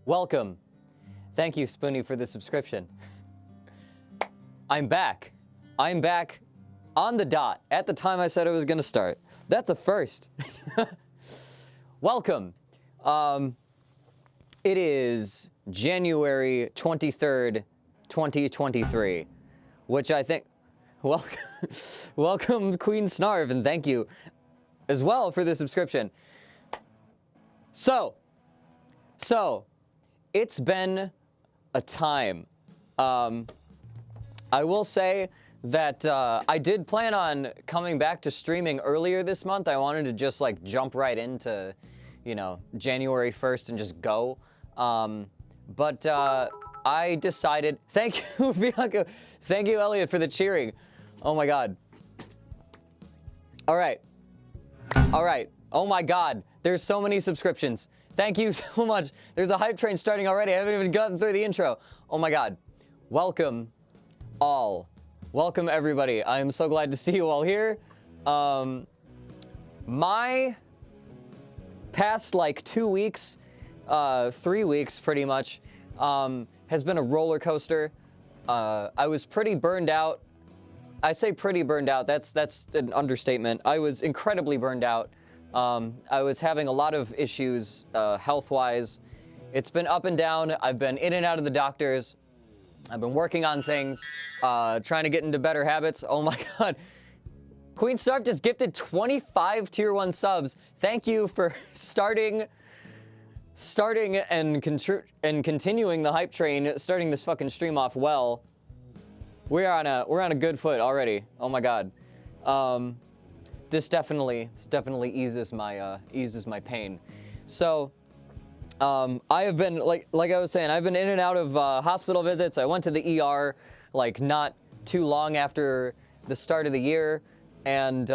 Welcome. Thank you, Spoonie, for the subscription. I'm back. I'm back on the dot at the time I said I was going to start. That's a first. Welcome. It is January 23rd, 2023, which I think... Welcome, Queen Snarv, and thank you as well for the subscription. So, it's been a time. I will say that I did plan on coming back to streaming earlier this month. I wanted to just like jump right into, you know, January 1st and just go. But I decided, thank you, Bianca. Thank you, Elliot, for the cheering. Oh my God. All right. Oh my God. There's so many subscriptions. Thank you so much. There's a hype train starting already. I haven't even gotten through the intro. Oh my God. Welcome all. Welcome everybody. I am so glad to see you all here. My past like 2 weeks, 3 weeks pretty much, has been a roller coaster. I was pretty burned out. I say pretty burned out, that's an understatement. I was incredibly burned out. I was having a lot of issues health-wise. It's been up and down. I've been in and out of the doctors. I've been working on things, trying to get into better habits. Oh my God. Queen Stark just gifted 25 tier 1 subs. Thank you for starting and continuing the hype train, starting this fucking stream off well. We're on a good foot already. Oh my God. This definitely eases my pain. So, I have been like I was saying, I've been in and out of hospital visits. I went to the ER like not too long after the start of the year, and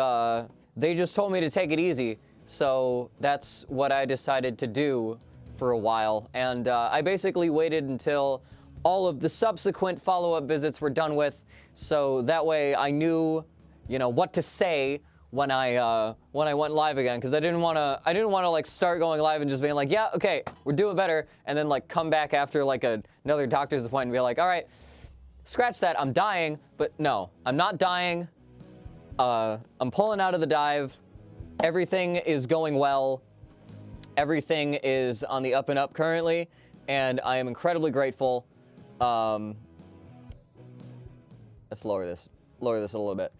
they just told me to take it easy. So that's what I decided to do for a while, and I basically waited until all of the subsequent follow-up visits were done with, so that way I knew, you know, what to say when I went live again, because I didn't want to like start going live and just being like, yeah, okay, we're doing better, and then like come back after like another doctor's appointment and be like, all right, scratch that, I'm dying. But no, I'm not dying. I'm pulling out of the dive. Everything is going well. Everything is on the up and up currently, and I am incredibly grateful. Let's lower this a little bit.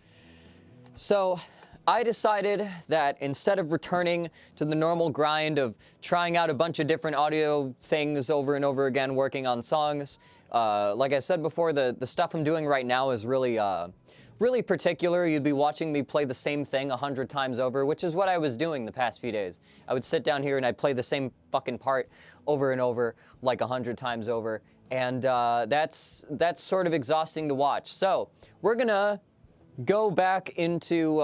So I decided that instead of returning to the normal grind of trying out a bunch of different audio things over and over again, working on songs, like I said before, the stuff I'm doing right now is really particular. You'd be watching me play the same thing 100 times over, which is what I was doing the past few days. I would sit down here and I'd play the same fucking part over and over, like 100 times over. And that's sort of exhausting to watch. So we're gonna go back into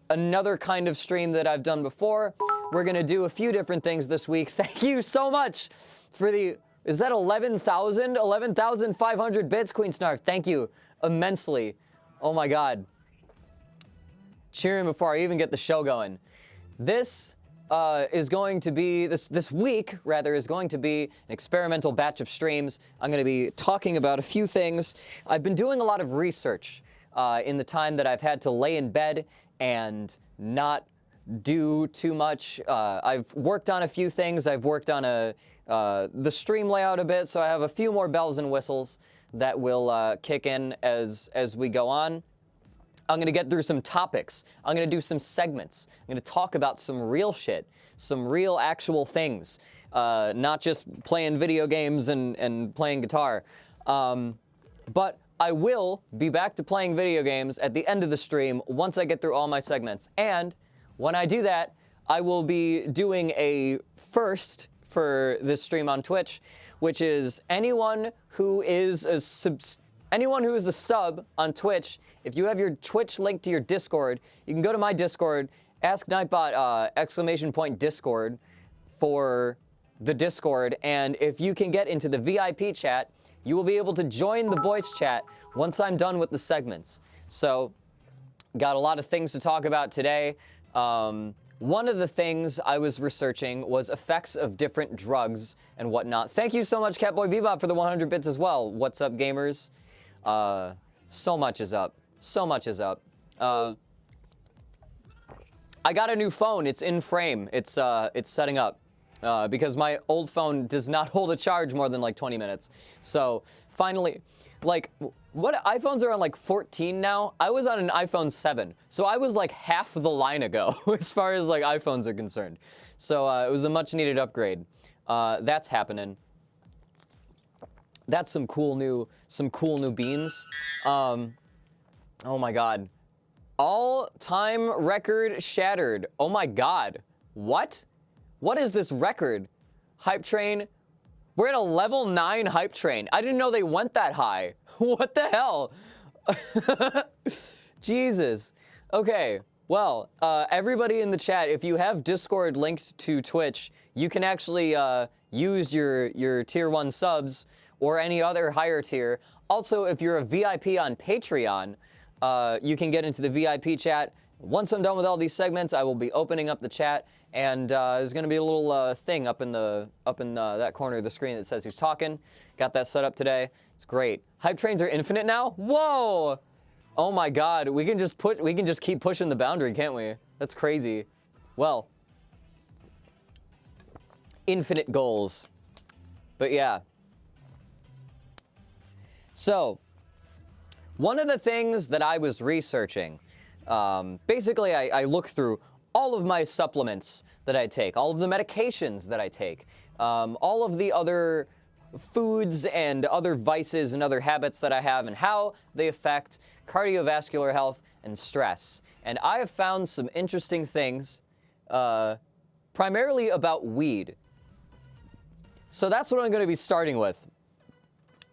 another kind of stream that I've done before. We're gonna do a few different things this week. Thank you so much for the, is that 11,500 bits, Queen Snarf? Thank you immensely. Oh my God. Cheering before I even get the show going. This is going to be, this week, rather, is going to be an experimental batch of streams. I'm going to be talking about a few things. I've been doing a lot of research in the time that I've had to lay in bed and not do too much. I've worked on a few things. I've worked on the stream layout a bit, so I have a few more bells and whistles that will kick in as we go on. I'm going to get through some topics. I'm going to do some segments. I'm going to talk about some real shit, some real actual things, not just playing video games and playing guitar. But I will be back to playing video games at the end of the stream once I get through all my segments. And when I do that, I will be doing a first for this stream on Twitch, which is anyone who is a sub on Twitch. If you have your Twitch linked to your Discord, you can go to my Discord, ask Nightbot ! Discord for the Discord, and if you can get into the VIP chat, you will be able to join the voice chat once I'm done with the segments. So, got a lot of things to talk about today. one of the things I was researching was effects of different drugs and whatnot. Thank you so much, Catboy Bebop, for the 100 bits as well. What's up, gamers? So much is up. So much is up. I got a new phone. It's in frame. It's setting up. Because my old phone does not hold a charge more than like 20 minutes. So finally, like, what iPhones are on like 14 now? I was on an iPhone 7, so I was like half the line ago as far as like iPhones are concerned. So it was a much needed upgrade. That's happening. That's some cool new beans. Oh my God. All-time record shattered. Oh my God. What? What is this record? Hype train. We're at a level 9 hype train. I didn't know they went that high. What the hell? Jesus. Okay. Well, everybody in the chat, if you have Discord linked to Twitch, you can actually use your tier 1 subs or any other higher tier. Also, if you're a VIP on Patreon, you can get into the VIP chat. Once I'm done with all these segments, I will be opening up the chat, and there's going to be a little thing up in that corner of the screen that says who's talking. Got that set up today. It's great. Hype trains are infinite now? Whoa! Oh my God, we can just keep pushing the boundary, can't we? That's crazy. Well, infinite goals. But yeah. So, one of the things that I was researching, basically I look through all of my supplements that I take, all of the medications that I take, all of the other foods and other vices and other habits that I have and how they affect cardiovascular health and stress. And I have found some interesting things, primarily about weed. So that's what I'm going to be starting with.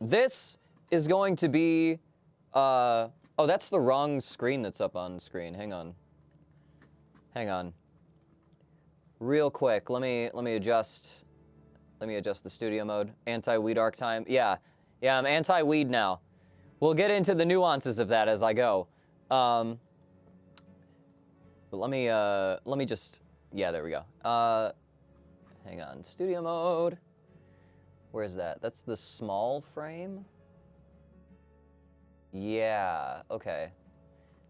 This is going to be, oh, that's the wrong screen that's up on screen. Hang on. Real quick, let me adjust the studio mode. Anti-weed arc time. Yeah, I'm anti-weed now. We'll get into the nuances of that as I go. But let me just, yeah, there we go. Hang on, studio mode. Where's that? That's the small frame? Yeah, okay.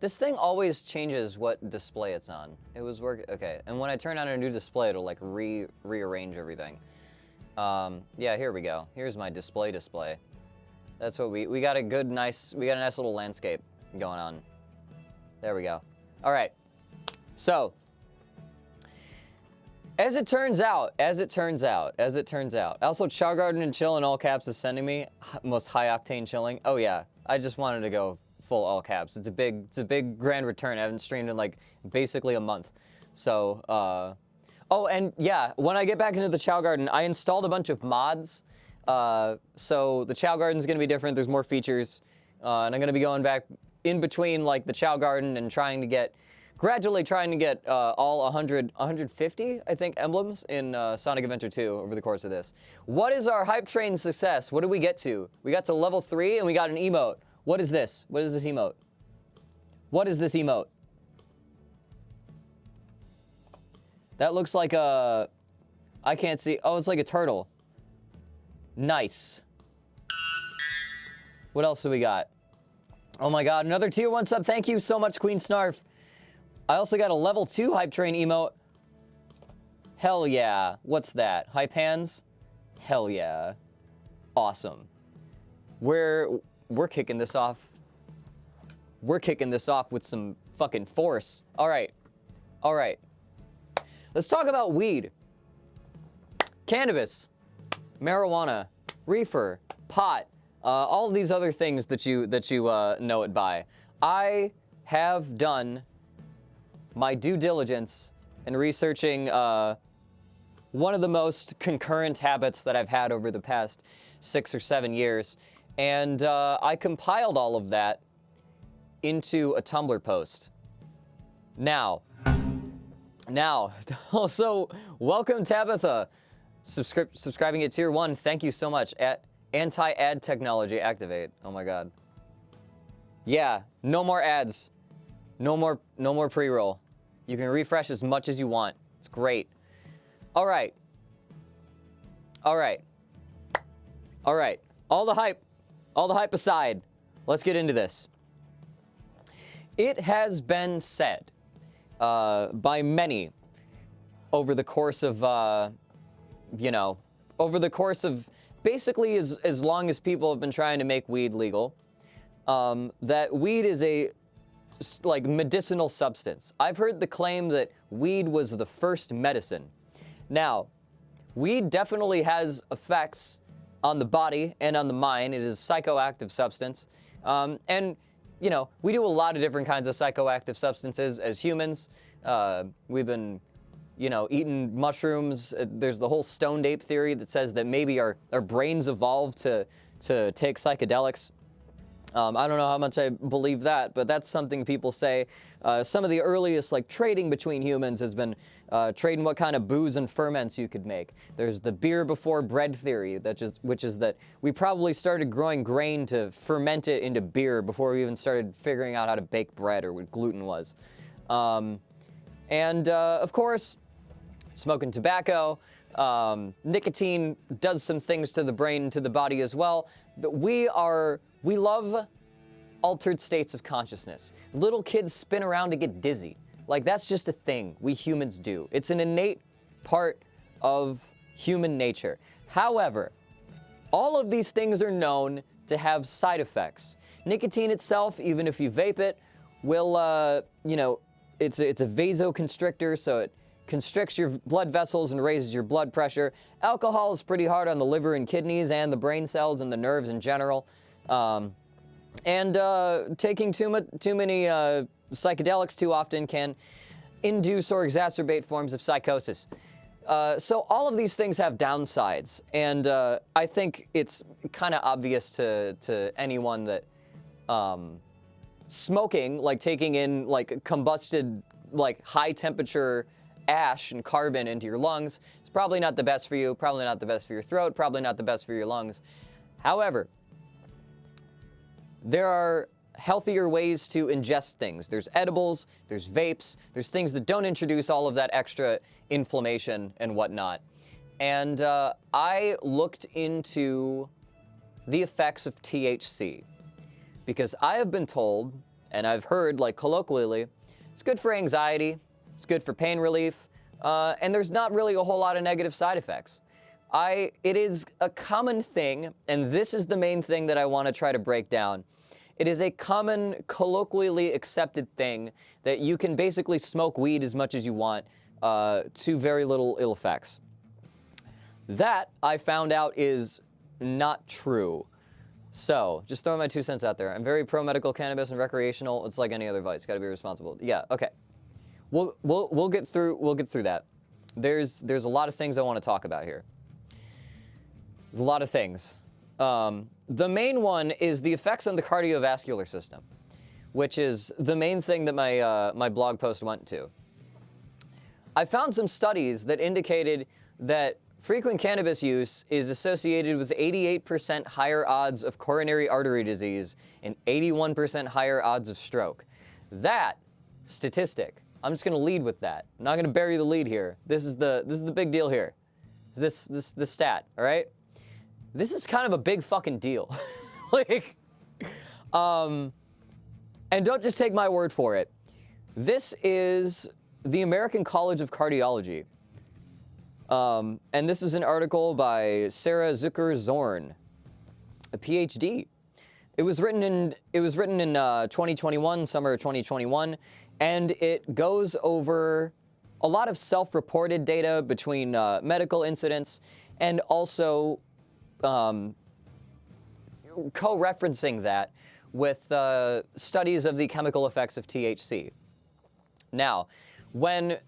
This thing always changes what display it's on. It was working, okay. And when I turn on a new display, it'll like rearrange everything. Yeah, here we go. Here's my display. That's what we got a nice little landscape going on. There we go. All right. So, as it turns out, also Chao Garden and Chill in all caps is sending me most high octane chilling. Oh yeah, I just wanted to go full all caps. It's a big grand return. I haven't streamed in like basically a month. So, oh, and yeah, when I get back into the Chao Garden, I installed a bunch of mods. So the Chao Garden's gonna be different. There's more features, and I'm gonna be going back in between like the Chao Garden and gradually trying to get all 150, I think, emblems in Sonic Adventure 2 over the course of this. What is our hype train success? What did we get to? We got to level 3 and we got an emote. What is this? What is this emote? What is this emote? That looks like a... I can't see. Oh, it's like a turtle. Nice. What else do we got? Oh my God, another tier 1 sub. Thank you so much, Queen Snarf. I also got a level 2 hype train emote. Hell yeah. What's that? Hype hands? Hell yeah. Awesome. We're kicking this off. We're kicking this off with some fucking force. All right. Let's talk about weed. Cannabis, marijuana, reefer, pot, all of these other things that you know it by. I have done my due diligence in researching one of the most concurrent habits that I've had over the past 6 or 7 years. And I compiled all of that into a Tumblr post. Now, also, welcome Tabitha. Subscribing at tier 1, thank you so much. At anti-ad technology activate. Oh my God. Yeah, no more ads. No more pre-roll. You can refresh as much as you want. It's great. All right. All right. All right. All the hype aside, let's get into this. It has been said by many over the course of, over the course of basically as long as people have been trying to make weed legal, that weed is a medicinal substance. I've heard the claim that weed was the first medicine. Now, weed definitely has effects on the body and on the mind. It is a psychoactive substance. And, we do a lot of different kinds of psychoactive substances as humans. We've been, eating mushrooms. There's the whole stoned ape theory that says that maybe our brains evolved to take psychedelics. I don't know how much I believe that, but that's something people say. Some of the earliest trading between humans has been trading what kind of booze and ferments you could make. There's the beer before bread theory, which is that we probably started growing grain to ferment it into beer before we even started figuring out how to bake bread or what gluten was. Of course, smoking tobacco, nicotine does some things to the brain and to the body as well. We love altered states of consciousness. Little kids spin around to get dizzy. That's just a thing we humans do. It's an innate part of human nature. However, all of these things are known to have side effects. Nicotine itself, even if you vape it, will, it's a vasoconstrictor, so it constricts your blood vessels and raises your blood pressure. Alcohol is pretty hard on the liver and kidneys and the brain cells and the nerves in general. Taking too many psychedelics too often can induce or exacerbate forms of psychosis. So all of these things have downsides, and I think it's kind of obvious to anyone that smoking, taking in combusted, high temperature ash and carbon into your lungs, is probably not the best for you, probably not the best for your throat, probably not the best for your lungs. However, there are healthier ways to ingest things. There's edibles, there's vapes, there's things that don't introduce all of that extra inflammation and whatnot. And I looked into the effects of THC because I have been told, and I've heard colloquially, it's good for anxiety, it's good for pain relief, and there's not really a whole lot of negative side effects. It is a common thing, and this is the main thing that I want to try to break down. It is a common, colloquially accepted thing that you can basically smoke weed as much as you want to very little ill effects. That, I found out, is not true. So, just throwing my 2 cents out there. I'm very pro-medical cannabis and recreational. It's like any other vice. Got to be responsible. Yeah, okay. We'll get through that. There's a lot of things I want to talk about here. There's a lot of things. The main one is the effects on the cardiovascular system, which is the main thing that my blog post went to. I found some studies that indicated that frequent cannabis use is associated with 88% higher odds of coronary artery disease and 81% higher odds of stroke. That statistic, I'm just going to lead with that. I'm not going to bury the lead here. This is the big deal here. This stat, all right? This is kind of a big fucking deal. And don't just take my word for it. This is the American College of Cardiology. And this is an article by Sarah Zucker-Zorn, a PhD. It was written in 2021, summer of 2021, and it goes over a lot of self-reported data between medical incidents and also co-referencing that with studies of the chemical effects of THC. Now, when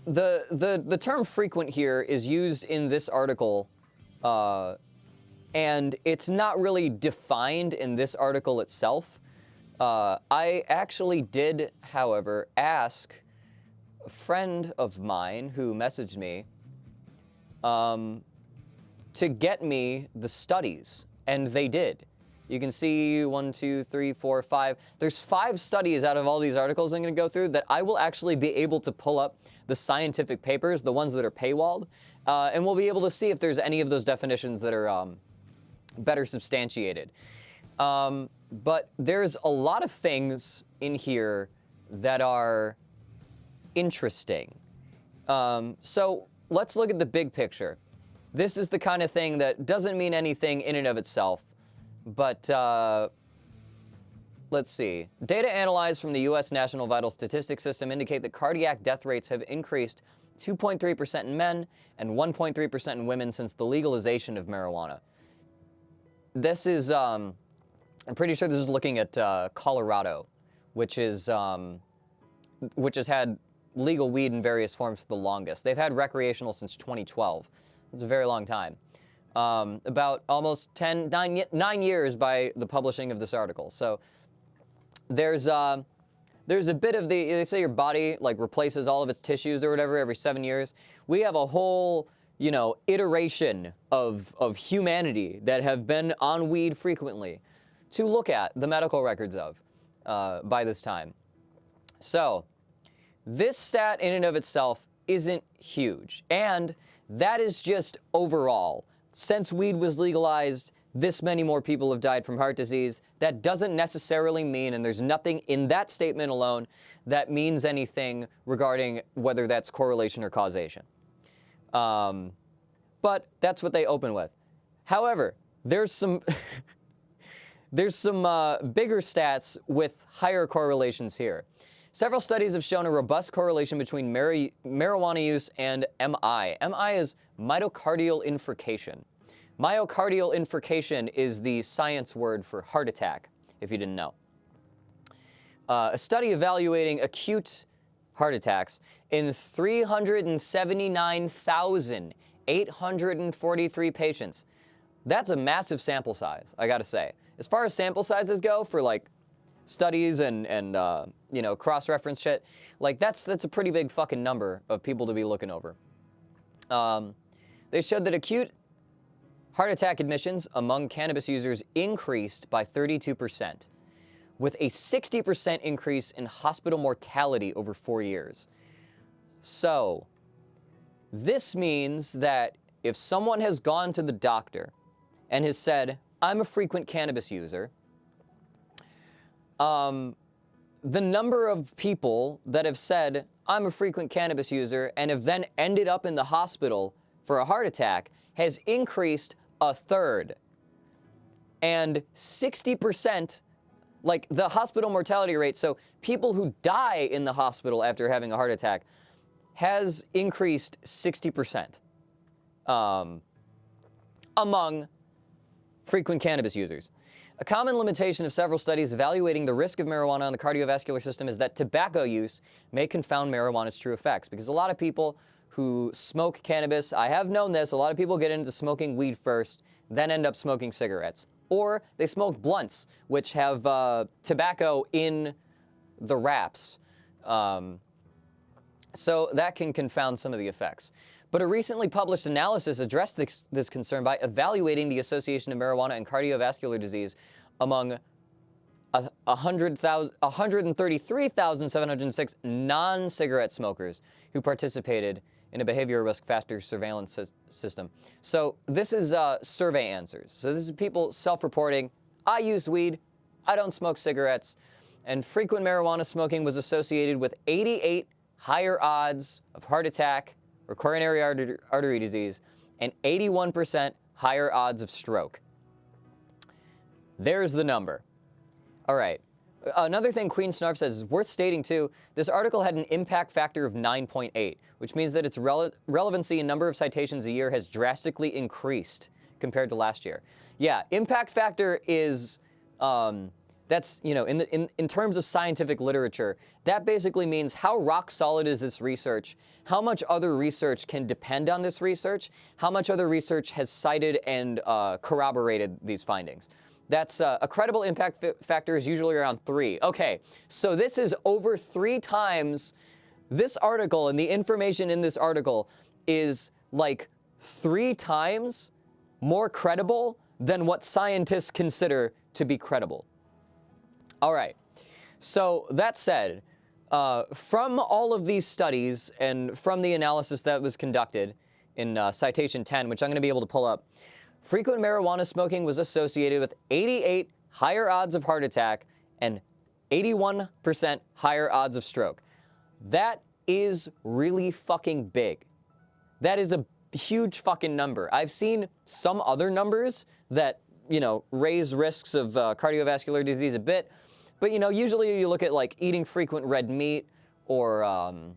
the term frequent here is used in this article, and it's not really defined in this article itself, I actually did, however, ask a friend of mine who messaged me to get me the studies, and they did. You can see 1, 2, 3, 4, 5. There's 5 studies out of all these articles I'm going to go through that I will actually be able to pull up the scientific papers, the ones that are paywalled, and we'll be able to see if there's any of those definitions that are better substantiated. But there's a lot of things in here that are interesting. So let's look at the big picture. This is the kind of thing that doesn't mean anything in and of itself, but let's see. Data analyzed from the U.S. National Vital Statistics System indicate that cardiac death rates have increased 2.3% in men and 1.3% in women since the legalization of marijuana. This is, I'm pretty sure this is looking at Colorado, which has had legal weed in various forms for the longest. They've had recreational since 2012. It's a very long time. About almost 9 years by the publishing of this article. So there's a bit of they say your body like replaces all of its tissues or whatever every 7 years. We have a whole, you know, iteration of humanity that have been on weed frequently to look at the medical records of by this time. So this stat in and of itself isn't huge, and that is just overall. Since weed was legalized, this many more people have died from heart disease. That doesn't necessarily mean, and there's nothing in that statement alone that means anything regarding whether that's correlation or causation. But that's what they open with. However, there's some bigger stats with higher correlations here. Several studies have shown a robust correlation between marijuana use and MI. MI is myocardial infarction. Myocardial infarction is the science word for heart attack, if you didn't know. A study evaluating acute heart attacks in 379,843 patients. That's a massive sample size, I gotta say. As far as sample sizes go for like studies and you know, cross-reference shit, like that's a pretty big fucking number of people to be looking over. They showed that acute heart attack admissions among cannabis users increased by 32%, with a 60% increase in hospital mortality over 4 years. So, this means that if someone has gone to the doctor and has said, I'm a frequent cannabis user, the number of people that have said, I'm a frequent cannabis user, and have then ended up in the hospital for a heart attack has increased a third. And 60%, like the hospital mortality rate, so people who die in the hospital after having a heart attack, has increased 60% among frequent cannabis users. A common limitation of several studies evaluating the risk of marijuana on the cardiovascular system is that tobacco use may confound marijuana's true effects, because a lot of people who smoke cannabis, I have known this, a lot of people get into smoking weed first, then end up smoking cigarettes. Or they smoke blunts, which have tobacco in the wraps. So that can confound some of the effects. But a recently published analysis addressed this concern by evaluating the association of marijuana and cardiovascular disease among 133,706 non-cigarette smokers who participated in a behavioral risk factor surveillance system. So this is survey answers. So this is people self-reporting, I use weed, I don't smoke cigarettes, and frequent marijuana smoking was associated with 88 higher odds of heart attack or coronary artery disease, and 81% higher odds of stroke. There's the number. All right. Another thing Queen Snarf says is worth stating too, this article had an impact factor of 9.8, which means that its relevancy in number of citations a year has drastically increased compared to last year. Yeah, impact factor is, that's, you know, in terms of scientific literature, that basically means how rock solid is this research, how much other research can depend on this research, how much other research has cited and corroborated these findings. That's a credible impact factor is usually around 3. Okay, so this is over 3 times, this article and the information in this article is like 3 times more credible than what scientists consider to be credible. All right. So that said, from all of these studies and from the analysis that was conducted in citation 10, which I'm going to be able to pull up, frequent marijuana smoking was associated with 88 higher odds of heart attack and 81% higher odds of stroke. That is really fucking big. That is a huge fucking number. I've seen some other numbers that, you know, raise risks of cardiovascular disease a bit. But, you know, usually you look at, like, eating frequent red meat or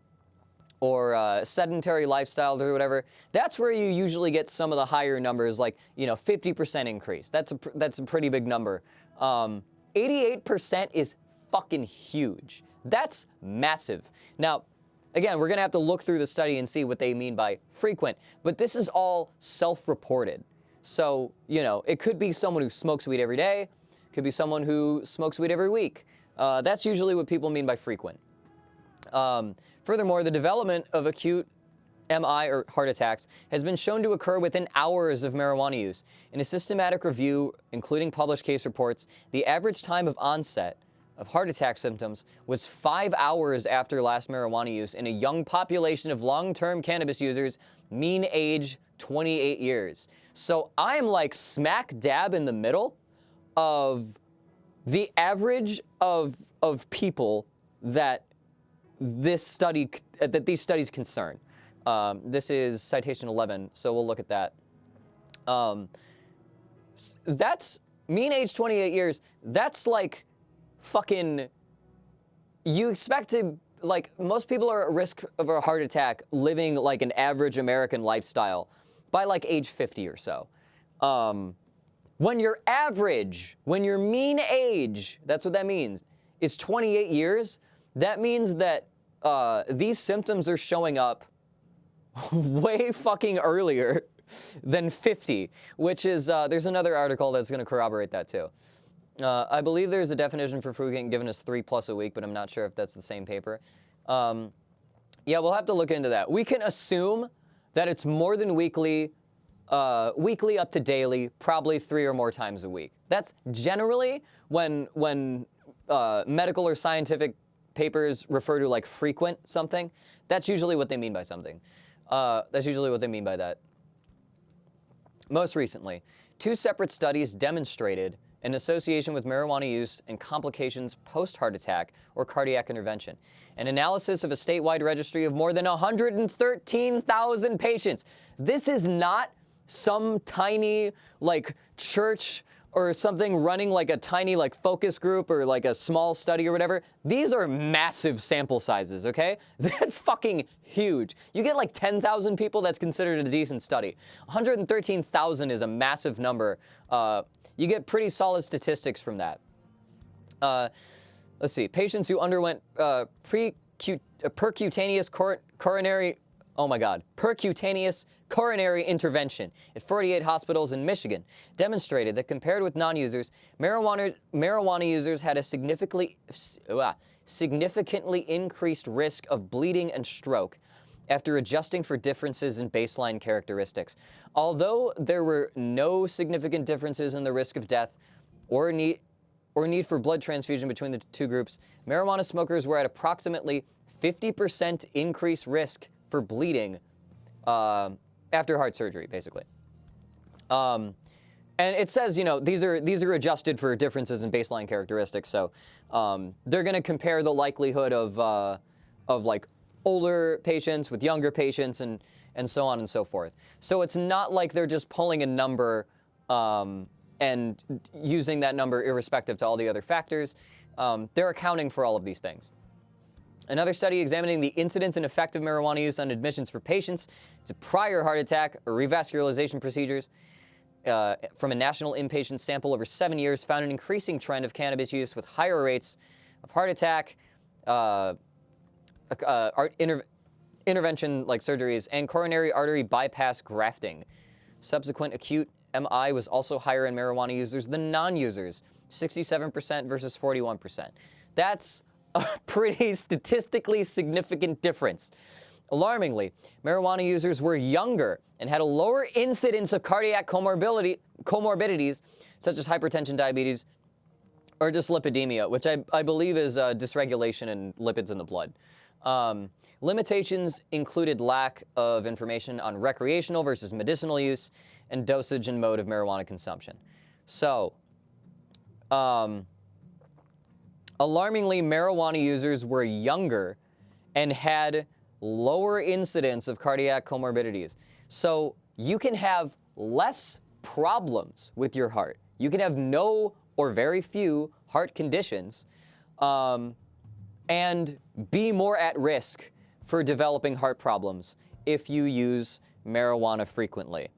sedentary lifestyle or whatever. That's where you usually get some of the higher numbers, like, you know, 50% increase. That's a pretty big number. 88% is fucking huge. That's massive. Now, again, we're going to have to look through the study and see what they mean by frequent. But this is all self-reported. So, you know, it could be someone who smokes weed every day. Could be someone who smokes weed every week. That's usually what people mean by frequent. Furthermore, the development of acute MI or heart attacks has been shown to occur within hours of marijuana use. In a systematic review, including published case reports, the average time of onset of heart attack symptoms was 5 hours after last marijuana use in a young population of long-term cannabis users, mean age 28 years. So I'm like smack dab in the middle of the average of people that these studies concern. This is citation 11, so we'll look at that. That's mean age 28 years. That's like fucking, you expect to, like, most people are at risk of a heart attack living like an average American lifestyle by like age 50 or so. When your average, when your mean age, that's what that means, is 28 years, that means that these symptoms are showing up way fucking earlier than 50, which is, there's another article that's going to corroborate that too. I believe there's a definition for frequent given as 3+ a week, but I'm not sure if that's the same paper. Yeah, we'll have to look into that. We can assume that it's more than weekly, weekly up to daily, probably 3 or more times a week. That's generally when medical or scientific papers refer to like frequent something. That's usually what they mean by something. That's usually what they mean by that. Most recently, 2 separate studies demonstrated an association with marijuana use and complications post-heart attack or cardiac intervention. An analysis of a statewide registry of more than 113,000 patients. This is not some tiny, like, church or something running like a tiny, like, focus group or like a small study or whatever. These are massive sample sizes, okay? That's fucking huge. You get like 10,000 people, that's considered a decent study. 113,000 is a massive number. You get pretty solid statistics from that. Let's see. Patients who underwent percutaneous coronary intervention at 48 hospitals in Michigan demonstrated that compared with non-users, marijuana users had a significantly increased risk of bleeding and stroke after adjusting for differences in baseline characteristics. Although there were no significant differences in the risk of death or need for blood transfusion between the 2 groups, marijuana smokers were at approximately 50% increased risk for bleeding after heart surgery, basically. And it says, you know, these are adjusted for differences in baseline characteristics, so they're going to compare the likelihood of like older patients with younger patients and so on and so forth. So it's not like they're just pulling a number and using that number irrespective to all the other factors. They're accounting for all of these things. Another study examining the incidence and effect of marijuana use on admissions for patients to prior heart attack or revascularization procedures from a national inpatient sample over 7 years found an increasing trend of cannabis use with higher rates of heart attack, intervention like surgeries, and coronary artery bypass grafting. Subsequent acute MI was also higher in marijuana users than non-users, 67% versus 41%. That's a pretty statistically significant difference. Alarmingly, marijuana users were younger and had a lower incidence of cardiac comorbidities such as hypertension, diabetes, or just lipidemia, which I believe is dysregulation in lipids in the blood. Limitations included lack of information on recreational versus medicinal use and dosage and mode of marijuana consumption. So, alarmingly, marijuana users were younger and had lower incidence of cardiac comorbidities. So you can have less problems with your heart. You can have no or very few heart conditions, and be more at risk for developing heart problems if you use marijuana frequently.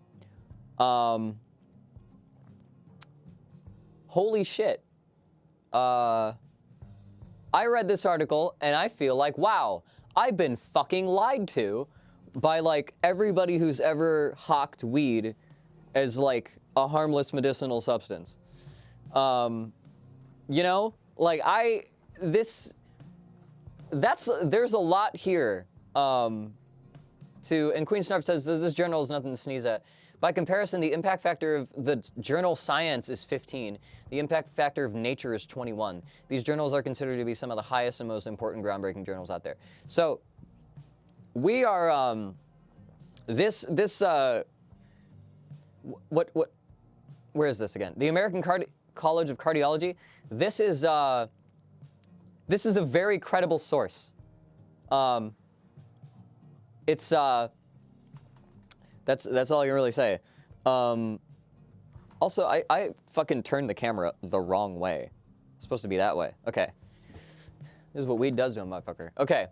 Holy shit. I read this article and I feel like, wow, I've been fucking lied to by like everybody who's ever hawked weed as like a harmless medicinal substance. You know, like there's a lot here. And Queen Snarf says, this journal is nothing to sneeze at. By comparison, the impact factor of the journal Science is 15. The impact factor of Nature is 21. These journals are considered to be some of the highest and most important groundbreaking journals out there. So we are, where is this again? The American College of Cardiology. This is a very credible source. That's all I can really say. Also, I fucking turned the camera the wrong way. It's supposed to be that way. Okay. This is what weed does to a motherfucker. Okay.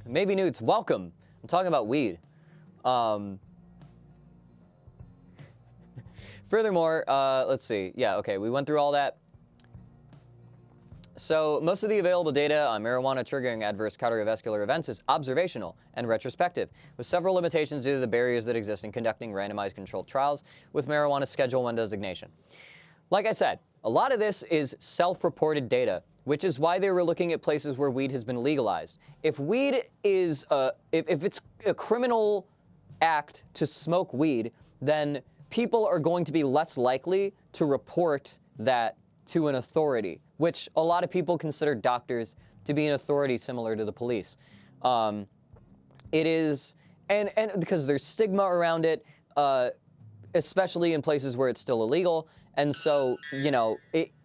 Maybe Newts, welcome. I'm talking about weed. Furthermore, let's see. Yeah, okay, we went through all that. So most of the available data on marijuana triggering adverse cardiovascular events is observational and retrospective, with several limitations due to the barriers that exist in conducting randomized controlled trials with marijuana Schedule I designation. Like I said, a lot of this is self-reported data, which is why they were looking at places where weed has been legalized. If weed is, if it's a criminal act to smoke weed, then people are going to be less likely to report that to an authority, which a lot of people consider doctors to be an authority similar to the police. It is, and because there's stigma around it, especially in places where it's still illegal. And so, you know,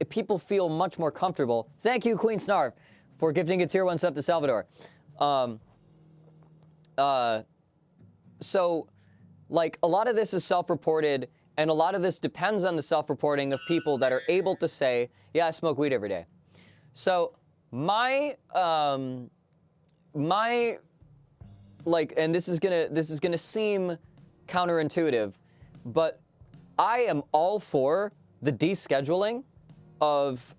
people feel much more comfortable. Thank you, Queen Snarf, for gifting a tier 1 sub to Salvador. So, like, a lot of this is self-reported, and a lot of this depends on the self-reporting of people that are able to say, yeah, I smoke weed every day. So my like, and this is gonna seem counterintuitive, but I am all for the descheduling of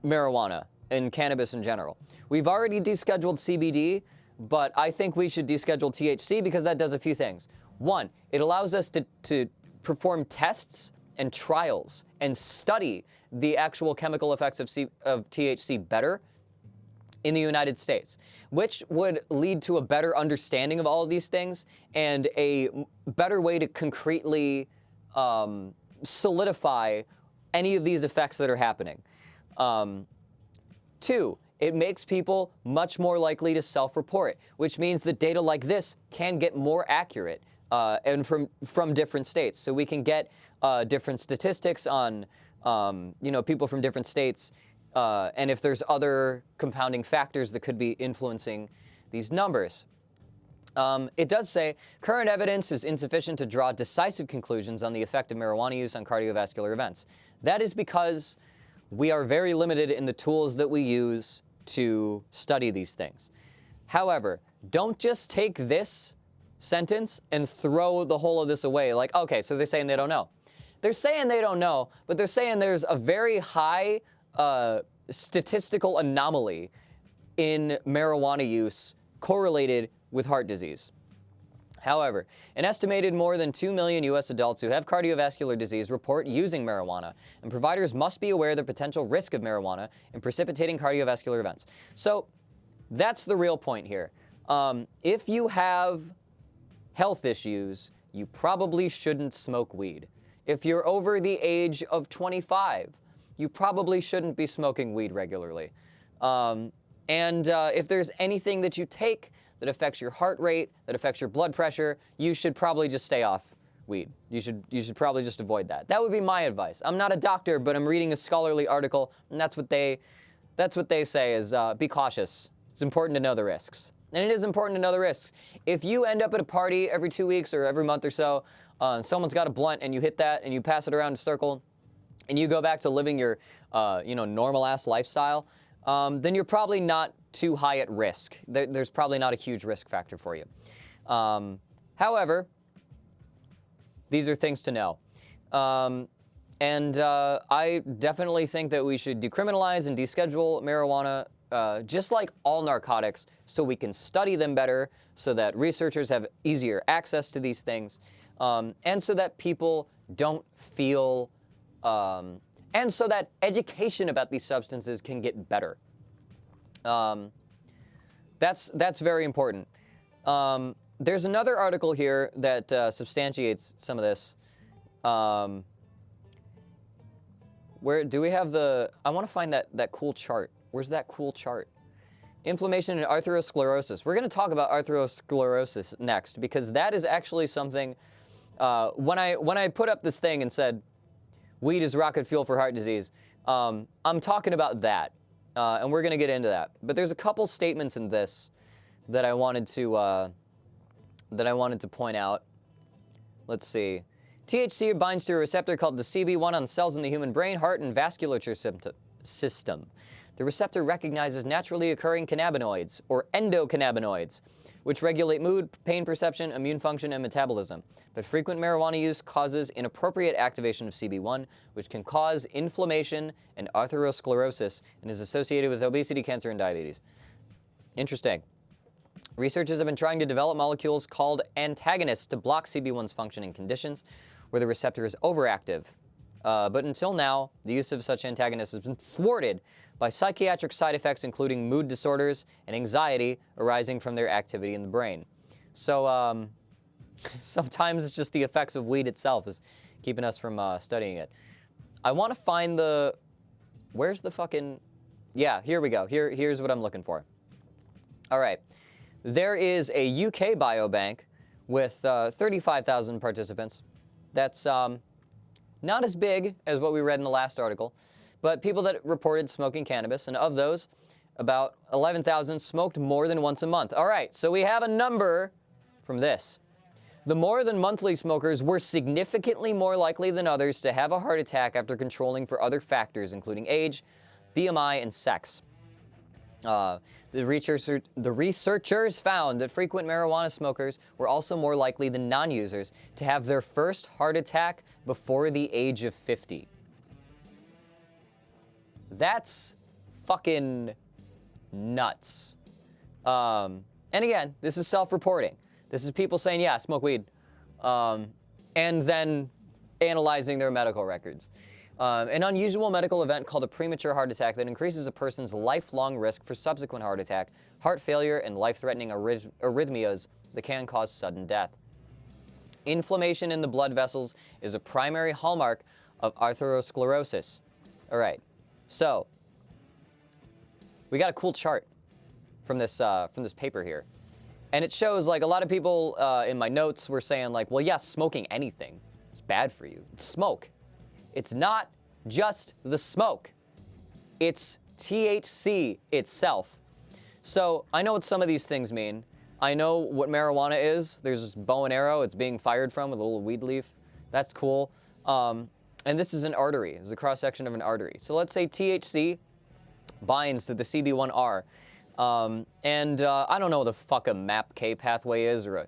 marijuana and cannabis in general. We've already descheduled CBD, but I think we should deschedule THC because that does a few things. One, it allows us to perform tests and trials and study the actual chemical effects of THC better in the United States, which would lead to a better understanding of all of these things and a better way to concretely solidify any of these effects that are happening. Two, it makes people much more likely to self-report, which means that data like this can get more accurate and from different states. So we can get different statistics on people from different states, and if there's other compounding factors that could be influencing these numbers. It does say, current evidence is insufficient to draw decisive conclusions on the effect of marijuana use on cardiovascular events. That is because we are very limited in the tools that we use to study these things. However, don't just take this sentence and throw the whole of this away. Like, okay, so they're saying they don't know. They're saying they don't know, but they're saying there's a very high statistical anomaly in marijuana use correlated with heart disease. However, an estimated more than 2 million U.S. adults who have cardiovascular disease report using marijuana, and providers must be aware of the potential risk of marijuana in precipitating cardiovascular events. So that's the real point here. If you have health issues, you probably shouldn't smoke weed. If you're over the age of 25, you probably shouldn't be smoking weed regularly. If there's anything that you take that affects your heart rate, that affects your blood pressure, you should probably just stay off weed. You should probably just avoid that. That would be my advice. I'm not a doctor, but I'm reading a scholarly article, and that's what they say is be cautious. It's important to know the risks. And it is important to know the risks. If you end up at a party every 2 weeks or every month or so, someone's got a blunt and you hit that and you pass it around in a circle, and you go back to living your normal-ass lifestyle, then you're probably not too high at risk. There's probably not a huge risk factor for you. However, these are things to know. I definitely think that we should decriminalize and deschedule marijuana, just like all narcotics, so we can study them better, so that researchers have easier access to these things, and so that people don't feel, and so that education about these substances can get better. That's very important. There's another article here that substantiates some of this. Where do we have I want to find that cool chart. Where's that cool chart? Inflammation and atherosclerosis. We're going to talk about atherosclerosis next, because that is actually something, when I put up this thing and said, weed is rocket fuel for heart disease, I'm talking about that, and we're going to get into that. But there's a couple statements in this that I wanted to point out. Let's see. THC binds to a receptor called the CB1 on cells in the human brain, heart, and vasculature system. The receptor recognizes naturally occurring cannabinoids, or endocannabinoids, which regulate mood, pain perception, immune function, and metabolism. But frequent marijuana use causes inappropriate activation of CB1, which can cause inflammation and atherosclerosis, and is associated with obesity, cancer, and diabetes. Interesting. Researchers have been trying to develop molecules called antagonists to block CB1's function in conditions where the receptor is overactive. But until now, the use of such antagonists has been thwarted by psychiatric side effects, including mood disorders and anxiety arising from their activity in the brain. So sometimes it's just the effects of weed itself is keeping us from studying it. I want to find where's the fucking, yeah, here we go. Here's what I'm looking for. All right. There is a UK biobank with 35,000 participants. That's not as big as what we read in the last article, but people that reported smoking cannabis, and of those, about 11,000 smoked more than once a month. All right, so we have a number from this. The more than monthly smokers were significantly more likely than others to have a heart attack after controlling for other factors, including age, BMI, and sex. The researchers found that frequent marijuana smokers were also more likely than non-users to have their first heart attack before the age of 50. That's fucking nuts. And again, this is self-reporting. This is people saying, yeah, smoke weed, and then analyzing their medical records. An unusual medical event called a premature heart attack that increases a person's lifelong risk for subsequent heart attack, heart failure, and life-threatening arrhythmias that can cause sudden death. Inflammation in the blood vessels is a primary hallmark of atherosclerosis. All right, so we got a cool chart from this paper here. And it shows, like, a lot of people in my notes were saying, like, well, yeah, smoking anything is bad for you. It's smoke. It's not just the smoke. It's THC itself. So I know what some of these things mean. I know what marijuana is. There's this bow and arrow it's being fired from with a little weed leaf. That's cool. And this is an artery. This is a cross-section of an artery. So let's say THC binds to the CB1R. I don't know what the fuck a MAPK pathway is, or a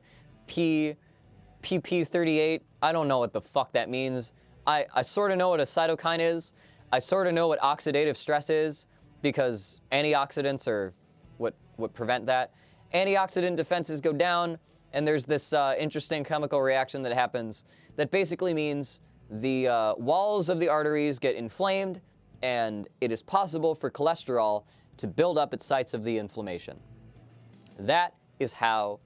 PP38. I don't know what the fuck that means. I sort of know what a cytokine is. I sort of know what oxidative stress is, because antioxidants are what prevent that. Antioxidant defenses go down, and there's this interesting chemical reaction that happens that basically means the walls of the arteries get inflamed, and it is possible for cholesterol to build up at sites of the inflammation. That is how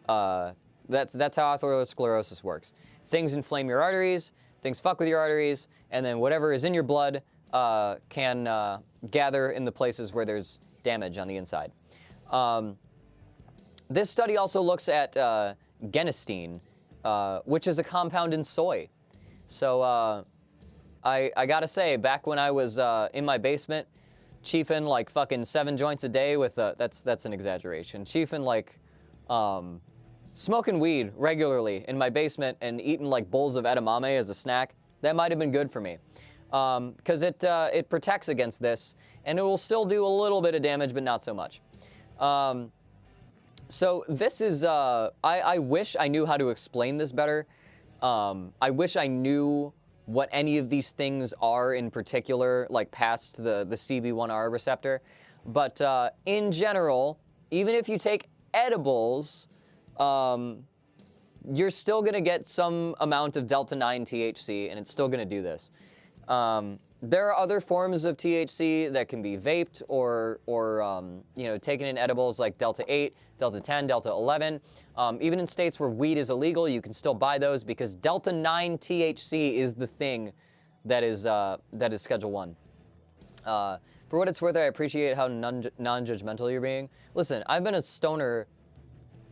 that's how atherosclerosis works. Things inflame your arteries, things fuck with your arteries, and then whatever is in your blood can gather in the places where there's damage on the inside. This study also looks at genistein, which is a compound in soy. So I gotta say, back when I was in my basement, chiefing like fucking 7 joints a day with that's an exaggeration. Chiefing like smoking weed regularly in my basement and eating like bowls of edamame as a snack, that might have been good for me. Because it protects against this, and it will still do a little bit of damage, but not so much. So this is, I wish I knew how to explain this better. I wish I knew what any of these things are in particular, like past the CB1R receptor. But in general, even if you take edibles, you're still gonna get some amount of delta-9 THC, and it's still gonna do this. There are other forms of THC that can be vaped or you know, taken in edibles like delta-8, delta-10, delta-11. Even in states where weed is illegal, you can still buy those because delta-9 THC is the thing that is Schedule 1. For what it's worth, I appreciate how non-judgmental you're being. Listen, I've been a stoner,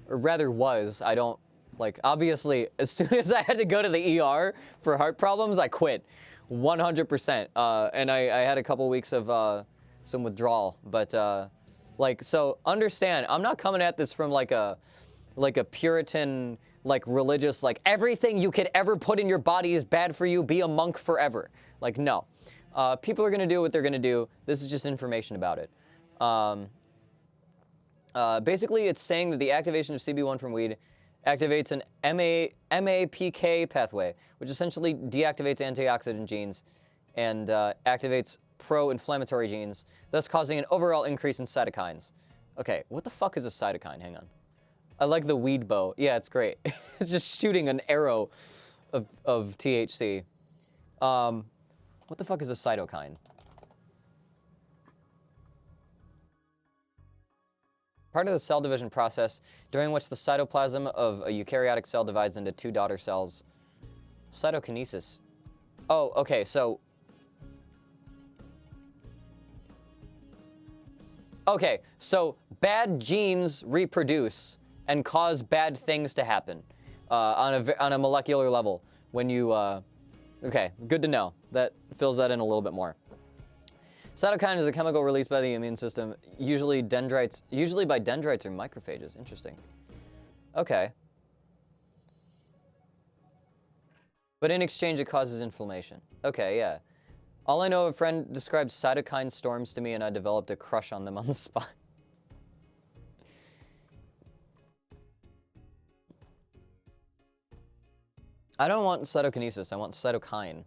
or rather was. I don't, like, obviously, as soon as I had to go to the ER for heart problems, I quit. 100%. And I had a couple weeks of some withdrawal. But, like, so understand, I'm not coming at this from like a Puritan, like religious, like everything you could ever put in your body is bad for you, be a monk forever. Like, no. People are going to do what they're going to do. This is just information about it. Basically, it's saying that the activation of CB1 from weed activates an MAPK pathway, which essentially deactivates antioxidant genes and activates pro-inflammatory genes, thus causing an overall increase in cytokines. Okay, what the fuck is a cytokine? Hang on. I like the weed bow. Yeah, it's great. It's just shooting an arrow of THC. What the fuck is a cytokine? Part of the cell division process during which the cytoplasm of a eukaryotic cell divides into 2 daughter cells. Cytokinesis. Oh, okay, so... Okay, so bad genes reproduce and cause bad things to happen on a molecular level when you... Okay, good to know. That fills that in a little bit more. Cytokine is a chemical released by the immune system, usually by dendrites or macrophages. Interesting. Okay. But in exchange, it causes inflammation. Okay, yeah. All I know, a friend described cytokine storms to me, and I developed a crush on them on the spot. I don't want cytokinesis. I want cytokine.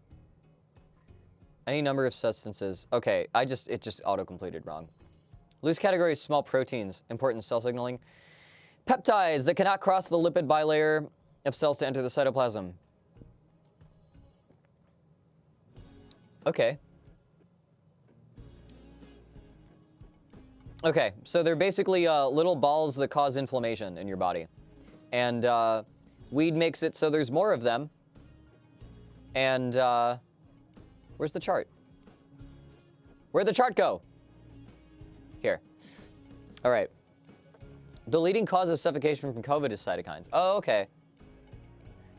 Any number of substances. Okay, it just auto-completed wrong. Loose category is small proteins, important cell signaling. Peptides that cannot cross the lipid bilayer of cells to enter the cytoplasm. Okay. Okay, so they're basically little balls that cause inflammation in your body. And weed makes it so there's more of them. And where's the chart? Where'd the chart go? Here. All right. The leading cause of suffocation from COVID is cytokines. Oh, okay.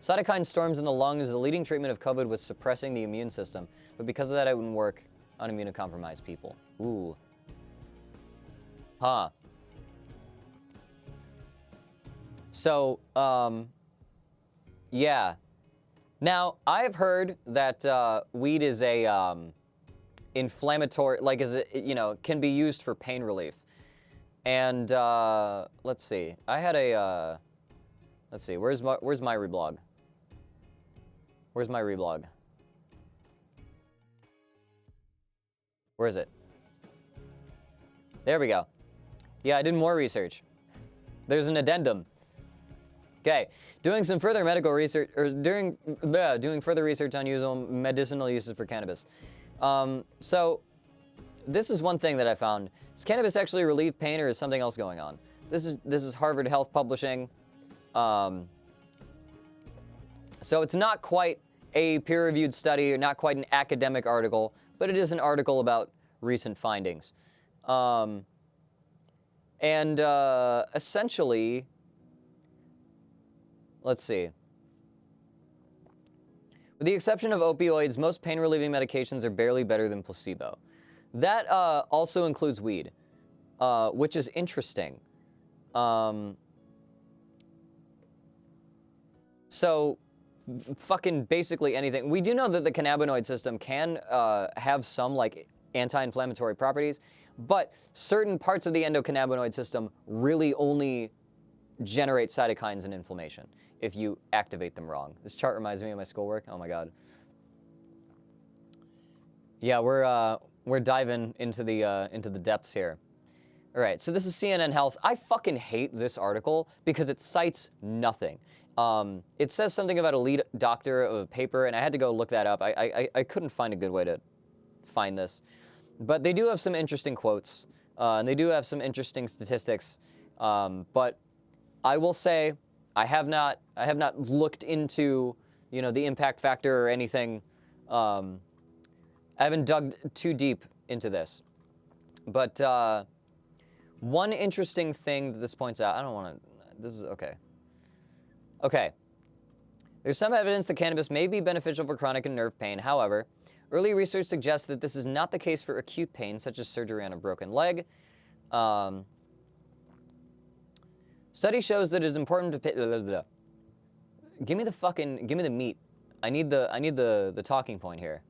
Cytokine storms in the lung is the leading treatment of COVID with suppressing the immune system. But because of that, it wouldn't work on immunocompromised people. Ooh. Huh. So, yeah. Now, I've heard that weed is a inflammatory, like, can be used for pain relief. And let's see. I had a let's see. Where's my reblog? Where's my reblog? Where is it? There we go. Yeah, I did more research. There's an addendum. Okay, doing some further medical research, or doing further research on medicinal uses for cannabis. So, this is one thing that I found. Does cannabis actually relieve pain, or is something else going on? This is Harvard Health Publishing. So it's not quite a peer-reviewed study, or not quite an academic article, but it is an article about recent findings. Essentially, let's see. With the exception of opioids, most pain-relieving medications are barely better than placebo. That also includes weed, which is interesting. So, fucking basically anything. We do know that the cannabinoid system can have some, like, anti-inflammatory properties, but certain parts of the endocannabinoid system really only generate cytokines and inflammation if you activate them wrong. This chart reminds me of my schoolwork. Oh my god. Yeah, we're diving into the depths here. All right, so this is CNN Health. I fucking hate this article because it cites nothing. It says something about a lead doctor of a paper, and I had to go look that up. I couldn't find a good way to find this. But they do have some interesting quotes, and they do have some interesting statistics. But I will say, I have not looked into, you know, the impact factor or anything. I haven't dug too deep into this. But one interesting thing that this points out, I don't want to, this is, okay. Okay. There's some evidence that cannabis may be beneficial for chronic and nerve pain. However, early research suggests that this is not the case for acute pain, such as surgery on a broken leg. Study shows that it is important to pay, give me the meat. I need the talking point here.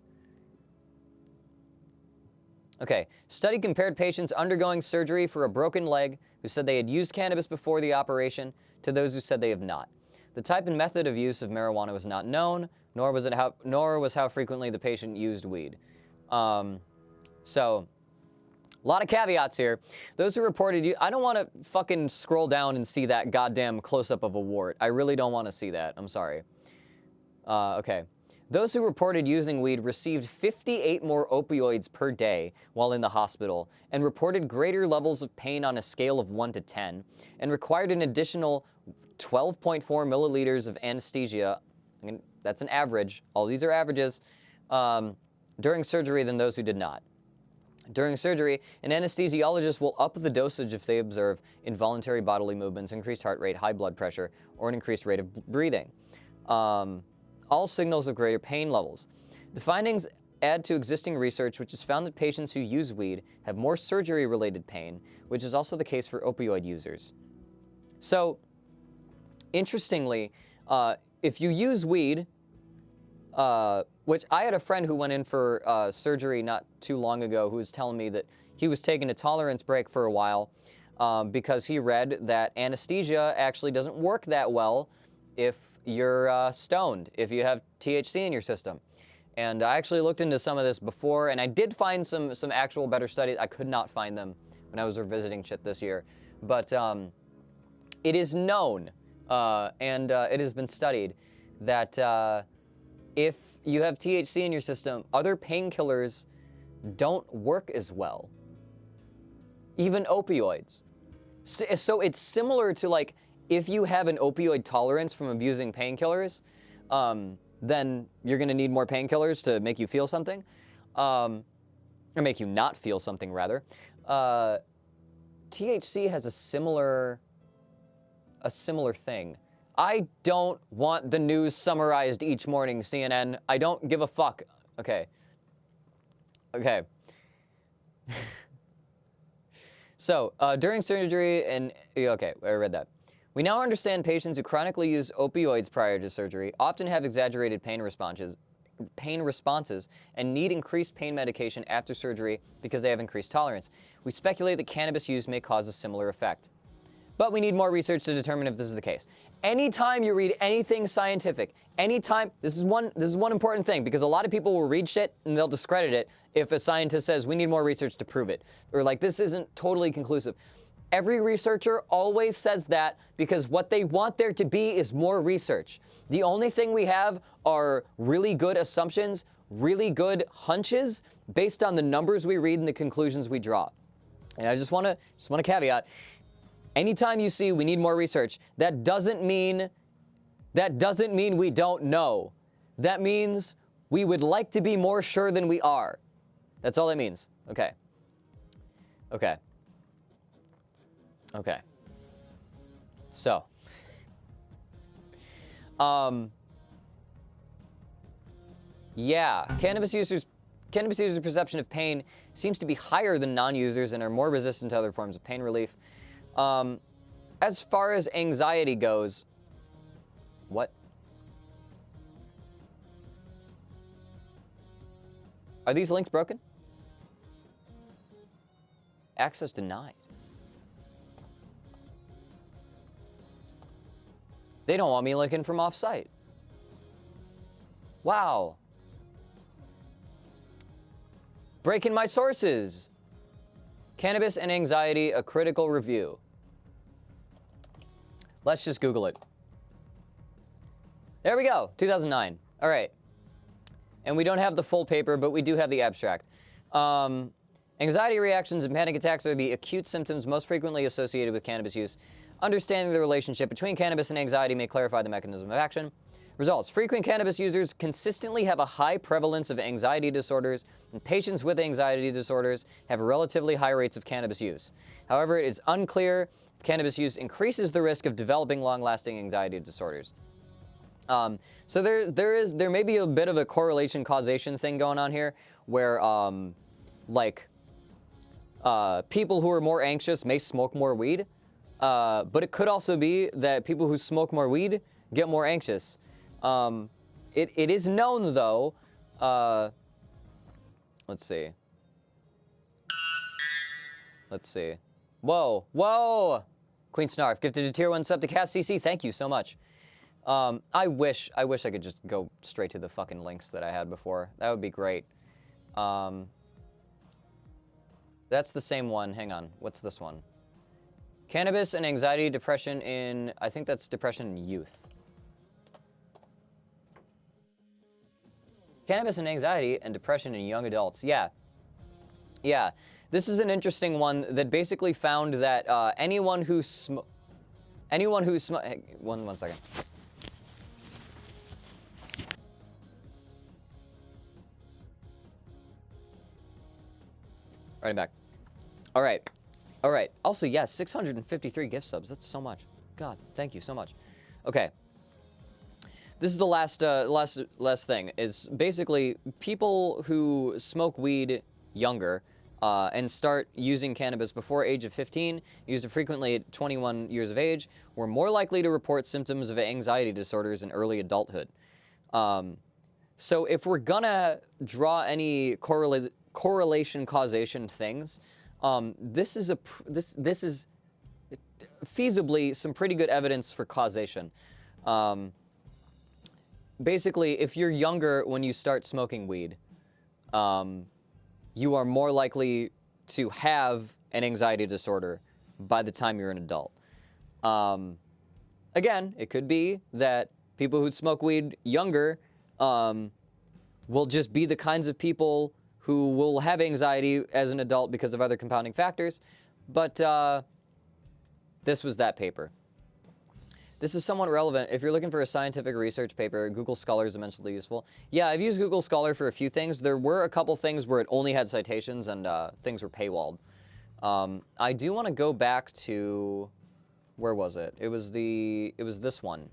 Okay, study compared patients undergoing surgery for a broken leg who said they had used cannabis before the operation to those who said they have not. The type and method of use of marijuana was not known, nor was how frequently the patient used weed. So, a lot of caveats here. Those who reported, I don't want to fucking scroll down and see that goddamn close-up of a wart. I really don't want to see that. I'm sorry. Okay. Those who reported using weed received 58 more opioids per day while in the hospital and reported greater levels of pain on a scale of 1 to 10 and required an additional 12.4 milliliters of anesthesia, that's an average, all these are averages, during surgery than those who did not. During surgery, an anesthesiologist will up the dosage if they observe involuntary bodily movements, increased heart rate, high blood pressure, or an increased rate of breathing. All signals of greater pain levels. The findings add to existing research which has found that patients who use weed have more surgery-related pain, which is also the case for opioid users. So, interestingly, if you use weed, which I had a friend who went in for surgery not too long ago who was telling me that he was taking a tolerance break for a while because he read that anesthesia actually doesn't work that well if you're stoned, if you have THC in your system. And I actually looked into some of this before, and I did find some actual better studies. I could not find them when I was revisiting shit this year. But it is known, and it has been studied, that if you have THC in your system, other painkillers don't work as well. Even opioids. So it's similar to, like, if you have an opioid tolerance from abusing painkillers, then you're going to need more painkillers to make you feel something, or make you not feel something, rather. THC has a similar thing. I don't want the news summarized each morning, CNN. I don't give a fuck. Okay. So, during surgery and... Okay, I read that. We now understand patients who chronically use opioids prior to surgery often have exaggerated pain responses and need increased pain medication after surgery because they have increased tolerance. We speculate that cannabis use may cause a similar effect. But we need more research to determine if this is the case. Anytime you read anything scientific, this is one important thing, because a lot of people will read shit and they'll discredit it if a scientist says we need more research to prove it, or like this isn't totally conclusive. Every researcher always says that because what they want there to be is more research. The only thing we have are really good assumptions, really good hunches based on the numbers we read and the conclusions we draw. And I just want to caveat, anytime you see we need more research, that doesn't mean we don't know. That means we would like to be more sure than we are. That's all that means. Okay. Okay. Okay. So, yeah, cannabis users' perception of pain seems to be higher than non-users and are more resistant to other forms of pain relief. As far as anxiety goes, what? Are these links broken? Access denied. They don't want me linking from off-site. Wow. Breaking my sources. Cannabis and anxiety, a critical review. Let's just Google it. There we go, 2009. All right. And we don't have the full paper, but we do have the abstract. Anxiety reactions and panic attacks are the acute symptoms most frequently associated with cannabis use. Understanding the relationship between cannabis and anxiety may clarify the mechanism of action. Results. Frequent cannabis users consistently have a high prevalence of anxiety disorders, and patients with anxiety disorders have relatively high rates of cannabis use. However, it is unclear if cannabis use increases the risk of developing long-lasting anxiety disorders. So there may be a bit of a correlation causation thing going on here, where people who are more anxious may smoke more weed, but it could also be that people who smoke more weed get more anxious. It is known though. Let's see. Whoa! Queen Snarf gifted a tier 1 sub to Cast CC. Thank you so much. I wish I could just go straight to the fucking links that I had before. That would be great. That's the same one. Hang on. What's this one? Cannabis and anxiety, depression in, I think that's depression in youth. Cannabis and anxiety and depression in young adults. Yeah. This is an interesting one that basically found that anyone who hey, one second. Right back. All right. Also, yes, 653 gift subs. That's so much. God, thank you so much. Okay. This is the last thing. Is basically people who smoke weed younger and start using cannabis before age of 15, use it frequently at 21 years of age, were more likely to report symptoms of anxiety disorders in early adulthood. So if we're gonna draw any correlation causation things, this is feasibly some pretty good evidence for causation. Basically, if you're younger when you start smoking weed, you are more likely to have an anxiety disorder by the time you're an adult. Again, it could be that people who smoke weed younger will just be the kinds of people who will have anxiety as an adult because of other compounding factors, but this was that paper. This is somewhat relevant. If you're looking for a scientific research paper, Google Scholar is immensely useful. Yeah, I've used Google Scholar for a few things. There were a couple things where it only had citations and things were paywalled. I do want to go back to, where was it? It was this one.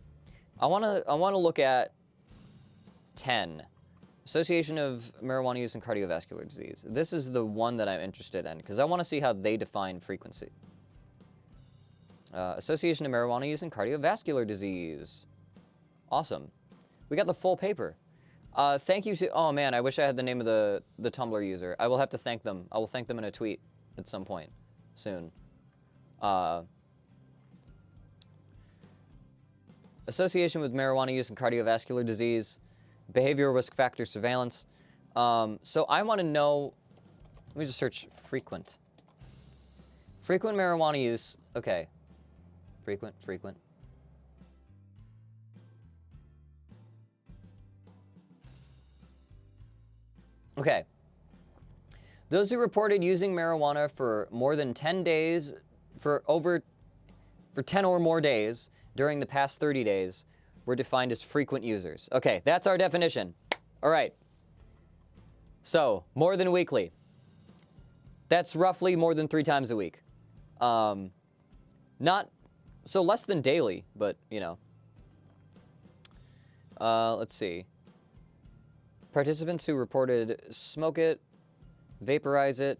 I want to look at 10. Association of Marijuana Use and Cardiovascular Disease. This is the one that I'm interested in because I want to see how they define frequency. Association of Marijuana Use and Cardiovascular Disease. Awesome. We got the full paper. Thank you to, oh man, I wish I had the name of the Tumblr user. I will have to thank them. I will thank them in a tweet at some point soon. Association with Marijuana Use and Cardiovascular Disease. Behavioral risk factor surveillance. So I want to know, let me just search frequent. Frequent marijuana use, okay. Frequent. Okay. Those who reported using marijuana for more than 10 days, for 10 or more days during the past 30 days were defined as frequent users. Okay, that's our definition. All right. So, more than weekly. That's roughly more than 3 times a week. Not, so less than daily, but, you know. Let's see. Participants who reported smoke it, vaporize it,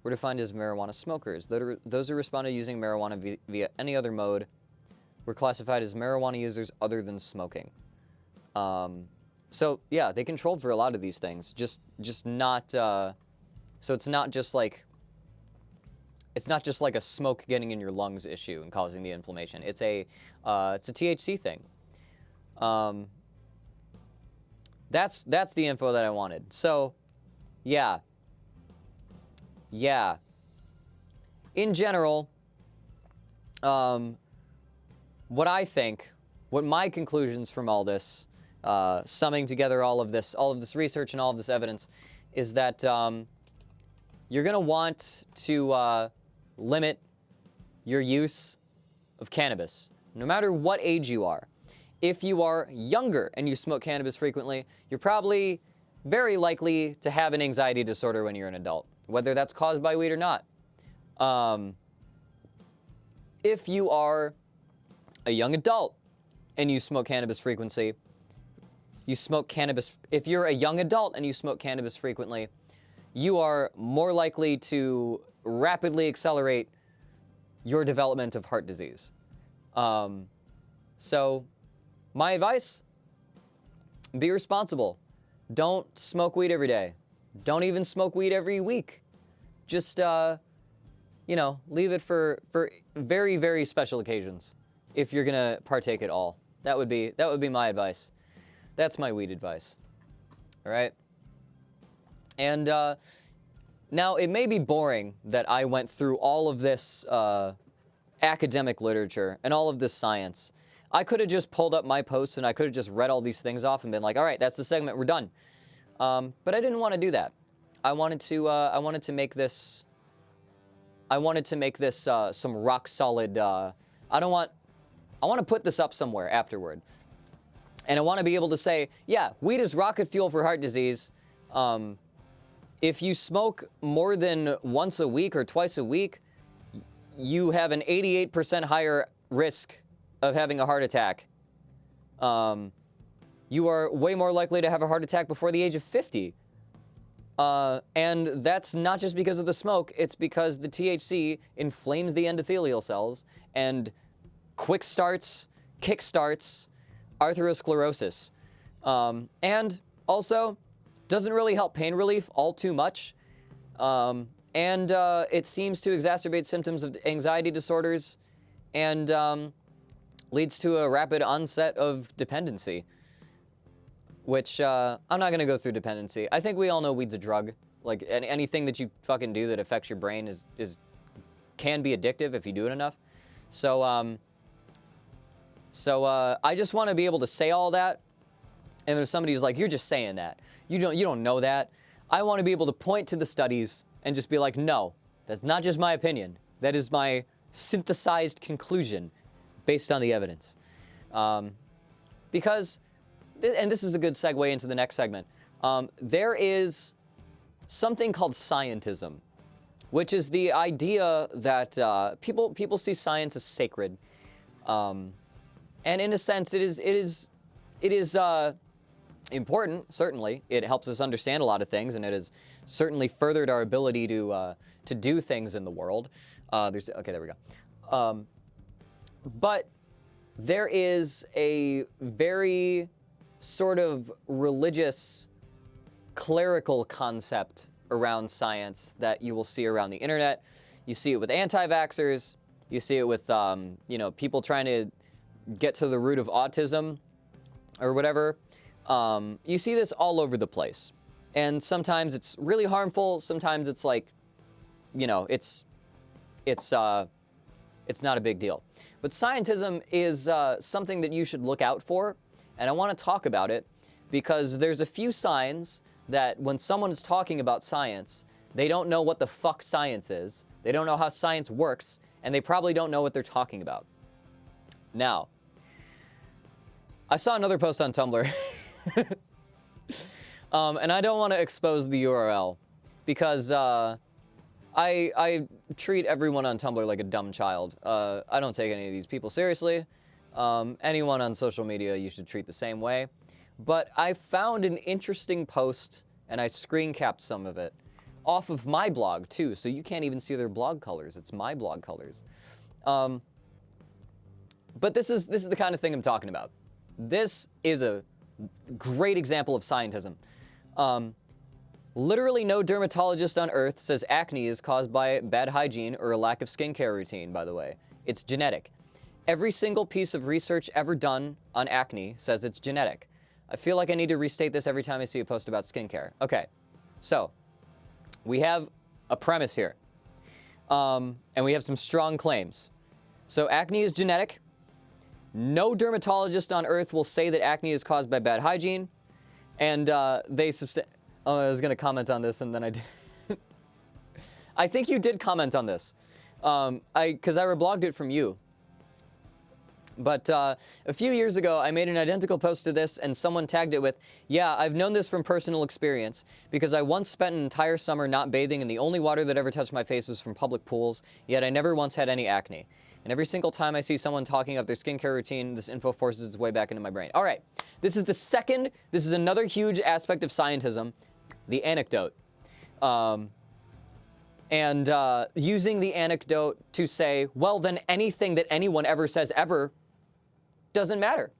were defined as marijuana smokers. Those who responded using marijuana via any other mode were classified as marijuana users other than smoking. So yeah, they controlled for a lot of these things. Just not. So it's not just like a smoke getting in your lungs issue and causing the inflammation. It's a THC thing. That's the info that I wanted. So, yeah. In general, what my conclusions from all this, summing together all of this research and all of this evidence, is that you're gonna want to limit your use of cannabis, no matter what age you are. If you are younger and you smoke cannabis frequently, you're probably very likely to have an anxiety disorder when you're an adult, whether that's caused by weed or not. If you are a young adult and you smoke cannabis frequently, if you're a young adult and you smoke cannabis frequently, you are more likely to rapidly accelerate your development of heart disease. So, my advice, be responsible. Don't smoke weed every day. Don't even smoke weed every week. Just, leave it for very, very special occasions if you're gonna partake at all. That would be my advice. That's my weed advice. All right? And now, it may be boring that I went through all of this academic literature and all of this science. I could have just pulled up my posts and I could have just read all these things off and been like, all right, that's the segment, we're done. But I didn't want to do that. I wanted to make this some rock solid. I want to put this up somewhere afterward, and I want to be able to say, yeah, weed is rocket fuel for heart disease. If you smoke more than once a week or twice a week, you have an 88% higher risk of having a heart attack. You are way more likely to have a heart attack before the age of 50. And that's not just because of the smoke, it's because the THC inflames the endothelial cells and kickstarts atherosclerosis. And also doesn't really help pain relief all too much. And it seems to exacerbate symptoms of anxiety disorders and leads to a rapid onset of dependency. Which, I'm not going to go through dependency. I think we all know weed's a drug. Like, anything that you fucking do that affects your brain can be addictive if you do it enough. So I just want to be able to say all that. And if somebody's like, you're just saying that. You don't know that. I want to be able to point to the studies and just be like, no, that's not just my opinion. That is my synthesized conclusion based on the evidence. Because, and this is a good segue into the next segment, there is something called scientism, which is the idea that people see science as sacred. And in a sense, it is important, certainly. It helps us understand a lot of things, and it has certainly furthered our ability to do things in the world. Okay, there we go. But there is a very sort of religious, clerical concept around science that you will see around the internet. You see it with anti-vaxxers. You see it with, people trying to get to the root of autism or whatever. You see this all over the place. And sometimes it's really harmful. Sometimes it's like, it's not a big deal. But scientism is something that you should look out for. And I want to talk about it because there's a few signs that when someone is talking about science, they don't know what the fuck science is. They don't know how science works. And they probably don't know what they're talking about. Now, I saw another post on Tumblr. And I don't want to expose the URL because I treat everyone on Tumblr like a dumb child. I don't take any of these people seriously. Anyone on social media you should treat the same way. But I found an interesting post, and I screen capped some of it, off of my blog too, so you can't even see their blog colors. It's my blog colors. But this is the kind of thing I'm talking about. This is a great example of scientism. Literally no dermatologist on Earth says acne is caused by bad hygiene or a lack of skincare routine, by the way. It's genetic. Every single piece of research ever done on acne says it's genetic. I feel like I need to restate this every time I see a post about skincare. Okay, so we have a premise here. And we have some strong claims. So acne is genetic. No dermatologist on Earth will say that acne is caused by bad hygiene. And I was going to comment on this, and then I did. I think you did comment on this. Because I reblogged it from you. But a few years ago, I made an identical post to this, and someone tagged it with, yeah, I've known this from personal experience, because I once spent an entire summer not bathing, and the only water that ever touched my face was from public pools, yet I never once had any acne. And every single time I see someone talking up their skincare routine, this info forces its way back into my brain. All right, this is another huge aspect of scientism, the anecdote. And using the anecdote to say, well, then anything that anyone ever says ever doesn't matter.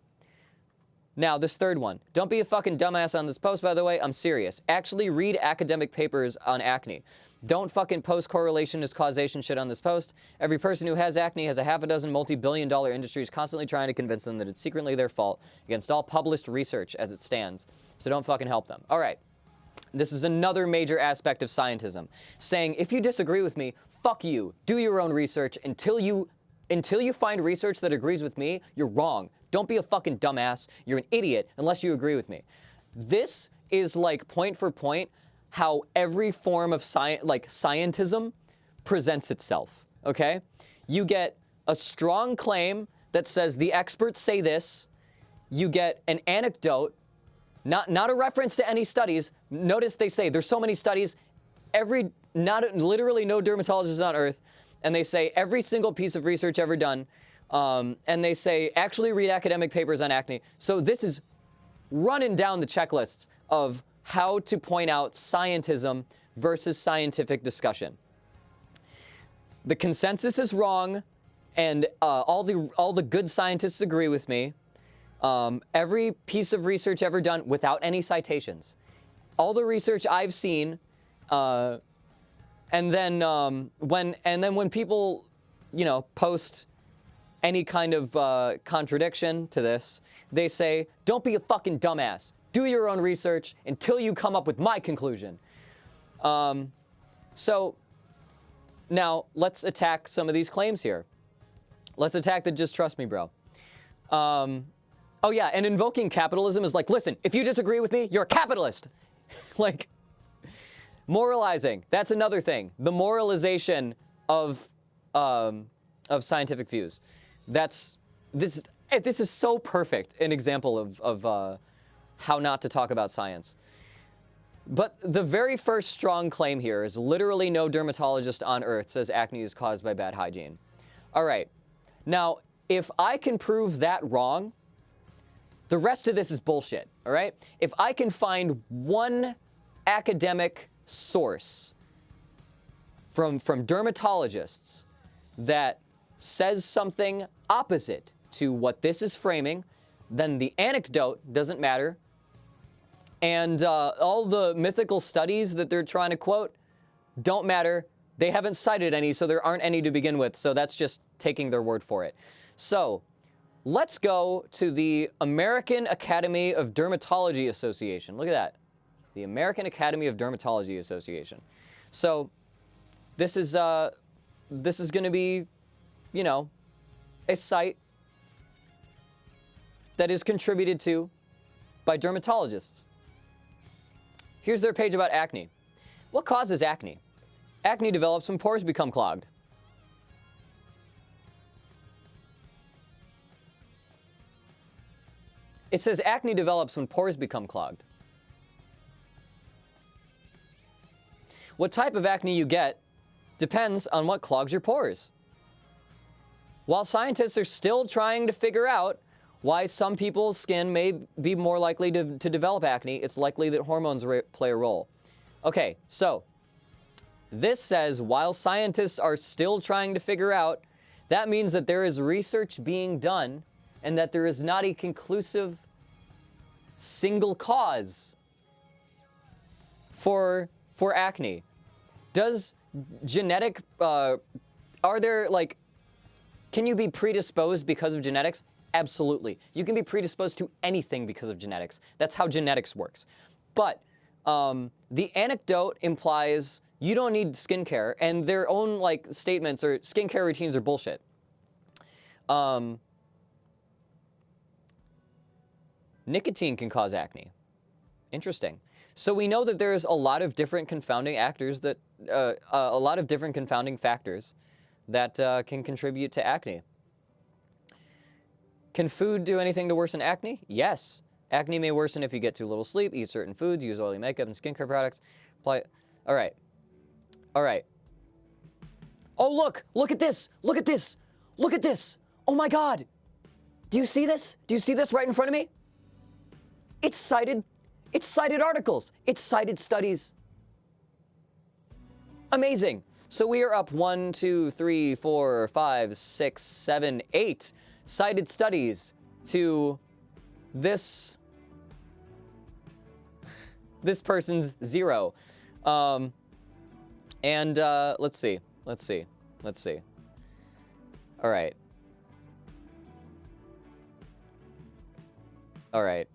Now, this third one. Don't be a fucking dumbass on this post, by the way. I'm serious. Actually read academic papers on acne. Don't fucking post correlation as causation shit on this post. Every person who has acne has a half a dozen multi-billion-dollar industries constantly trying to convince them that it's secretly their fault against all published research as it stands. So don't fucking help them. All right. This is another major aspect of scientism. Saying, if you disagree with me, fuck you. Do your own research until you find research that agrees with me, you're wrong. Don't be a fucking dumbass. You're an idiot unless you agree with me. This is like point for point how every form of scientism presents itself, okay? You get a strong claim that says the experts say this. You get an anecdote, not a reference to any studies. Notice they say there's so many studies, literally no dermatologist on Earth, and they say every single piece of research ever done, and they say actually read academic papers on acne. So this is running down the checklists of how to point out scientism versus scientific discussion. The consensus is wrong, and all the good scientists agree with me. Every piece of research ever done without any citations. All the research I've seen, and then when people, post any kind of contradiction to this, they say, don't be a fucking dumbass. Do your own research until you come up with my conclusion. So now let's attack some of these claims here. Let's attack the just trust me, bro. Oh yeah, and invoking capitalism is like, listen, if you disagree with me, you're a capitalist. Like, moralizing, that's another thing. The moralization of scientific views. This is so perfect an example of how not to talk about science. But the very first strong claim here is literally no dermatologist on Earth says acne is caused by bad hygiene. All right, now, if I can prove that wrong, the rest of this is bullshit, all right? If I can find one academic source from dermatologists that says something opposite to what this is framing, then the anecdote doesn't matter. And all the mythical studies that they're trying to quote don't matter. They haven't cited any, so there aren't any to begin with. So that's just taking their word for it. So let's go to the American Academy of Dermatology Association. Look at that. The American Academy of Dermatology Association. So this is going to be, a site that is contributed to by dermatologists. Here's their page about acne. What causes acne? Acne develops when pores become clogged. It says acne develops when pores become clogged. What type of acne you get depends on what clogs your pores. While scientists are still trying to figure out why some people's skin may be more likely to develop acne, it's likely that hormones play a role. Okay, so this says while scientists are still trying to figure out, that means that there is research being done and that there is not a conclusive single cause for acne. Does genetic, are there like, can you be predisposed because of genetics? Absolutely. You can be predisposed to anything because of genetics. That's how genetics works. But the anecdote implies you don't need skincare, and their own like statements or skincare routines are bullshit. Nicotine can cause acne. Interesting. So we know that there's a lot of different confounding factors that can contribute to acne. Can food do anything to worsen acne? Yes. Acne may worsen if you get too little sleep, eat certain foods, use oily makeup and skincare products. Apply. All right. All right. Oh, look at this. Look at this. Look at this. Oh my God. Do you see this? Do you see this right in front of me? It's cited articles. It's cited studies. Amazing. So we are up 1, 2, 3, 4, 5, 6, 7, 8 cited studies to this person's 0. Let's see. All right. All right.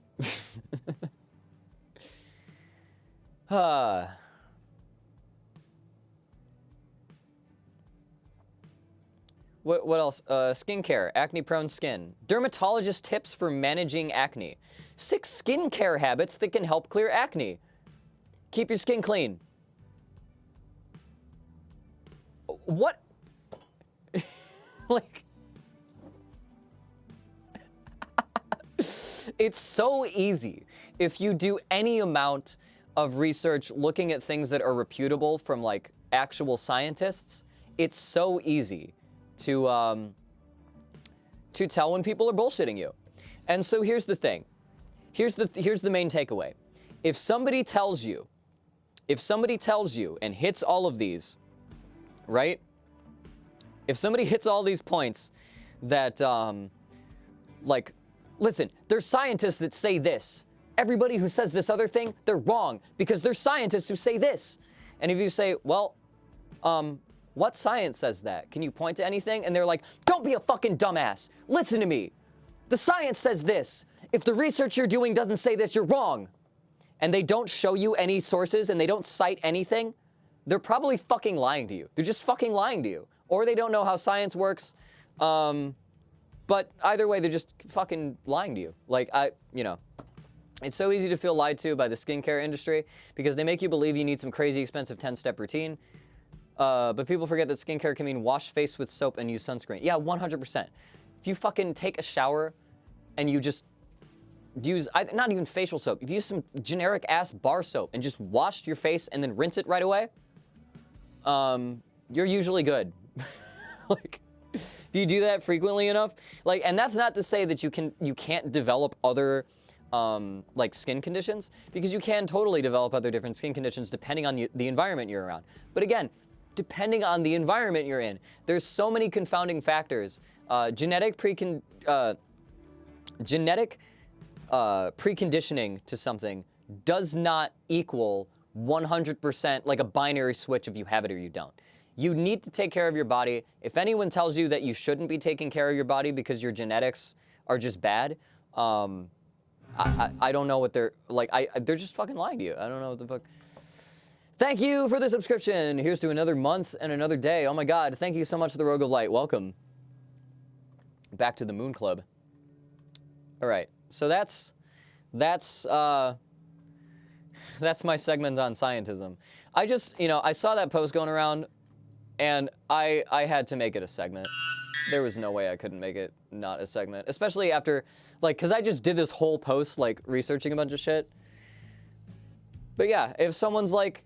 What else? Skincare, acne-prone skin. Dermatologist tips for managing acne. 6 skincare habits that can help clear acne. Keep your skin clean. What? Like, it's so easy. If you do any amount of research looking at things that are reputable from like actual scientists, it's so easy to tell when people are bullshitting you. And so here's the thing. Here's the main takeaway. If somebody tells you and hits all of these, right? If somebody hits all these points that, like, listen, there's scientists that say this. Everybody who says this other thing, they're wrong because there's scientists who say this. And if you say, well, what science says that? Can you point to anything? And they're like, don't be a fucking dumbass. Listen to me. The science says this. If the research you're doing doesn't say this, you're wrong. And they don't show you any sources and they don't cite anything, they're probably fucking lying to you. They're just fucking lying to you. Or they don't know how science works. But either way, they're just fucking lying to you. Like, it's so easy to feel lied to by the skincare industry because they make you believe you need some crazy expensive 10-step routine. But people forget that skincare can mean wash face with soap and use sunscreen. Yeah, 100%. If you fucking take a shower and you just use, not even facial soap, if you use some generic ass bar soap and just wash your face and then rinse it right away, you're usually good. Like, if you do that frequently enough, like, and that's not to say that you can't develop other like skin conditions, because you can totally develop other different skin conditions depending on the environment you're around. But again, depending on the environment you're in, there's so many confounding factors. Genetic preconditioning to something does not equal 100% like a binary switch if you have it or you don't. You need to take care of your body. If anyone tells you that you shouldn't be taking care of your body because your genetics are just bad, I don't know what they're, like, they're just fucking lying to you. I don't know what the fuck. Thank you for the subscription. Here's to another month and another day. Oh my God, thank you so much to the Rogue of Light. Welcome back to the Moon Club. All right, so that's my segment on scientism. I just, I saw that post going around, and I had to make it a segment. There was no way I couldn't make it not a segment, especially after, like, because I just did this whole post, like, researching a bunch of shit. But yeah, if someone's like,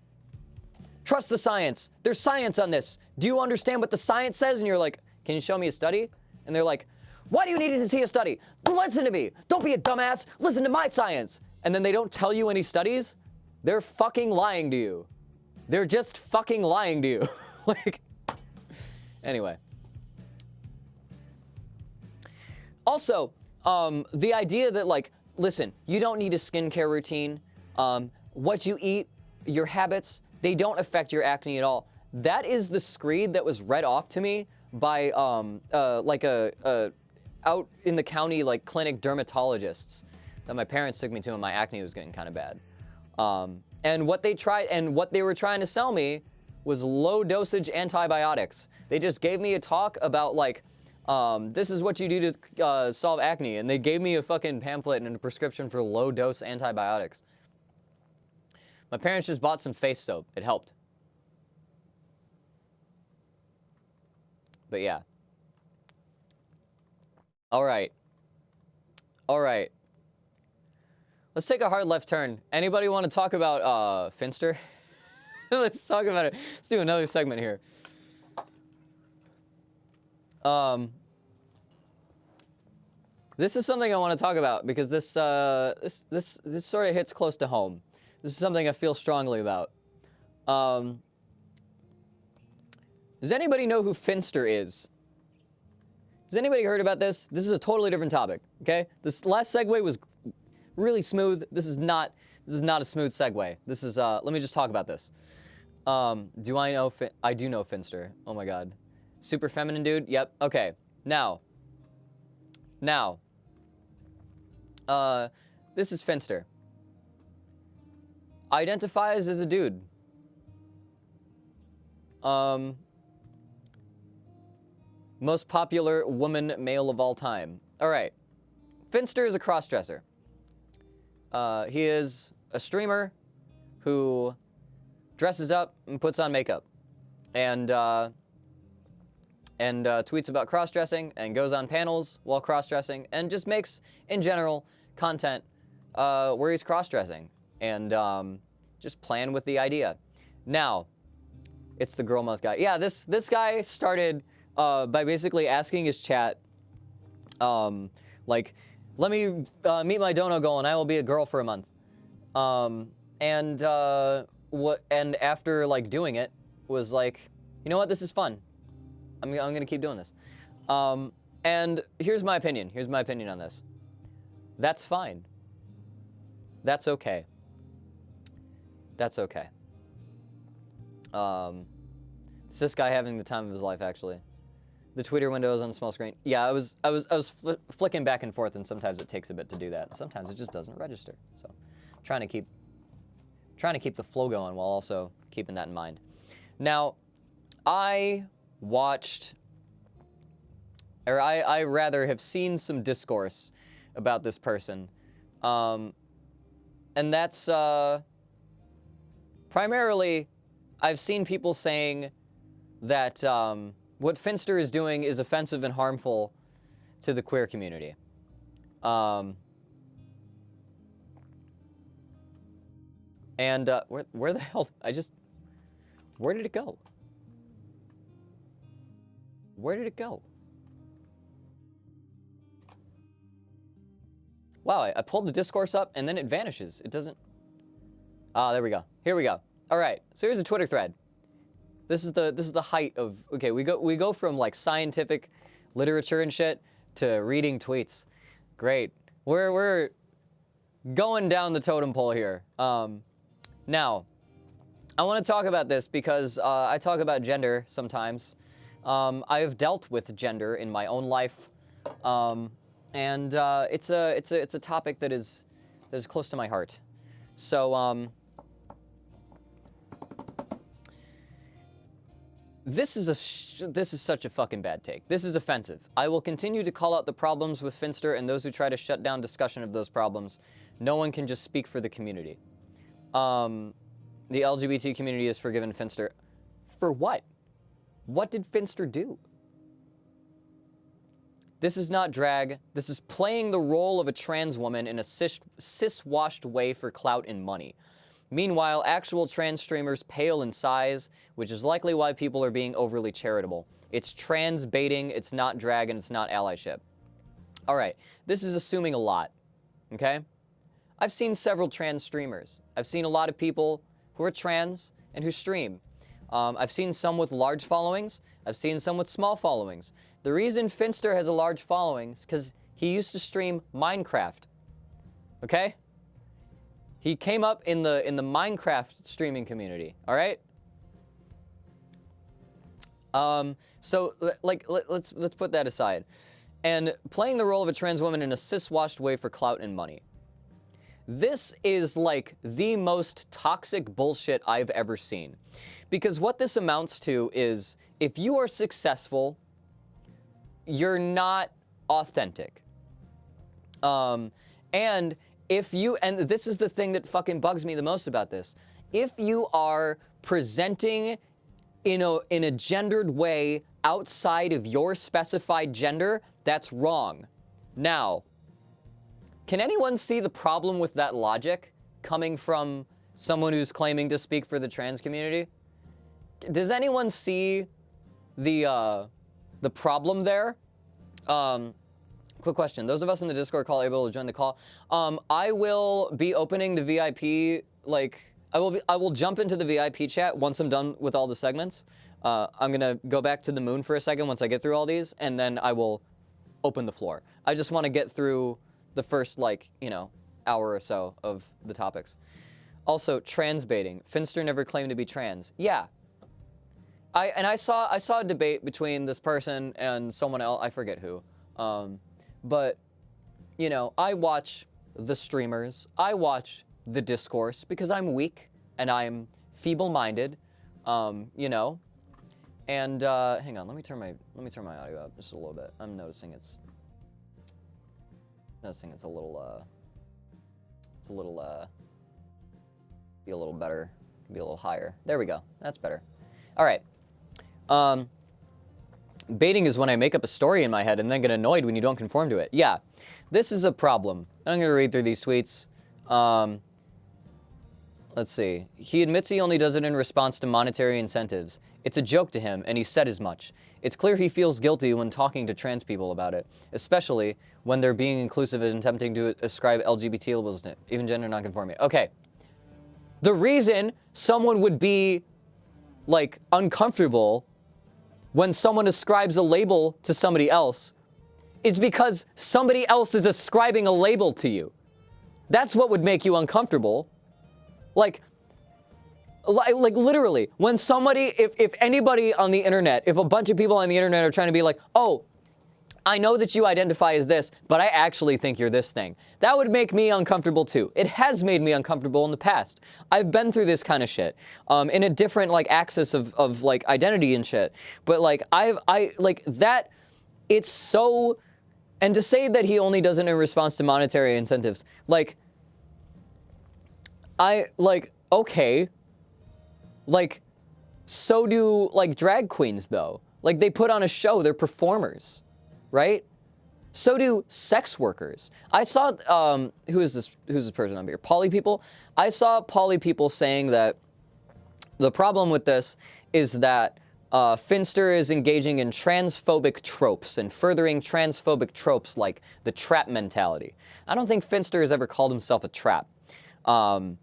Trust the science. There's science on this. Do you understand what the science says? And you're like, can you show me a study? And they're like, why do you need to see a study? Listen to me. Don't be a dumbass. Listen to my science. And then they don't tell you any studies. They're fucking lying to you. They're just fucking lying to you. Like, anyway. Also, the idea that, like, listen, you don't need a skincare routine. What you eat, your habits, they don't affect your acne at all. That is the screed that was read off to me by, like a out in the county, like, clinic dermatologists that my parents took me to when my acne was getting kind of bad. And what they were trying to sell me was low dosage antibiotics. They just gave me a talk about, like, this is what you do to solve acne. And they gave me a fucking pamphlet and a prescription for low dose antibiotics. My parents just bought some face soap. It helped. But yeah. All right. Let's take a hard left turn. Anybody want to talk about Finster? Let's talk about it. Let's do another segment here. This is something I want to talk about because this sort of hits close to home. This is something I feel strongly about. Does anybody know who Finster is? Has anybody heard about this? This is a totally different topic, okay? This last segue was really smooth. This is not a smooth segue. This is, let me just talk about this. Do I know, I do know Finster. Oh my God. Super feminine dude? Yep, okay. Now, this is Finster. Identifies as a dude. Most popular woman male of all time. All right. Finster is a crossdresser. He is a streamer who dresses up and puts on makeup and tweets about cross-dressing and goes on panels while cross-dressing and just makes, in general, content where he's cross-dressing and just playing with the idea. Now, it's the girl month guy. Yeah, this guy started by basically asking his chat, like, let me meet my dono goal and I will be a girl for a month. And after like doing it, was like, you know what, this is fun. I'm gonna keep doing this. And here's my opinion. Here's my opinion on this. That's fine. That's okay. That's okay. It's this guy having the time of his life, actually. The Twitter window is on the small screen. Yeah, I was flicking back and forth, and sometimes it takes a bit to do that. Sometimes it just doesn't register. So, trying to keep the flow going while also keeping that in mind. Now, I watched, or I rather have seen some discourse about this person, and that's primarily I've seen people saying that what Finster is doing is offensive and harmful to the queer community. And where the hell, where did it go? Where did it go? Wow, I pulled the discourse up and then it vanishes. It doesn't, there we go. Here we go. All right, so here's a Twitter thread. This is the height of, okay, we go from like scientific literature and shit to reading tweets. Great. We're going down the totem pole here. Now, I want to talk about this because I talk about gender sometimes. I have dealt with gender in my own life, and it's a topic that is close to my heart. So this is such a fucking bad take. This is offensive. I will continue to call out the problems with Finster and those who try to shut down discussion of those problems. No one can just speak for the community. The LGBT community has forgiven Finster. For what? What did Finster do? This is not drag. This is playing the role of a trans woman in a cis-washed way for clout and money. Meanwhile, actual trans streamers pale in size, which is likely why people are being overly charitable. It's trans baiting, it's not drag, and it's not allyship. All right, this is assuming a lot, okay? I've seen several trans streamers. I've seen a lot of people who are trans and who stream. I've seen some with large followings. I've seen some with small followings. The reason Finster has a large following is because he used to stream Minecraft, okay? He came up in the Minecraft streaming community, all right? So like let's put that aside. And playing the role of a trans woman in a cis-washed way for clout and money. This is like the most toxic bullshit I've ever seen. Because what this amounts to is if you are successful, you're not authentic. And if you, and this is the thing that fucking bugs me the most about this, if you are presenting in a gendered way outside of your specified gender, that's wrong. Now, can anyone see the problem with that logic coming from someone who's claiming to speak for the trans community? Does anyone see the problem there? Quick question. Those of us in the Discord call able to join the call. I will be opening the VIP, like, I will jump into the VIP chat once I'm done with all the segments. I'm gonna go back to the moon for a second once I get through all these, and then I will open the floor. I just want to get through the first, like, you know, hour or so of the topics. Also, trans baiting. Finster never claimed to be trans. Yeah. I saw a debate between this person and someone else, I forget who. But, you know, I watch the streamers, I watch the discourse because I'm weak and I'm feeble-minded, you know. And hang on, let me turn my audio up just a little bit. I'm noticing it's a little be a little better, be a little higher. There we go. That's better. All right. Baiting is when I make up a story in my head and then get annoyed when you don't conform to it. Yeah, this is a problem. I'm gonna read through these tweets. Let's see. He admits he only does it in response to monetary incentives. It's a joke to him, and he said as much. It's clear he feels guilty when talking to trans people about it, especially when they're being inclusive and attempting to ascribe LGBT labels to even gender nonconformity. Okay. The reason someone would be, like, uncomfortable when someone ascribes a label to somebody else is because somebody else is ascribing a label to you. That's what would make you uncomfortable. Like literally, when somebody, if anybody on the internet, if a bunch of people on the internet are trying to be like, oh, I know that you identify as this, but I actually think you're this thing. That would make me uncomfortable too. It has made me uncomfortable in the past. I've been through this kind of shit, in a different, like, axis of like identity and shit. But like, like that, it's so, and to say that he only does it in response to monetary incentives, like, okay, like, so do, like, drag queens though. Like, they put on a show, they're performers. Right? So do sex workers. I saw, who's this person up here? Poly people? I saw poly people saying that the problem with this is that Finster is engaging in transphobic tropes and furthering transphobic tropes like the trap mentality. I don't think Finster has ever called himself a trap. And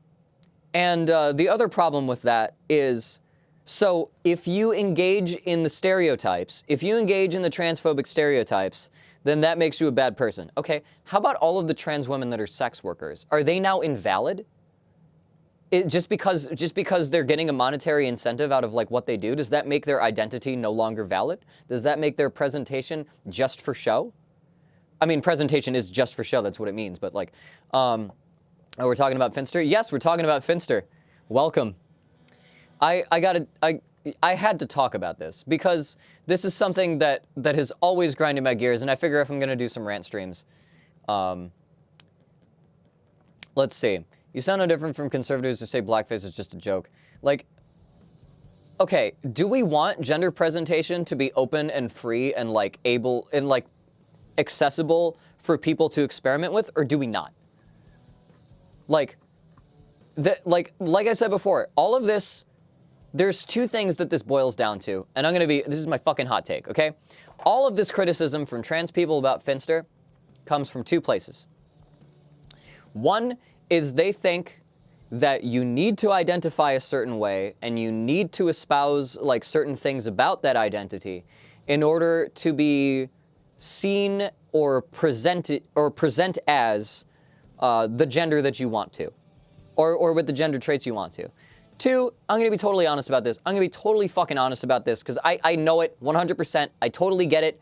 the other problem with that is, so if you engage in the stereotypes, if you engage in the transphobic stereotypes, then that makes you a bad person. Okay, how about all of the trans women that are sex workers? Are they now invalid? Just because they're getting a monetary incentive out of, like, what they do, does that make their identity no longer valid? Does that make their presentation just for show? I mean, presentation is just for show, that's what it means, but like, oh, we're talking about Finster? Yes, we're talking about Finster. Welcome. I had to talk about this because this is something that has always grinded my gears, and I figure if I'm gonna do some rant streams, let's see. You sound no different from conservatives who say blackface is just a joke. Like, okay, do we want gender presentation to be open and free and, like, able and, like, accessible for people to experiment with, or do we not? Like, like I said before, all of this, there's two things that this boils down to, and this is my fucking hot take, okay? All of this criticism from trans people about Finster comes from two places. One is they think that you need to identify a certain way and you need to espouse like certain things about that identity in order to be seen or present as the gender that you want to, or with the gender traits you want to. Two, I'm gonna be totally honest about this. I'm gonna be totally fucking honest about this because I know it 100%. I totally get it.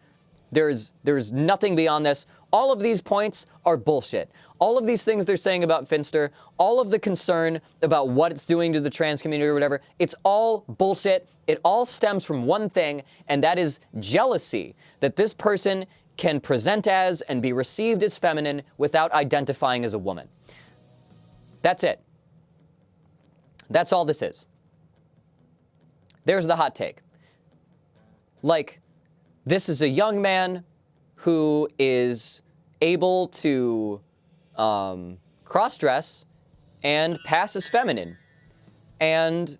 There's nothing beyond this. All of these points are bullshit. All of these things they're saying about Finster, all of the concern about what it's doing to the trans community or whatever, it's all bullshit. It all stems from one thing, and that is jealousy. That this person can present as and be received as feminine without identifying as a woman. That's it. That's all this is. There's the hot take. Like, this is a young man who is able to cross-dress and pass as feminine and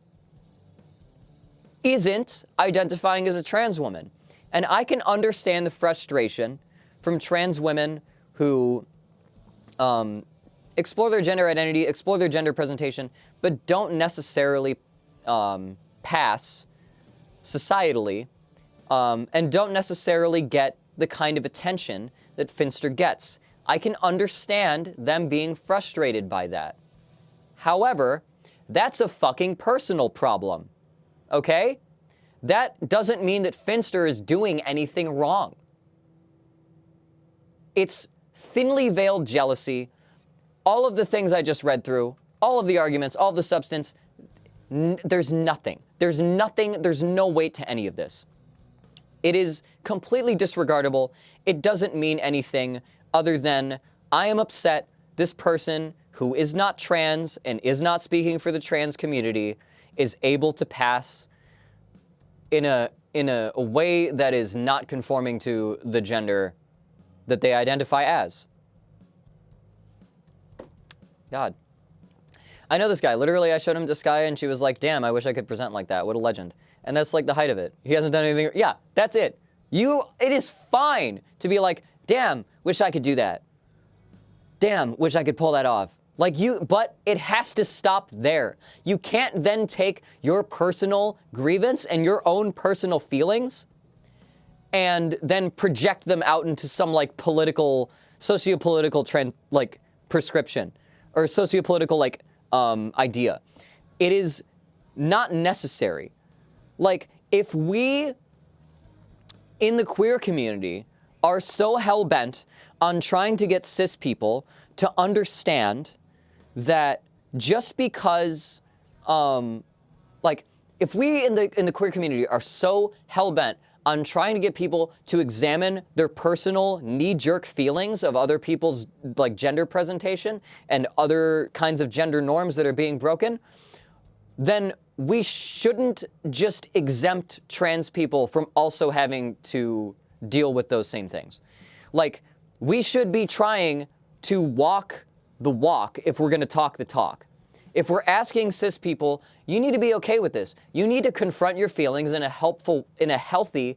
isn't identifying as a trans woman. And I can understand the frustration from trans women who explore their gender identity, explore their gender presentation, but don't necessarily pass societally and don't necessarily get the kind of attention that Finster gets. I can understand them being frustrated by that. However, that's a fucking personal problem, okay? That doesn't mean that Finster is doing anything wrong. It's thinly veiled jealousy. All of the things I just read through, all of the arguments, all of the substance, there's nothing. There's no weight to any of this. It is completely disregardable. It doesn't mean anything other than I am upset this person who is not trans and is not speaking for the trans community is able to pass in a way that is not conforming to the gender that they identify as. God. I know this guy. Literally, I showed him this guy and she was like, damn, I wish I could present like that. What a legend. And that's like the height of it. He hasn't done anything. Yeah, that's it. It is fine to be like, damn, wish I could do that. Damn, wish I could pull that off. But it has to stop there. You can't then take your personal grievance and your own personal feelings and then project them out into some like sociopolitical trend, like prescription or sociopolitical idea. It is not necessary. Like, if we in the queer community are so hell-bent on trying to get cis people to understand that just because, if we in the queer community are so hell-bent on trying to get people to examine their personal knee-jerk feelings of other people's gender presentation and other kinds of gender norms that are being broken, then we shouldn't just exempt trans people from also having to deal with those same things. Like, we should be trying to walk the walk if we're gonna talk the talk. If we're asking cis people, you need to be okay with this. You need to confront your feelings in a healthy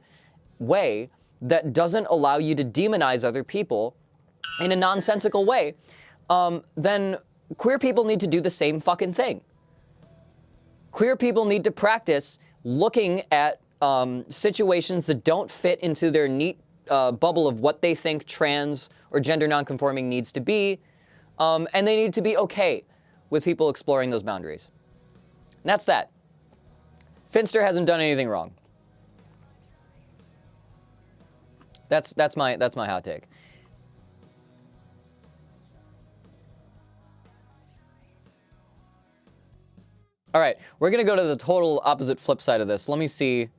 way that doesn't allow you to demonize other people in a nonsensical way. Then queer people need to do the same fucking thing. Queer people need to practice looking at situations that don't fit into their neat bubble of what they think trans or gender nonconforming needs to be, and they need to be okay with people exploring those boundaries. And that's that. Finster hasn't done anything wrong. That's my hot take. All right, we're gonna go to the total opposite flip side of this. Let me see.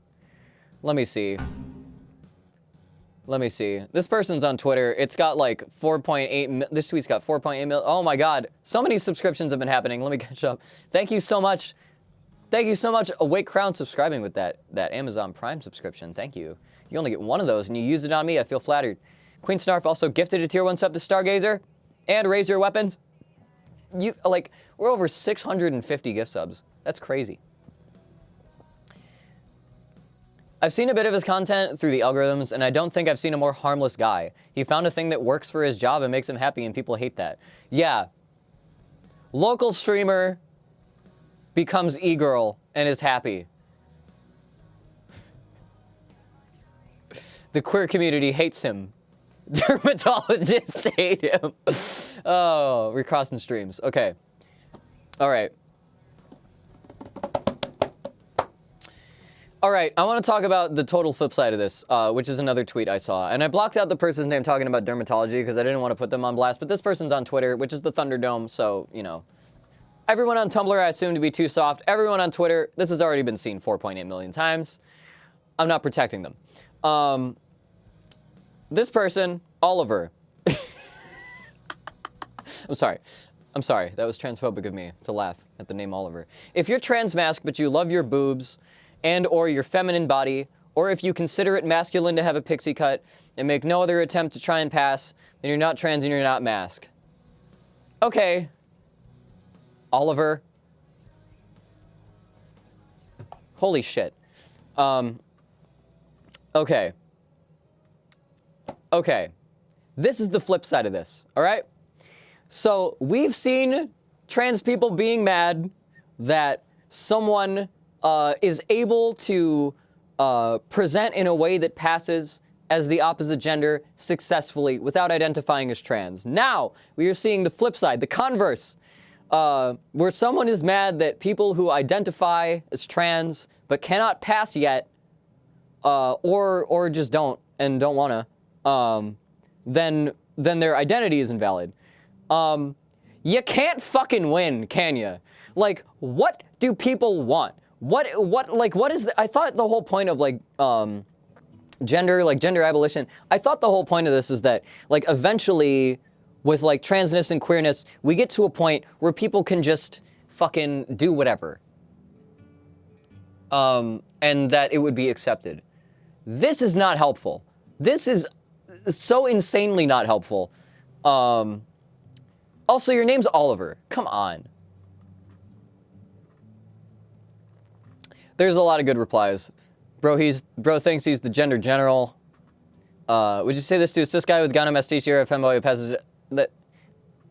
This person's on Twitter. It's got like 4.8, this tweet's got 4.8 million. Oh my God, so many subscriptions have been happening. Let me catch up. Thank you so much. Thank you so much, Awake Crown, subscribing with that Amazon Prime subscription. Thank you. You only get one of those and you use it on me. I feel flattered. Queen Snarf also gifted a tier 1 sub to Stargazer and Raise Your Weapons. we're over 650 gift subs. That's crazy. I've seen a bit of his content through the algorithms, and I don't think I've seen a more harmless guy. He found a thing that works for his job and makes him happy, and people hate that. Yeah. Local streamer becomes e-girl and is happy. The queer community hates him. Dermatologists hate him. Oh, we're crossing streams. Okay. All right. All right, I want to talk about the total flip side of this, which is another tweet I saw. And I blocked out the person's name talking about dermatology because I didn't want to put them on blast. But this person's on Twitter, which is the Thunderdome, so, you know. Everyone on Tumblr I assume to be too soft. Everyone on Twitter, this has already been seen 4.8 million times. I'm not protecting them. This person, Oliver. I'm sorry. That was transphobic of me to laugh at the name Oliver. If you're trans masked but you love your boobs and or your feminine body, or if you consider it masculine to have a pixie cut and make no other attempt to try and pass, then you're not trans and you're not masked. Okay. Oliver. Holy shit. Okay. Okay. This is the flip side of this, all right? So we've seen trans people being mad that someone is able to present in a way that passes as the opposite gender successfully without identifying as trans. Now, we are seeing the flip side, the converse, where someone is mad that people who identify as trans but cannot pass yet, or just don't wanna, then their identity is invalid. You can't fucking win, can you? Like, what do people want? What is I thought the whole point of gender abolition, I thought the whole point of this is that, like, eventually with like transness and queerness, we get to a point where people can just fucking do whatever. And that it would be accepted. This is not helpful. This is so insanely not helpful. Also, your name's Oliver. Come on. There's a lot of good replies. Bro thinks he's the gender general. Would you say this to a cis guy with Ghana Mestizo or a femboy who passes that?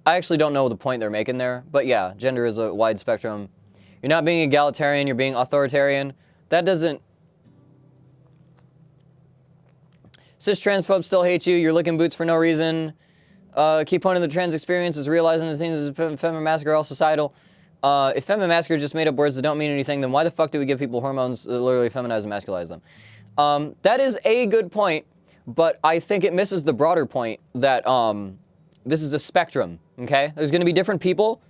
I actually don't know the point they're making there, but yeah, gender is a wide spectrum. You're not being egalitarian, you're being authoritarian. That doesn't... Cis transphobes still hate you, you're licking boots for no reason. Key point of the trans experience is realizing the things as feminine massacre are all societal. If feminine massacre just made up words that don't mean anything, then why the fuck do we give people hormones that literally feminize and masculize them? That is a good point, but I think it misses the broader point that this is a spectrum, okay? There's gonna be different people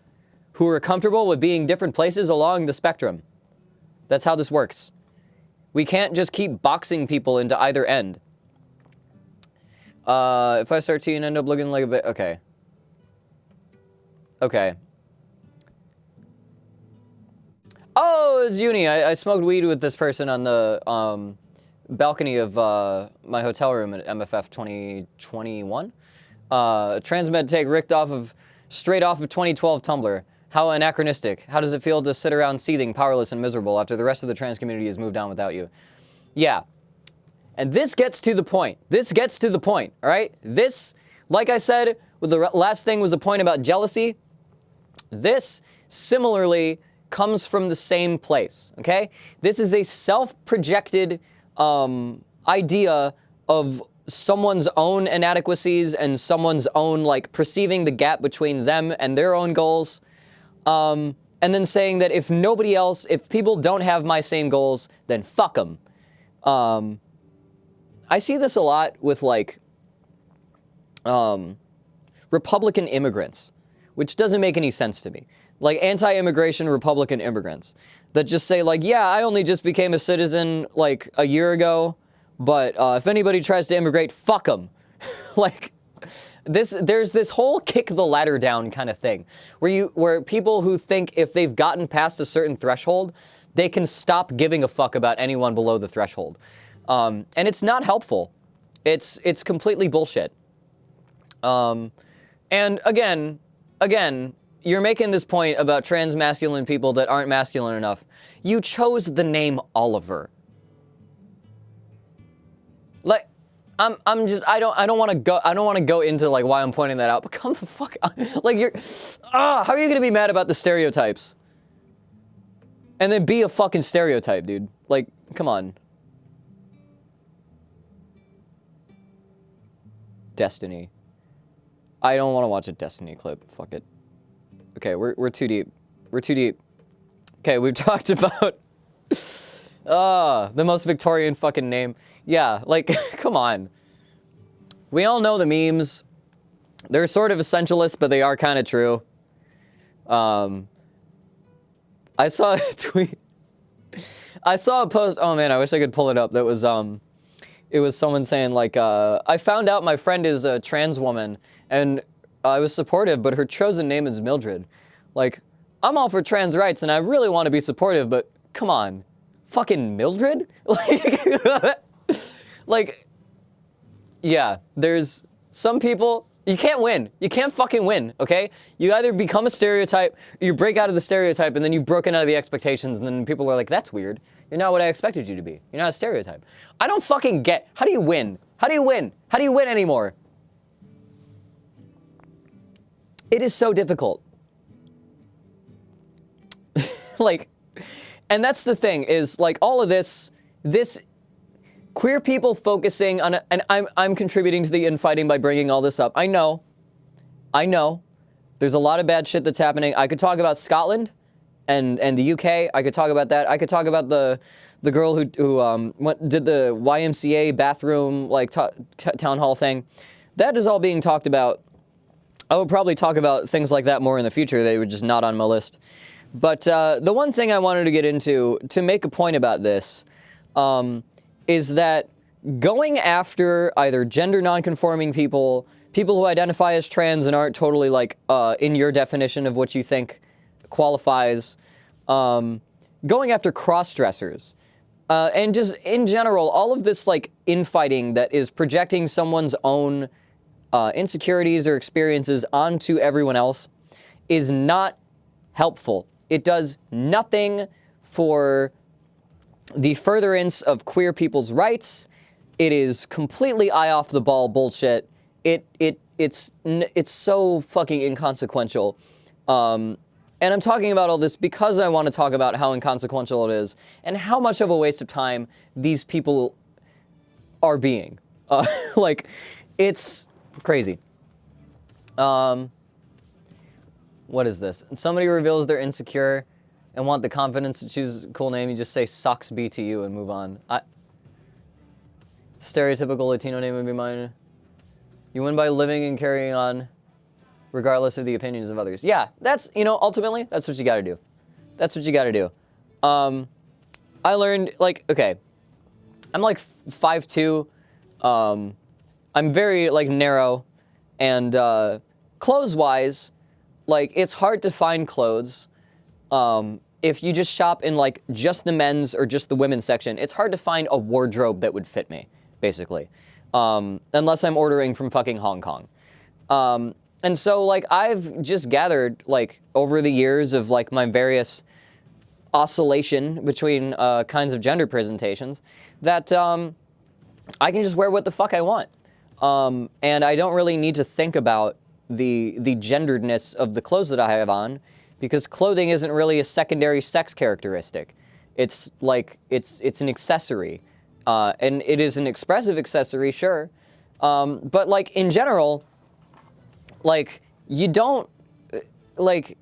who are comfortable with being different places along the spectrum. That's how this works. We can't just keep boxing people into either end. If I start seeing, end up looking like a bit, okay. Okay. Oh, it's uni. I smoked weed with this person on the balcony of my hotel room at MFF 2021. Transmed take ripped straight off of 2012 Tumblr. How anachronistic. How does it feel to sit around seething, powerless, and miserable after the rest of the trans community has moved on without you? Yeah. And this gets to the point. This gets to the point, all right? This, like I said, with the last thing was a point about jealousy. This, similarly, comes from the same place, okay? This is a self-projected idea of someone's own inadequacies and someone's own, like, perceiving the gap between them and their own goals. And then saying that if nobody else, if people don't have my same goals, then fuck them. I see this a lot with, like, Republican immigrants, which doesn't make any sense to me. Like, anti-immigration Republican immigrants that just say, like, yeah, I only just became a citizen, like, a year ago, but if anybody tries to immigrate, fuck them. Like, there's this whole kick the ladder down kind of thing, where people who think if they've gotten past a certain threshold, they can stop giving a fuck about anyone below the threshold. And it's not helpful. It's completely bullshit. And again, you're making this point about trans masculine people that aren't masculine enough. You chose the name Oliver. Like, I don't want to go into like why I'm pointing that out, but come the fuck on. Like how are you gonna be mad about the stereotypes? And then be a fucking stereotype, dude. Like, come on. Destiny. I don't want to watch a Destiny clip. Fuck it. Okay, we're too deep. We're too deep. Okay, we've talked about the most Victorian fucking name. Yeah, like, come on. We all know the memes. They're sort of essentialist, but they are kind of true. I saw a tweet. I saw a post. Oh man, I wish I could pull it up. That was it was someone saying like, I found out my friend is a trans woman, and I was supportive, but her chosen name is Mildred. Like, I'm all for trans rights, and I really want to be supportive, but come on, fucking Mildred? Like, yeah, there's some people, you can't win. You can't fucking win, okay? You either become a stereotype, or you break out of the stereotype, and then you've broken out of the expectations, and then people are like, that's weird. You're not what I expected you to be. You're not a stereotype. I don't fucking get, how do you win? How do you win? How do you win anymore? It is so difficult. Like, and that's the thing, is like all of this queer people focusing on, and I'm contributing to the infighting by bringing all this up. I know. There's a lot of bad shit that's happening. I could talk about Scotland and the UK. I could talk about that. I could talk about the girl who did the YMCA bathroom like town hall thing. That is all being talked about. I would probably talk about things like that more in the future. They were just not on my list. But the one thing I wanted to get into to make a point about this is that going after either gender nonconforming people, people who identify as trans and aren't totally like in your definition of what you think qualifies, going after cross-dressers, and just in general, all of this like infighting that is projecting someone's own insecurities or experiences onto everyone else is not helpful. It does nothing for the furtherance of queer people's rights. It is completely eye off the ball bullshit. It's so fucking inconsequential. And I'm talking about all this because I want to talk about how inconsequential it is and how much of a waste of time these people are being. Like, it's crazy. What is this? Somebody reveals they're insecure and want the confidence to choose a cool name. You just say "sucks be to you" and move on. Stereotypical Latino name would be mine. You win by living and carrying on, regardless of the opinions of others. Yeah, that's, you know, ultimately, that's what you gotta do. That's what you gotta do. I learned, like, okay, I'm like 5'2". I'm very, like, narrow, and clothes-wise, like, it's hard to find clothes. If you just shop in, like, just the men's or just the women's section, it's hard to find a wardrobe that would fit me, basically. Unless I'm ordering from fucking Hong Kong. And so, like, I've just gathered, like, over the years of, like, my various oscillation between kinds of gender presentations, that I can just wear what the fuck I want. And I don't really need to think about the genderedness of the clothes that I have on, because clothing isn't really a secondary sex characteristic. It's like, it's an accessory. And it is an expressive accessory, sure. But like, in general, like, you don't, like,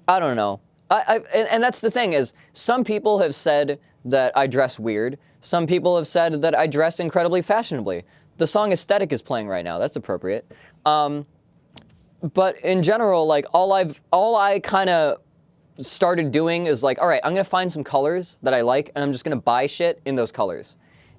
I don't know. And that's the thing, is some people have said that I dress weird. Some people have said that I dress incredibly fashionably. The song Aesthetic is playing right now. That's appropriate. But in general, like, all I kind of started doing is like, all right, I'm going to find some colors that I like, and I'm just going to buy shit in those colors.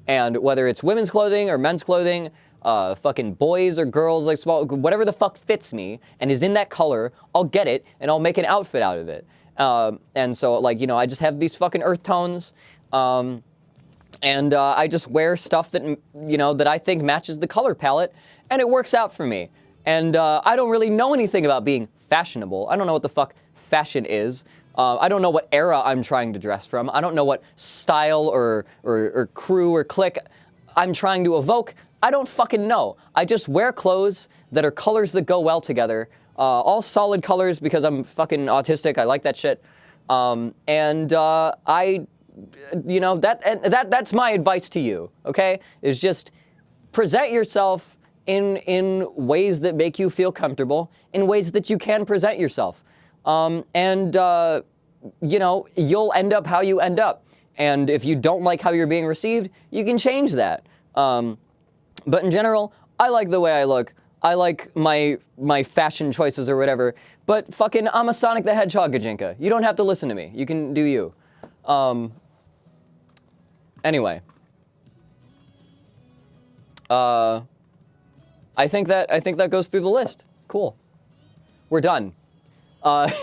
And whether it's women's clothing or men's clothing, fucking boys or girls, like, small, whatever the fuck fits me and is in that color, I'll get it, and I'll make an outfit out of it. And so, like, you know, I just have these fucking earth tones, and I just wear stuff that, you know, that I think matches the color palette, and it works out for me. And I don't really know anything about being fashionable. I don't know what the fuck fashion is. I don't know what era I'm trying to dress from. I don't know what style or crew or clique I'm trying to evoke. I don't fucking know. I just wear clothes that are colors that go well together. All solid colors because I'm fucking autistic. I like that shit. You know, that's my advice to you, okay? Is just present yourself in ways that make you feel comfortable, in ways that you can present yourself. You know, you'll end up how you end up. And if you don't like how you're being received, you can change that. But in general, I like the way I look. I like my fashion choices or whatever. But fucking, I'm a Sonic the Hedgehog Gajinka. You don't have to listen to me. You can do you. Anyway. I think that goes through the list. Cool. We're done. I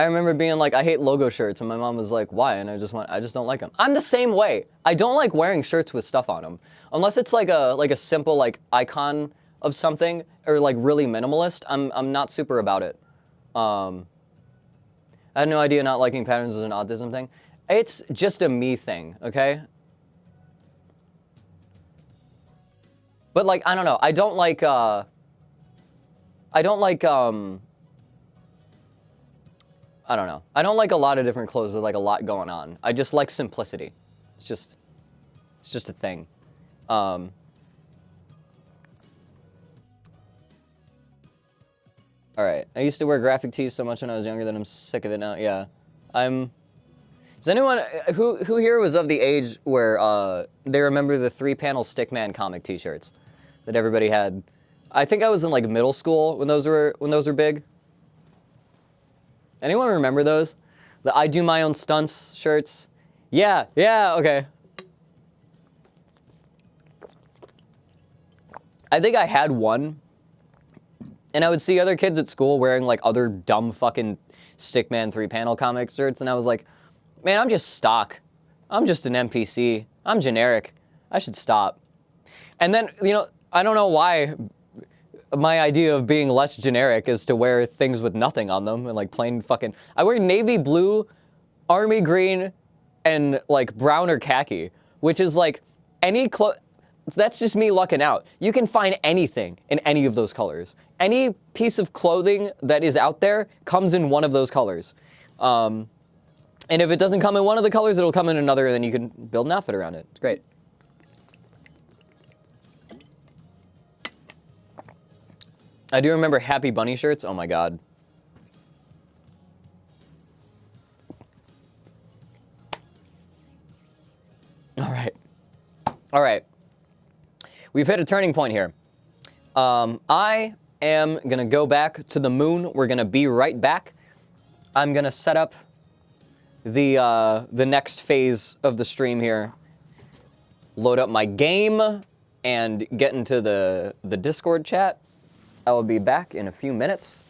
remember being like, I hate logo shirts, and my mom was like, why? And I just don't like them. I'm the same way. I don't like wearing shirts with stuff on them, unless it's like a simple like icon of something or like really minimalist. I'm not super about it. I had no idea not liking patterns is an autism thing. It's just a me thing, okay? But like, I don't know. I don't like I don't know. I don't like a lot of different clothes with like a lot going on. I just like simplicity. It's just a thing. All right. I used to wear graphic tees so much when I was younger that I'm sick of it now. Yeah. Does anyone who here was of the age where they remember the 3-panel Stickman comic T-shirts that everybody had? I think I was in like middle school when those were big. Anyone remember those? The I do my own stunts shirts? Yeah, okay. I think I had one, and I would see other kids at school wearing like other dumb fucking Stickman 3-panel comic shirts, and I was like, man, I'm just stock. I'm just an NPC. I'm generic. I should stop. And then, you know, I don't know why my idea of being less generic is to wear things with nothing on them and like plain fucking. I wear navy blue, army green, and like brown or khaki, which is like any that's just me lucking out. You can find anything in any of those colors. Any piece of clothing that is out there comes in one of those colors. And if it doesn't come in one of the colors, it'll come in another, and then you can build an outfit around it. It's great. I do remember Happy Bunny shirts. Oh my god. All right. We've hit a turning point here. I am gonna go back to the moon. We're gonna be right back. I'm gonna set up the next phase of the stream here. Load up my game and get into the Discord chat. I will be back in a few minutes.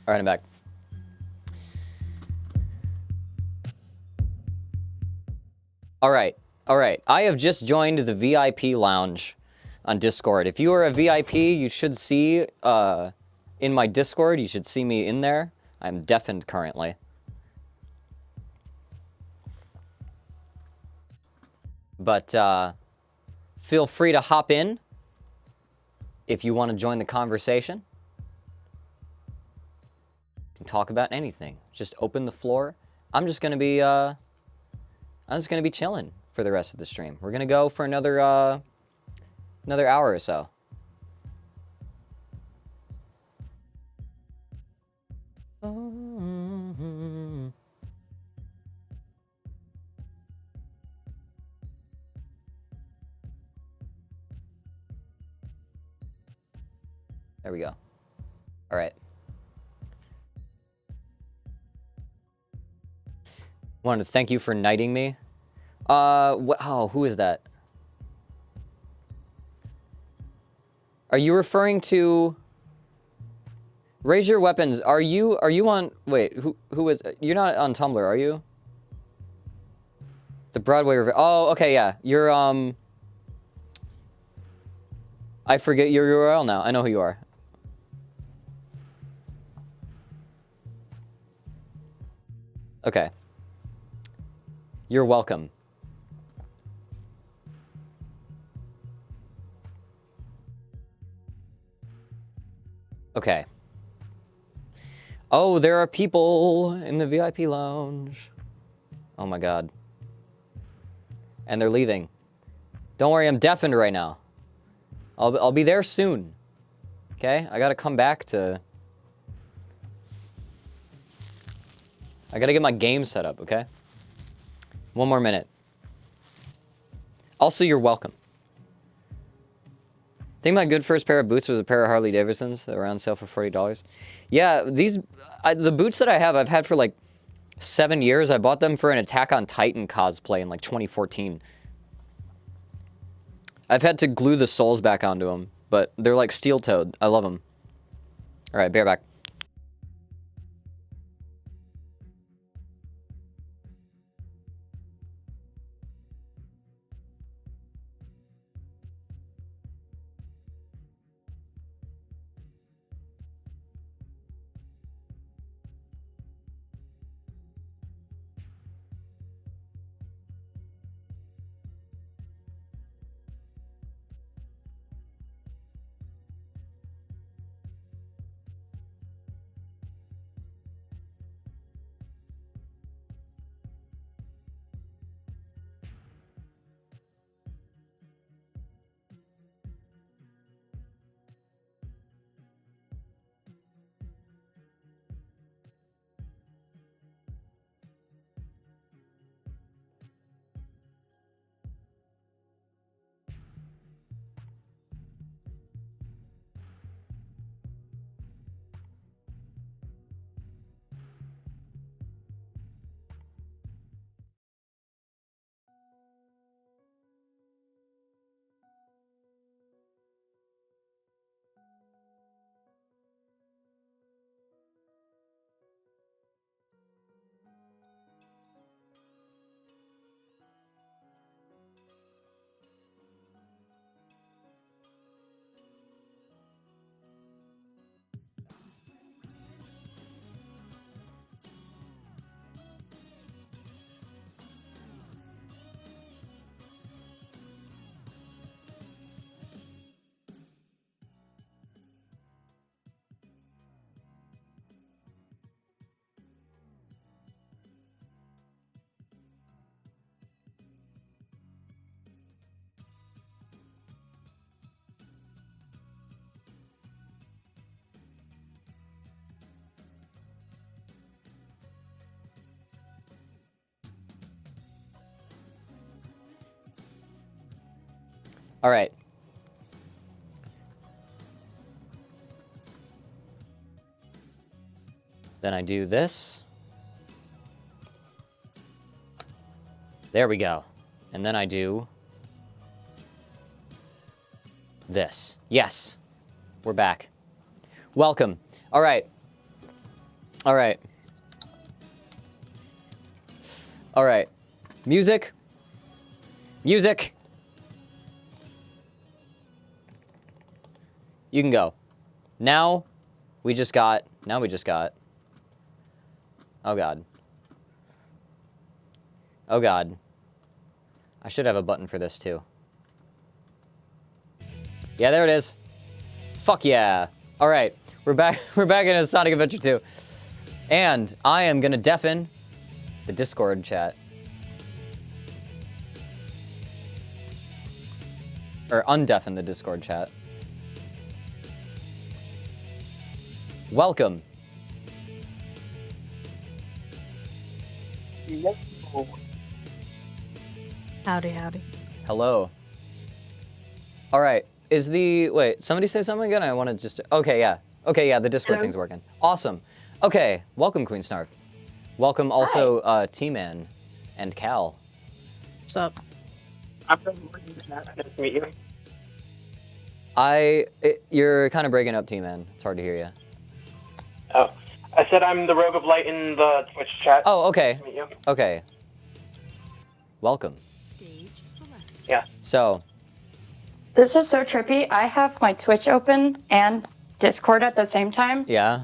All right, I'm back. All right. I have just joined the VIP lounge on Discord. If you are a VIP, you should see in my Discord, you should see me in there. I'm deafened currently. But feel free to hop in if you want to join the conversation. You can talk about anything. Just open the floor. I'm just gonna be chilling for the rest of the stream. We're gonna go for another hour or so. There we go. All right. Wanted to thank you for knighting me. Who is that? Are you referring to? Raise your weapons. Are you on? Wait, who is? You're not on Tumblr, are you? The Broadway River. Oh, okay, yeah. You're I forget your URL now. I know who you are. Okay. You're welcome. Okay. Oh, there are people in the VIP lounge. Oh my god. And they're leaving. Don't worry, I'm deafened right now. I'll be there soon. Okay? I gotta come back to... I gotta get my game set up, okay? One more minute. Also, you're welcome. I think my good first pair of boots was a pair of Harley Davidsons around sale for $40. Yeah, the boots that I have, I've had for like 7 years. I bought them for an Attack on Titan cosplay in like 2014. I've had to glue the soles back onto them, but they're like steel-toed. I love them. All right, bear back. All right. Then I do this. There we go. And then I do this. Yes. We're back. Welcome. All right. All right. All right. Music. Music. You can go. Now we just got. Oh God. Oh God. I should have a button for this too. Yeah, there it is. Fuck yeah. All right. We're back. We're back in Sonic Adventure 2. And I am gonna deafen the Discord chat. Or undeafen the Discord chat. Welcome. Howdy, howdy. Hello. All right. Wait, somebody say something again? I want to just, okay, yeah. Okay, yeah, the Discord Hello. thing's working. Awesome. Okay, welcome, Queen Snarf. Welcome also, T-Man and Cal. What's up? I'm from nice to meet you. You're kind of breaking up, T-Man. It's hard to hear you. Oh, I said I'm the Rogue of Light in the Twitch chat. Oh, okay. Nice to meet you. Okay. Welcome. Yeah. So, This is so trippy. I have my Twitch open and Discord at the same time, yeah.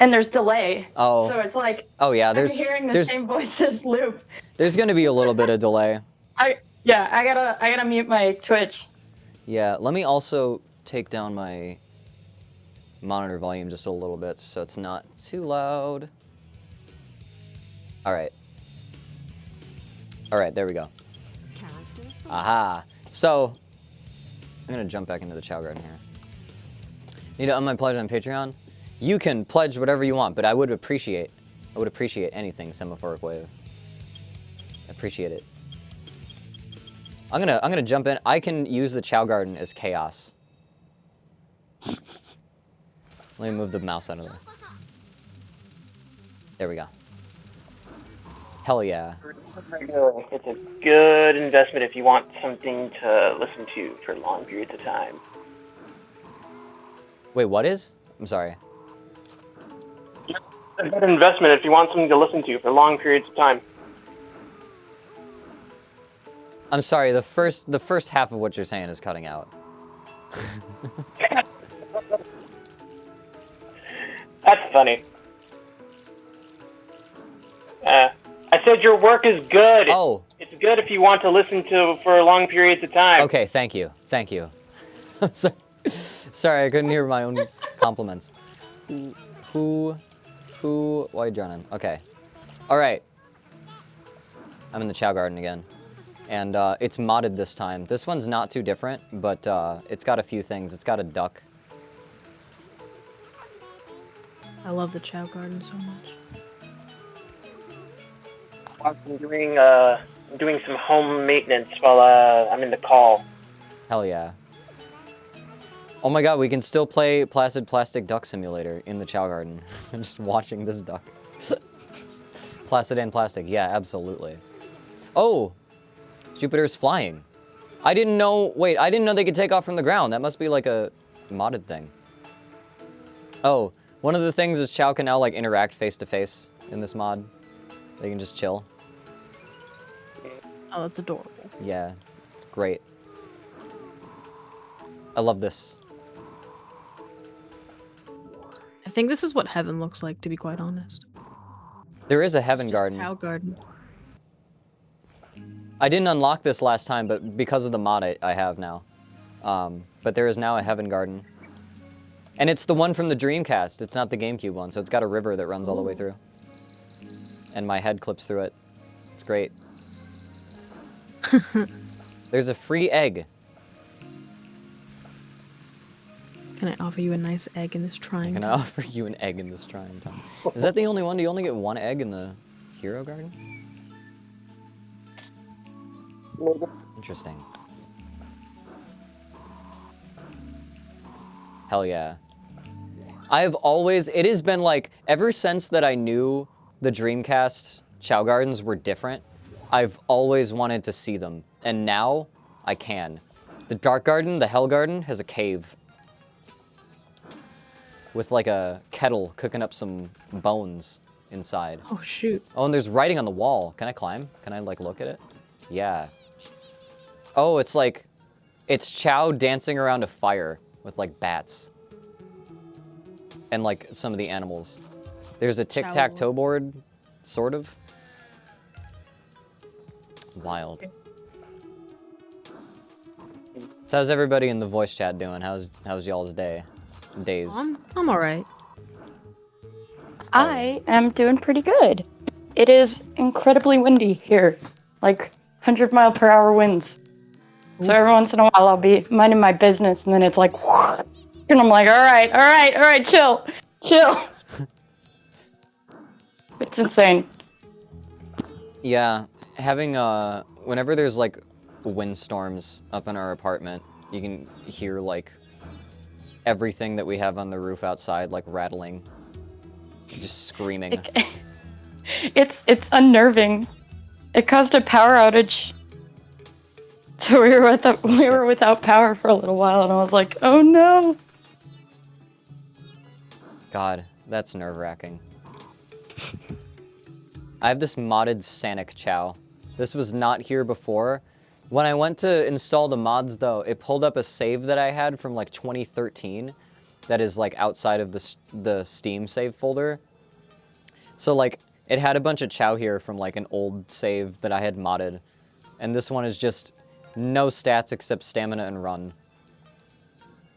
and there's delay. Oh. So it's like Oh, yeah, I'm hearing the same voices loop. there's going to be a little bit of delay. I gotta mute my Twitch. Yeah, let me also take down my monitor volume just a little bit so it's not too loud. All right. All right, there we go. Aha. So, I'm going to jump back into the Chao Garden here. Need to up my pledge on Patreon? You can pledge whatever you want, but I would appreciate anything Semaphoric Wave. I appreciate it. I'm gonna jump in. I can use the Chao Garden as chaos. Let me move the mouse out of there. There we go. Hell yeah. It's a good investment if you want something to listen to for long periods of time. Wait, what is? I'm sorry. A good investment if you want something to listen to for long periods of time. I'm sorry, the first half of what you're saying is cutting out. That's funny. I said your work is good. Oh. It's good if you want to listen to for long periods of time. Okay, thank you. Thank you. Sorry, I couldn't hear my own compliments. Why are you drowning? Okay. All right. I'm in the Chao Garden again. And it's modded this time. This one's not too different, but it's got a few things. It's got a duck. I love the Chao Garden so much. I'm doing some home maintenance while I'm in the call. Hell yeah. Oh my god, we can still play Placid Plastic Duck Simulator in the Chao Garden. I'm just watching this duck. Placid and plastic, yeah, absolutely. Oh! Jupiter's flying. I didn't know they could take off from the ground. That must be like a modded thing. Oh, one of the things is Chao can now like interact face to face in this mod. They can just chill. Oh, that's adorable. Yeah, it's great. I love this. I think this is what heaven looks like, to be quite honest. There is a heaven garden. Chao Garden. I didn't unlock this last time, but because of the mod I have now. But there is now a heaven garden. And it's the one from the Dreamcast. It's not the GameCube one, so it's got a river that runs all the way through. And my head clips through it. It's great. There's a free egg. Can I offer you a nice egg in this trying Can I time? offer you an egg in this trying time? Is that the only one? Do you only get one egg in the Hero Garden? Interesting. Hell yeah. It has been like, ever since that I knew the Dreamcast Chao Gardens were different, I've always wanted to see them. And now, I can. The Dark Garden, the Hell Garden, has a cave. with like a kettle cooking up some bones inside. Oh shoot. Oh, and there's writing on the wall. Can I climb? Can I like look at it? Yeah. Oh, it's Chao dancing around a fire with like bats. And like some of the animals. There's a tic-tac-toe board, sort of. Wild. So how's everybody in the voice chat doing? How's y'all's days? I'm alright. I am doing pretty good. It is incredibly windy here, like 100-mile-per-hour winds. So every once in a while I'll be minding my business, and then it's like, and I'm like, all right, chill. It's insane. Yeah, having whenever there's like windstorms up in our apartment, you can hear like everything that we have on the roof outside like rattling, just screaming. It's unnerving. It caused a power outage. So we were without power for a little while, and I was like, oh no. God, that's nerve-wracking. I have this modded Sanic Chao. This was not here before. When I went to install the mods, though, it pulled up a save that I had from like 2013 that is like outside of the Steam save folder. So like, it had a bunch of Chao here from like an old save that I had modded. And this one is just no stats except stamina and run.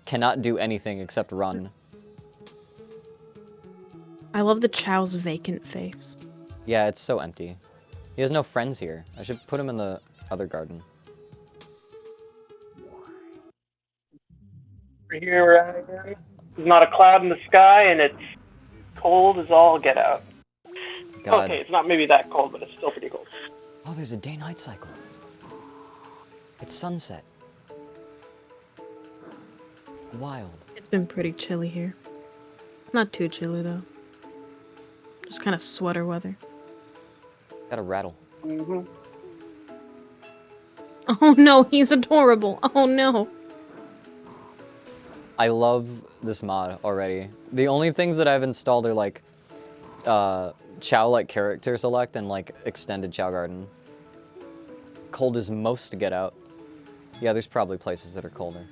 Cannot do anything except run. I love the Chao's vacant face. Yeah, it's so empty. He has no friends here. I should put him in the other garden. We're here we're at again. There's not a cloud in the sky, and it's cold as all get out. God. Okay, it's not maybe that cold, but it's still pretty cold. Oh, there's a day-night cycle. It's sunset. Wild. It's been pretty chilly here. Not too chilly though. Just kind of sweater weather. Gotta rattle. Mm-hmm. Oh no, he's adorable. Oh no. I love this mod already. The only things that I've installed are like Chao like character select and like extended Chao garden. Cold as most to get out. Yeah, there's probably places that are colder.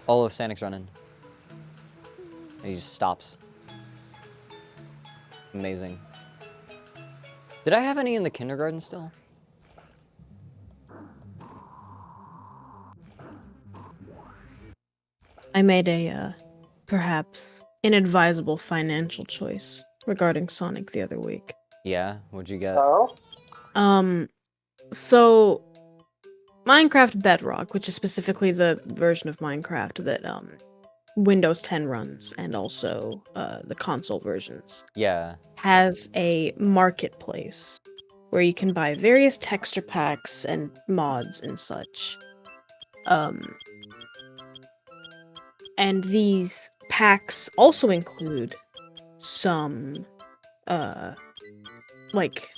Oh, Sanic's running. And he just stops. Amazing. Did I have any in the kindergarten still? I made a, perhaps inadvisable financial choice regarding Sonic the other week. Yeah, what'd you get? Oh? So Minecraft Bedrock, which is specifically the version of Minecraft that Windows 10 runs, and also the console versions, Yeah. has a marketplace where you can buy various texture packs and mods and such. And these packs also include some like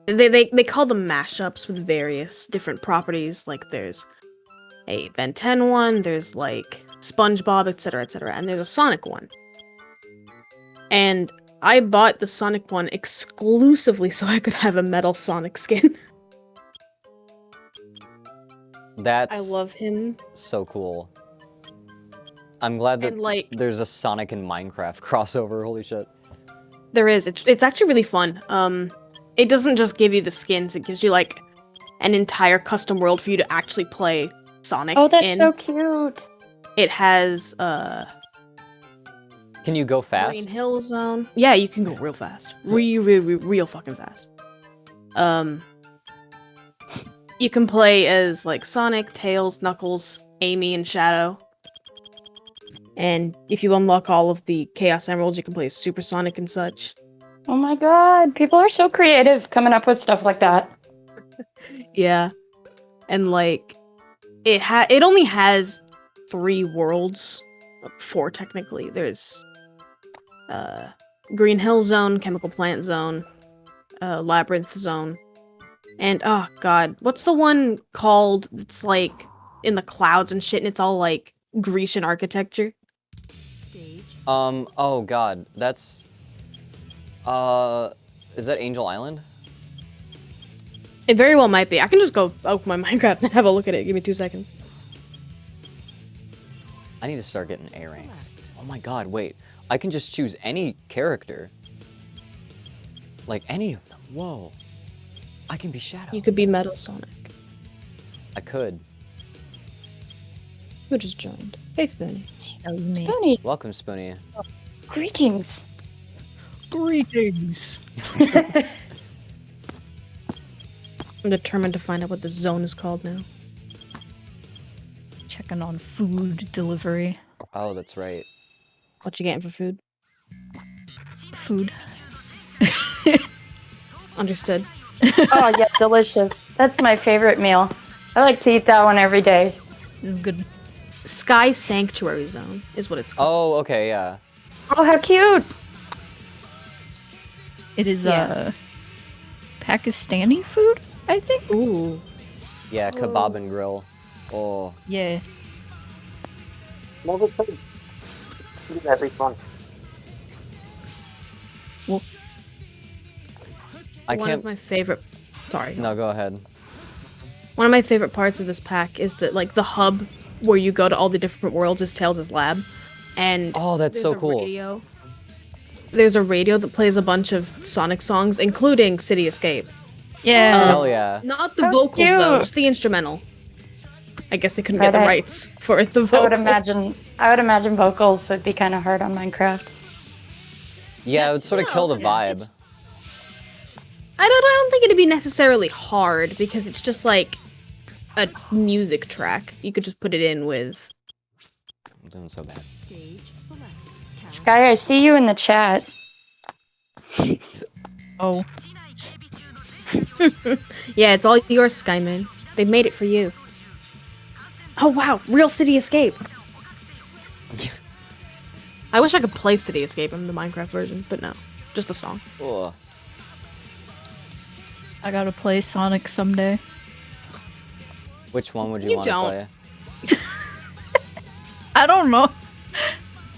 they call them mashups with various different properties. Like there's a Ben 10 one, there's like SpongeBob, etc., etc., and there's a Sonic one. And I bought the Sonic one exclusively so I could have a metal Sonic skin. That's I love him. so cool. I'm glad that And, like, there's a Sonic and Minecraft crossover. Holy shit. there is. It's actually really fun. It doesn't just give you the skins, it gives you like an entire custom world for you to actually play Sonic Oh, that's in. so cute. It has Can you go Green fast? Hill Zone. Yeah, you can go real fast. Real fucking fast. You can play as like Sonic, Tails, Knuckles, Amy, and Shadow. And if you unlock all of the Chaos Emeralds, you can play as Super Sonic and such. Oh my god, people are so creative coming up with stuff like that. Yeah. And like it only has 3 worlds. 4 technically. There's Green Hill Zone, Chemical Plant Zone, Labyrinth Zone, and oh god, what's the one called that's like in the clouds and shit, and it's all like Grecian architecture. Oh god, that's... is that Angel Island? It very well might be. I can just go open my Minecraft and have a look at it. Give me 2 seconds. I need to start getting A ranks. Oh my god, wait. I can just choose any character. Like, any of them. Whoa. I can be Shadow. You could be Metal Sonic. I could. Who just joined? Hey, Spoonie. That was me. Tony, Welcome, Spoonie. greetings. Greetings. I'm determined to find out what this zone is called now. Checking on food delivery. Oh, that's right. What you getting for food? Food. Understood. Oh yeah, delicious. That's my favorite meal. I like to eat that one every day. This is good. Sky Sanctuary Zone is what it's called. Oh, okay, yeah. Oh, how cute! It is Yeah. Pakistani food, I think. Ooh. Yeah, kebab and grill. Oh. Yeah. Never played. Do that respawn. I One can't... of my favorite... Sorry. No, go ahead. One of my favorite parts of this pack is that, like, the hub where you go to all the different worlds is Tails' lab. And Oh, that's so there's a cool. radio. There's a radio that plays a bunch of Sonic songs, including City Escape. Yeah. Hell yeah. Not the How vocals, though, cute. just the instrumental. I guess they couldn't Right, get the I- rights for the vocals. I would imagine vocals would be kind of hard on Minecraft. Yeah, it would sort of kill the yeah, vibe. it's- I don't think it'd be necessarily hard, because it's just like a music track. You could just put it in with... I'm doing so bad. Sky, I see you in the chat. Oh. Yeah, it's all yours, Skyman. They made it for you. Oh wow, real City Escape! I wish I could play City Escape in the Minecraft version, but no. Just the song. Oh. I gotta play Sonic someday. Which one would you You want to don't. play? I don't know.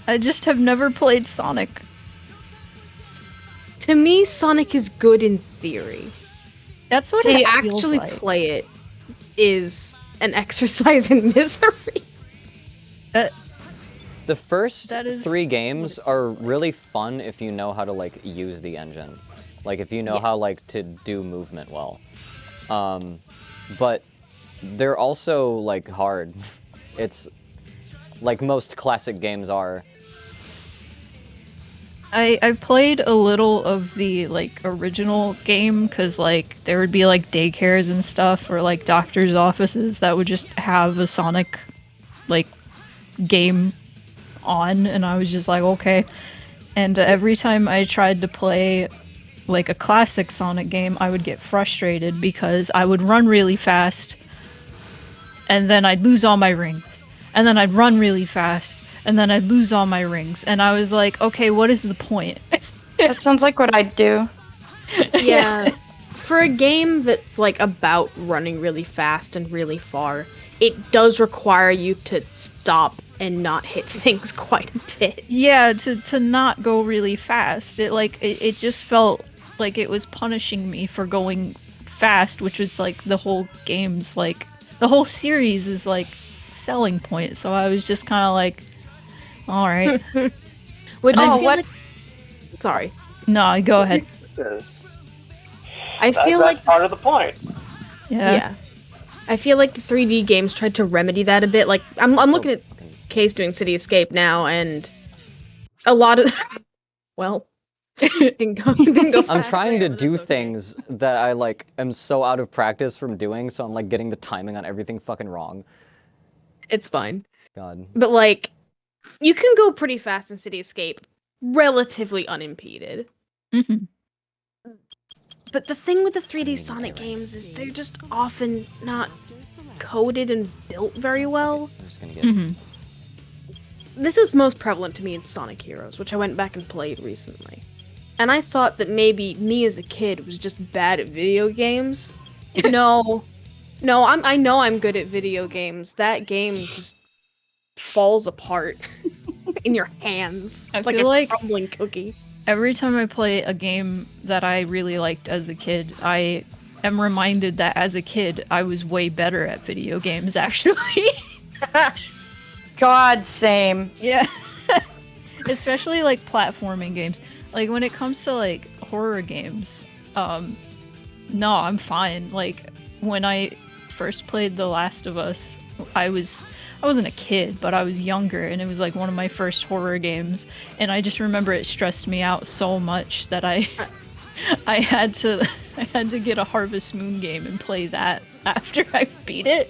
I just have never played Sonic. To me, Sonic is good in theory. That's what To it feels actually like. play it is an exercise in misery. The first That is 3 games are really fun if you know how to, like, use the engine. Like, if you know how, Yes. like, to do movement well. But they're also, like, hard. It's like most classic games are. I've played a little of the like original game because like there would be like daycares and stuff or like doctors' offices that would just have a Sonic like game on, and I was just like okay. And every time I tried to play like a classic Sonic game, I would get frustrated because I would run really fast, and then I'd lose all my rings, and then I'd run really fast. And then I'd lose all my rings. And I was like, okay, what is the point? That sounds like what I'd do. Yeah. For a game that's like about running really fast and really far, it does require you to stop and not hit things quite a bit. Yeah, to not go really fast. It just felt like it was punishing me for going fast, which was like the whole game's like the whole series is like selling point. So I was just kind of like, all right. Which I Oh, feel what? like... Sorry. No, go ahead. I feel That's like... part of the point. Yeah. I feel like the 3D games tried to remedy that a bit. Like, I'm So looking at fucking- Case doing City Escape now, and a lot of... well... didn't go I'm fast trying to there, but do that's okay. things that I, like, am so out of practice from doing, so I'm, like, getting the timing on everything fucking wrong. It's fine. God. But, like, you can go pretty fast in City Escape, relatively unimpeded. hmm But the thing with the 3D need Sonic my games is they're just often not coded and built very well. I'm just gonna get... hmm This was most prevalent to me in Sonic Heroes, which I went back and played recently. And I thought that maybe me as a kid was just bad at video games. No. No, I know I'm good at video games. That game just falls apart in your hands I like feel a like- crumbling cookie. Every time I play a game that I really liked as a kid, I am reminded that as a kid, I was way better at video games, actually. God, same. Yeah. Especially like platforming games. Like when it comes to like horror games, no, I'm fine. Like when I first played The Last of Us, I wasn't a kid, but I was younger, and it was like one of my first horror games, and I just remember it stressed me out so much that I had to get a Harvest Moon game and play that after I beat it.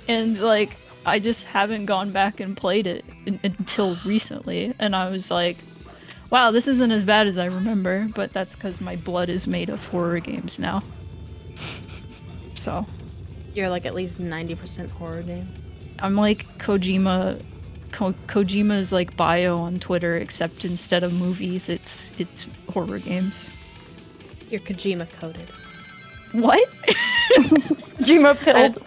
And like I just haven't gone back and played it until recently, and I was like, wow, this isn't as bad as I remember, but that's because my blood is made of horror games now. So You're like at least 90% horror game. I'm like Kojima. Kojima's like bio on Twitter, except instead of movies, it's horror games. You're Kojima coded. What? Kojima pilled.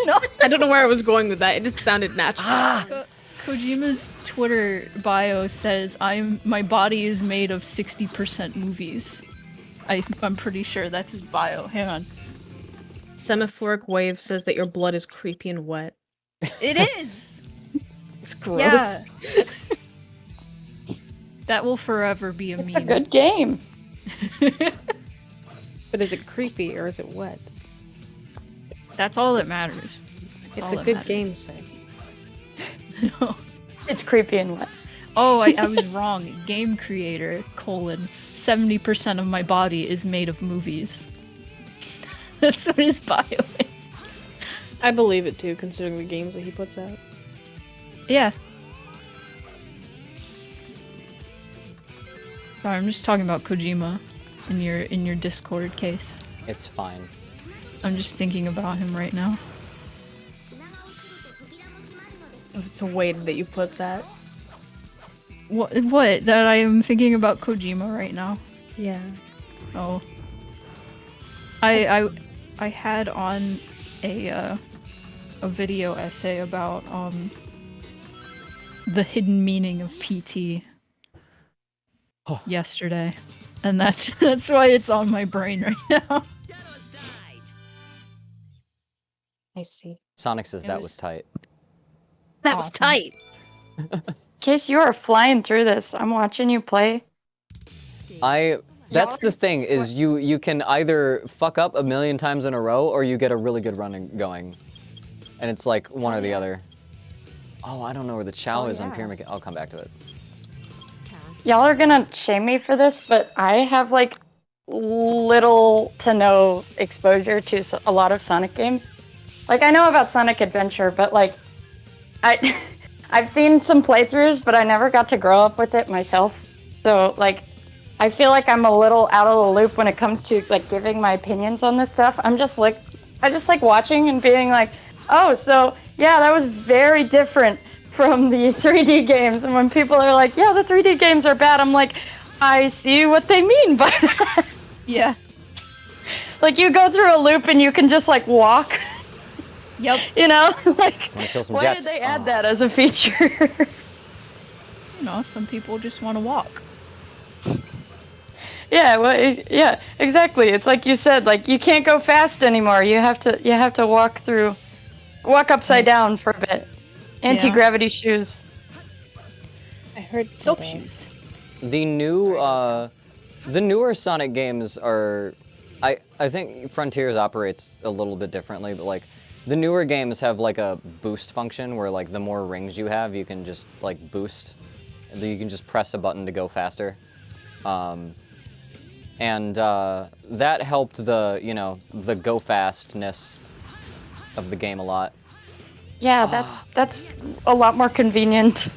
No. I don't know where I was going with that. It just sounded natural. Kojima's Twitter bio says, my body is made of 60% movies. I'm pretty sure that's his bio. Hang on. Semaphoric Wave says that your blood is creepy and wet. It is. It's gross. Yeah. That will forever be a It's a meme. good game. But is it creepy or is it wet? That's all that matters. That's It's all a that good matters. game, say. No. It's creepy and wet. Oh, I was wrong. Game creator, 70% of my body is made of movies. That's what his bio is. I believe it too, considering the games that he puts out. Yeah. Sorry, I'm just talking about Kojima in your Discord case. It's fine. I'm just thinking about him right now. Oh, it's a way that you put that. What? That I am thinking about Kojima right now. Yeah. Oh. I had on a video essay about the hidden meaning of PT yesterday, and that's why it's on my brain right now. I see. Sonic says It that was- was tight. That was Awesome. tight. In case you are flying through this, I'm watching you play. That's the thing, is you can either fuck up a million times in a row or you get a really good run going. And it's like one or the other. Oh, I don't know where the Chao is on Pyramid. I'll come back to it. Y'all are gonna shame me for this, but I have like little to no exposure to a lot of Sonic games. Like I know about Sonic Adventure, but like I've seen some playthroughs, but I never got to grow up with it myself. So like I feel like I'm a little out of the loop when it comes to like giving my opinions on this stuff. I just like watching and being like, oh, so yeah, that was very different from the 3D games. And when people are like, yeah, the 3D games are bad, I'm like, I see what they mean by that. Yeah. Like you go through a loop and you can just like walk, Yep. you know? Like Wanna kill some why jets? did they add Oh. that as a feature? You know, some people just want to walk. Yeah, well, yeah, exactly. It's like you said, like you can't go fast anymore. You have to walk upside down for a bit. Anti-gravity shoes. I heard Soap that, shoes. The newer Sonic games are, I think Frontiers operates a little bit differently, but like the newer games have like a boost function where like the more rings you have, you can just like boost. You can just press a button to go faster. And that helped the go fastness of the game a lot. Yeah, that's a lot more convenient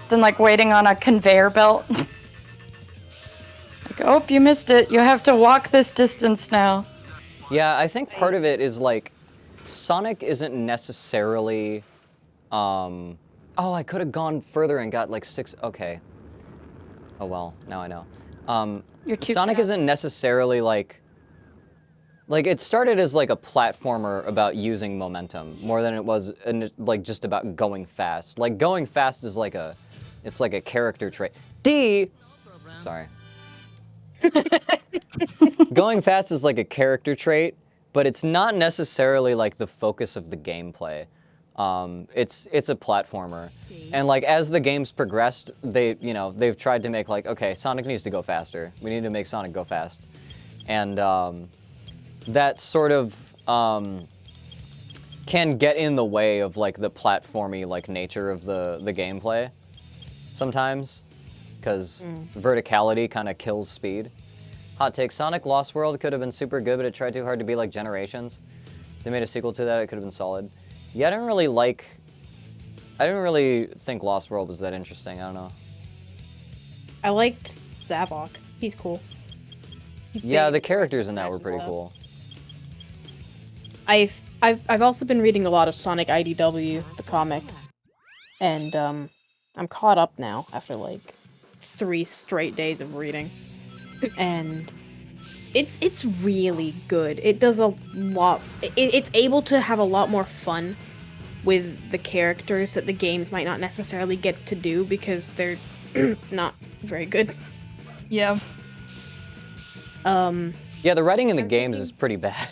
than like waiting on a conveyor belt. Like, oh, you missed it. You have to walk this distance now. Yeah, I think part of it is like Sonic isn't necessarily. Oh, I could have gone further and got like 6. Okay. Oh well, now I know. You're too Sonic fast. isn't necessarily like Like, it started as like a platformer about using momentum more than it was like just about going fast. Like, going fast is like it's like a character trait. Sorry. Going fast is like a character trait, but it's not necessarily like the focus of the gameplay. It's a platformer, and like as the games progressed, they've tried to make like, okay, Sonic needs to go faster. We need to make Sonic go fast, and that sort of can get in the way of like the platformy like nature of the gameplay sometimes, because verticality kind of kills speed. Hot take: Sonic Lost World could have been super good, but it tried too hard to be like Generations. If they made a sequel to that, it could have been solid. Yeah, I didn't really think Lost World was that interesting. I don't know. I liked Zavok. He's cool. Yeah, the characters in that were pretty cool. I've also been reading a lot of Sonic IDW, the comic, and I'm caught up now after like 3 straight days of reading, and it's really good. It does a lot. It's able to have a lot more fun with the characters that the games might not necessarily get to do because they're not very good. Yeah. Yeah, the writing in the games is pretty bad.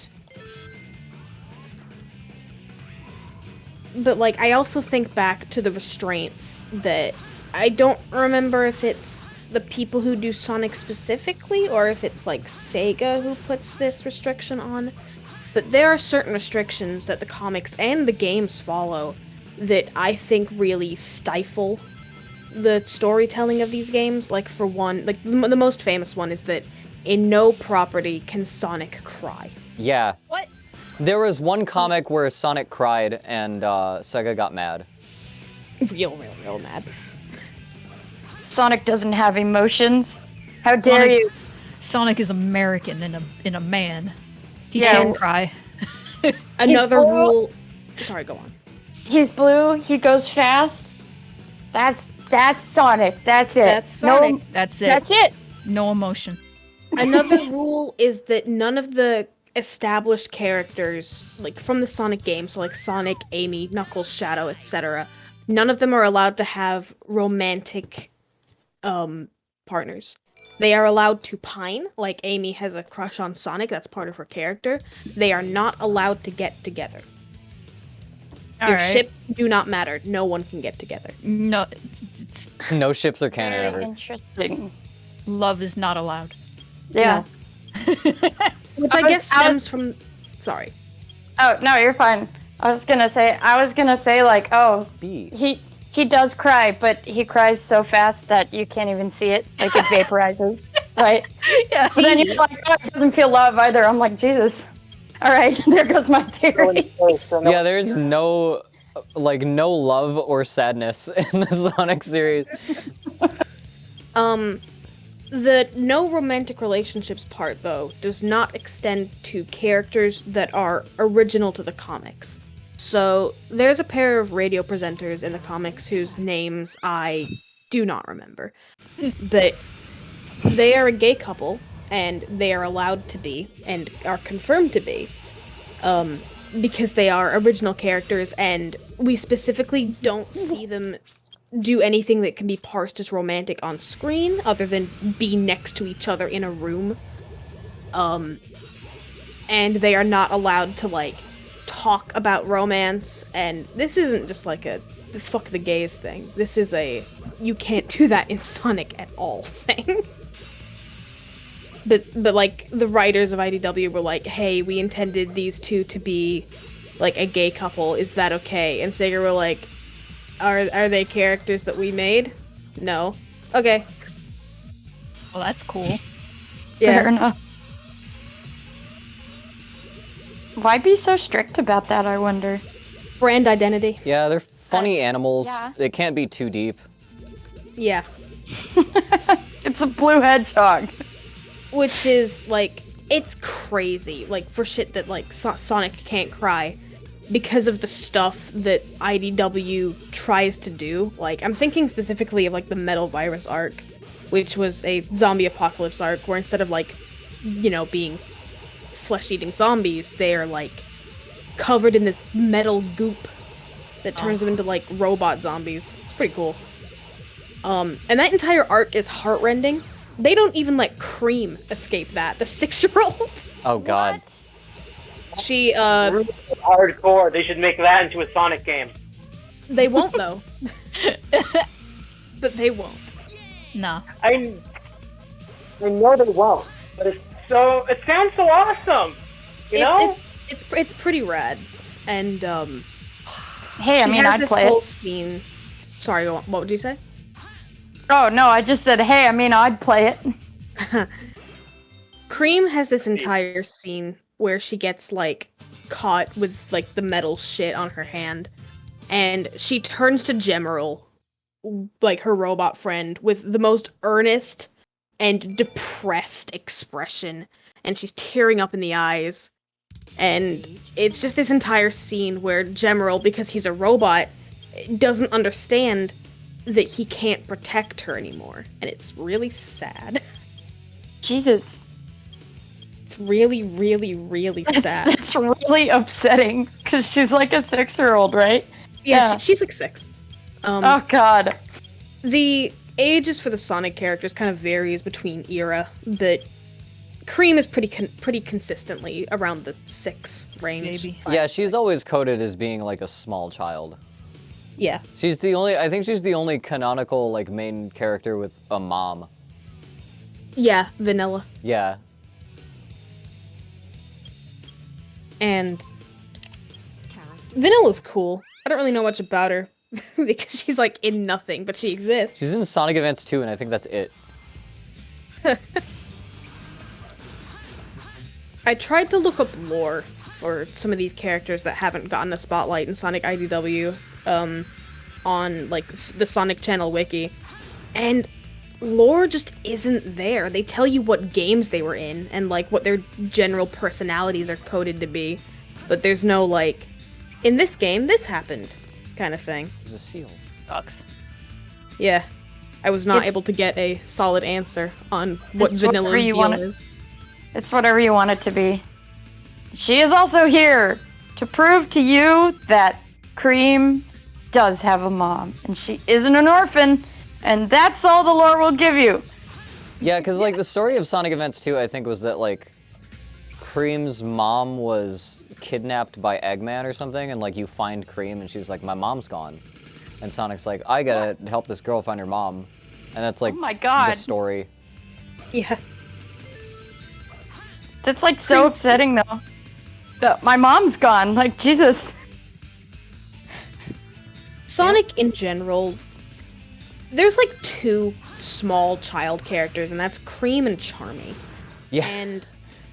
But like, I also think back to the restraints that I don't remember if it's the people who do Sonic specifically or if it's like Sega who puts this restriction on. But there are certain restrictions that the comics and the games follow that I think really stifle the storytelling of these games. Like, for one, like the most famous one is that in no property can Sonic cry. Yeah. What? There was one comic where Sonic cried and Sega got mad. Real mad. Sonic doesn't have emotions. How dare Sonic- you? Sonic is American and a man. He Yeah. can cry. Another blue. rule. Sorry, go on. He's blue. He goes fast. That's Sonic. That's it. That's Sonic. No, That's it. that's it. No emotion. Another rule is that none of the established characters, like from the Sonic games, so like Sonic, Amy, Knuckles, Shadow, etc., none of them are allowed to have romantic partners. They are allowed to pine, like Amy has a crush on Sonic, that's part of her character. They are not allowed to get together. Your Alright. ships do not matter. No one can get together. No, it's, No ships are canon Very ever. interesting. love is not allowed. Yeah. Which I I was- guess I stems from... Sorry. Oh no, you're fine. I was gonna say like, oh, B. he does cry, but he cries so fast that you can't even see it. Like it vaporizes, right? Yeah. But then you're like, oh, he doesn't feel love either. I'm like, Jesus. All right, there goes my theory. Yeah, there's no love or sadness in the Sonic series. The no romantic relationships part, though, does not extend to characters that are original to the comics. So, there's a pair of radio presenters in the comics whose names I do not remember. But they are a gay couple, and they are allowed to be, and are confirmed to be, because they are original characters, and we specifically don't see them do anything that can be parsed as romantic on screen, other than be next to each other in a room. And they are not allowed to, like, talk about romance, and this isn't just like a fuck the gays thing. This is a you can't do that in Sonic at all thing. But like, the writers of IDW were like, hey, we intended these two to be, like, a gay couple, is that okay? And Sega were like, are they characters that we made? No. Okay. Well, that's cool. Yeah. Fair enough. Why be so strict about that, I wonder? Brand identity. Yeah, they're funny animals. yeah. They can't be too deep. Yeah. It's a blue hedgehog. Which is, like, it's crazy. Like, for shit that, like, Sonic can't cry. Because of the stuff that IDW tries to do. Like, I'm thinking specifically of, like, the Metal Virus arc, which was a zombie apocalypse arc, where instead of, like, you know, being flesh-eating zombies, they're like covered in this metal goop that turns them into like robot zombies. It's pretty cool. And that entire arc is heartrending. They don't even let Cream escape that. The 6-year-old. Oh god. She Really hardcore. They should make that into a Sonic game. They won't though. But they won't. No. I know they won't, but it sounds so awesome. You know? It's pretty rad. And Hey, I she mean, has I'd this play whole it. scene. Sorry, what would you say? Oh, no, I just said, hey, I mean, I'd play it. Cream has this entire scene where she gets like caught with like the metal shit on her hand, and she turns to Gemerald, like her robot friend, with the most earnest and depressed expression, and she's tearing up in the eyes. And it's just this entire scene where Gemerald, because he's a robot, doesn't understand that he can't protect her anymore. And it's really sad. Jesus. It's really, really, really sad. It's really upsetting, because she's like a 6-year-old, right? Yeah, Yeah. she's like 6. Oh, God. The ages for the Sonic characters kind of varies between era, but Cream is pretty consistently around the 6 range. Maybe. Yeah, she's always coded as being like a small child. Yeah. I think she's the only canonical like main character with a mom. Yeah, Vanilla. Yeah. And Vanilla's cool. I don't really know much about her because she's like in nothing, but she exists. She's in Sonic Advance 2 and I think that's it. I tried to look up lore for some of these characters that haven't gotten a spotlight in Sonic IDW, on like the Sonic Channel wiki, and lore just isn't there. They tell you what games they were in and like what their general personalities are coded to be, but there's no like, in this game this happened kind of thing. There's a seal. Sucks. Yeah, I was not It's- able to get a solid answer on what It's whatever Vanilla's you deal want it- is. It's whatever you want it to be. She is also here to prove to you that Cream does have a mom, and she isn't an orphan, and that's all the lore will give you. Yeah, because like the story of Sonic Advance 2, I think, was that like Cream's mom was kidnapped by Eggman or something, and like you find Cream, and she's like, "My mom's gone," and Sonic's like, "I gotta help this girl find her mom," and that's like Oh my God. the story. Yeah. That's like so Cream's- upsetting though. My mom's gone, like Jesus. Sonic in general, there's like 2 small child characters, and that's Cream and Charmy. Yeah. And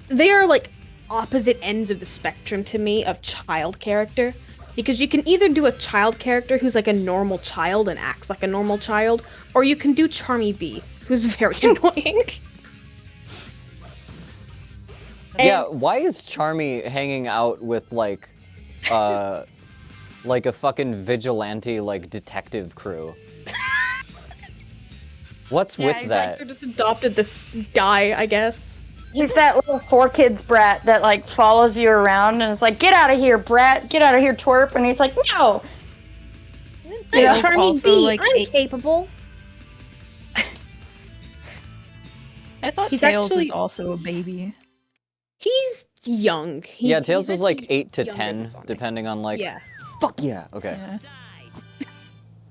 they are like opposite ends of the spectrum to me of child character. Because you can either do a child character who's like a normal child and acts like a normal child, or you can do Charmy B, who's very annoying. Yeah, why is Charmy hanging out with like a fucking vigilante like detective crew? What's with Like, that? they're just adopted this guy, I guess. He's that little 4-kids brat that like follows you around and is like, "Get out of here, brat! Get out of here, twerp!" And he's like, "No." I'm Tails Charmy also, B, like, I'm capable. I thought He's Tails actually- was also a baby. He's young. Yeah, Tails he's is like actually 8 to younger than 10, Sonic. depending on like. Yeah. Fuck yeah. Okay. Yeah.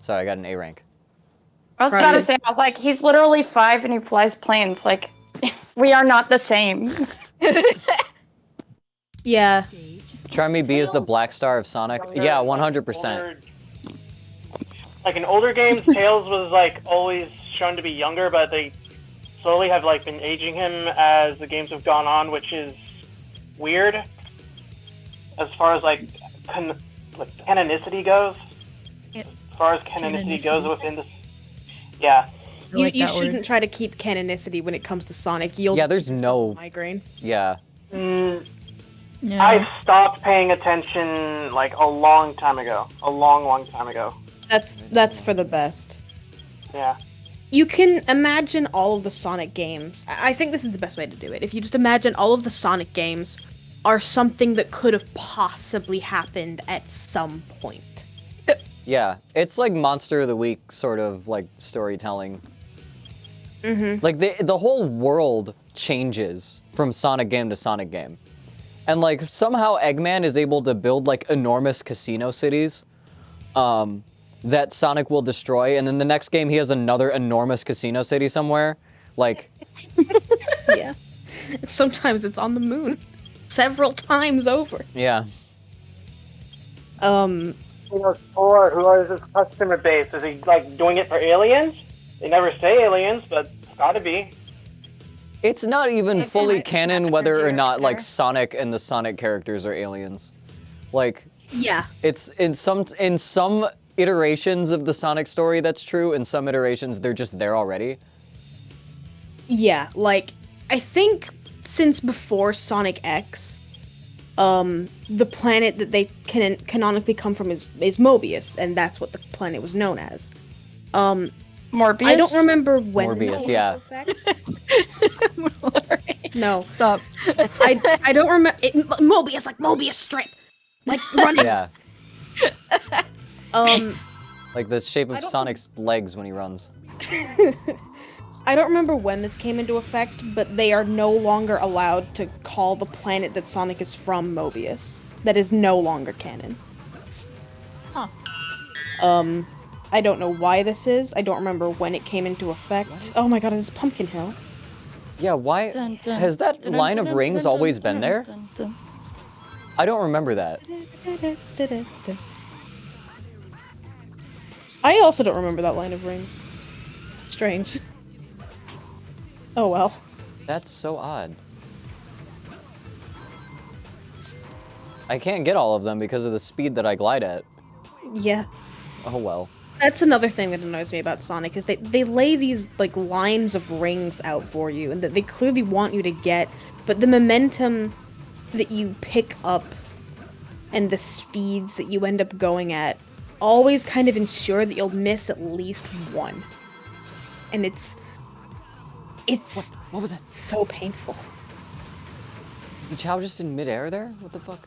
Sorry, I got an A rank. I was Proud about of to you. say, I was like, he's literally 5 and he flies planes. Like, we are not the same. Yeah. Charmy B is the Black Star of Sonic. Yeah, 100%. Older- Like in older games, Tails was like always shown to be younger, but they slowly have like been aging him as the games have gone on, which is weird as far as like canonicity goes. Yep. As far as canonicity goes Canonicity. within this, yeah. I like you that shouldn't word. try to keep canonicity when it comes to Sonic. You'll Yeah, just there's give yourself no- a migraine. Yeah. Yeah. I've stopped paying attention like a long time ago. A long time ago. That's for the best. Yeah. You can imagine all of the Sonic games. I think this is the best way to do it. If you just imagine all of the Sonic games are something that could have possibly happened at some point. Yeah, it's like Monster of the Week sort of like storytelling. Mm-hmm. Like the whole world changes from Sonic game to Sonic game. And like somehow Eggman is able to build like enormous casino cities that Sonic will destroy, and then the next game he has another enormous casino city somewhere. Like Yeah. Sometimes it's on the moon. Several times over. yeah. For who is his customer base? Is he like doing it for aliens? They never say aliens, but it's gotta be. It's not even It's fully not- canon it's not whether or every not like character. Sonic and the Sonic characters are aliens. Like Yeah. it's in some iterations of the Sonic story that's true, in some iterations they're just there already. Yeah, like, I think since before Sonic X, the planet that they canonically come from is Mobius, and that's what the planet was known as. Morbius. I don't remember when Morbius, it yeah. came into effect. No, Stop. I don't remember. Mobius, like Mobius strip, like running. Yeah. Um, Like the shape I of don't- Sonic's legs when he runs. I don't remember when this came into effect, but they are no longer allowed to call the planet that Sonic is from Mobius. That is no longer canon. Huh. I don't know why this is. I don't remember when it came into effect. Oh my god, it is Pumpkin Hill. Yeah, why Dun, dun, has that dun, line dun, of dun, rings dun, always dun, been there? dun, dun. I don't remember that. I also don't remember that line of rings. Strange. Oh well. That's so odd. I can't get all of them because of the speed that I glide at. Yeah. Oh well. That's another thing that annoys me about Sonic, is they lay these like lines of rings out for you and that they clearly want you to get, but the momentum that you pick up and the speeds that you end up going at always kind of ensure that you'll miss at least one. And it's What was that? so painful. Was the Chao just in midair there? What the fuck?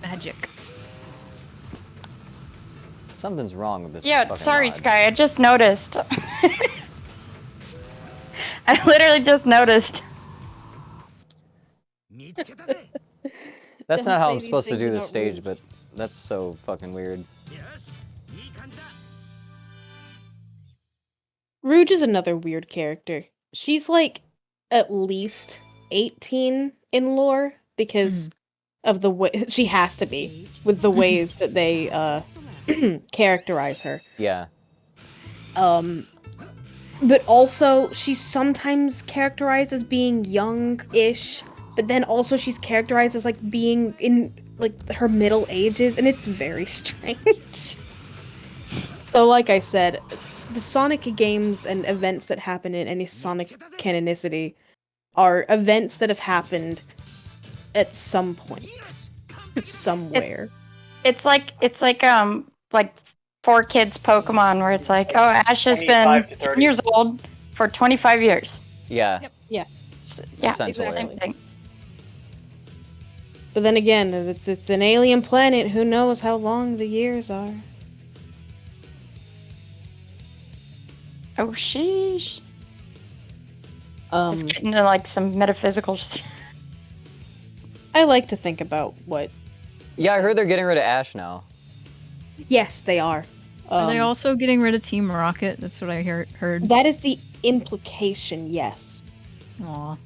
Magic. Something's wrong with this. Yeah, fucking sorry, mod. Sky. I just noticed. I literally just noticed. That's Don't not how say I'm these supposed to things do this about stage, rules. but that's so fucking weird. Rouge is another weird character. She's like at least 18 in lore because of the way she has to be with the ways that they characterize her. Yeah. But also she's sometimes characterized as being young-ish, but then also she's characterized as like being in like her middle ages, and it's very strange. So like I said, the Sonic games and events that happen in any Sonic canonicity are events that have happened at some point, somewhere. It's like 4Kids Pokemon, where it's like, oh, Ash has 25 been to 30. 10 years old for 25 years. Yeah. Yeah. Yeah, Essentially. exactly. same thing. But then again, it's an alien planet. Who knows how long the years are? Oh, sheesh. Um, It's getting into like some metaphysical. I like to think about what. Yeah, I heard they're getting rid of Ash now. Yes, they are. Are they also getting rid of Team Rocket? That's what I heard. That is the implication. Yes. Aw.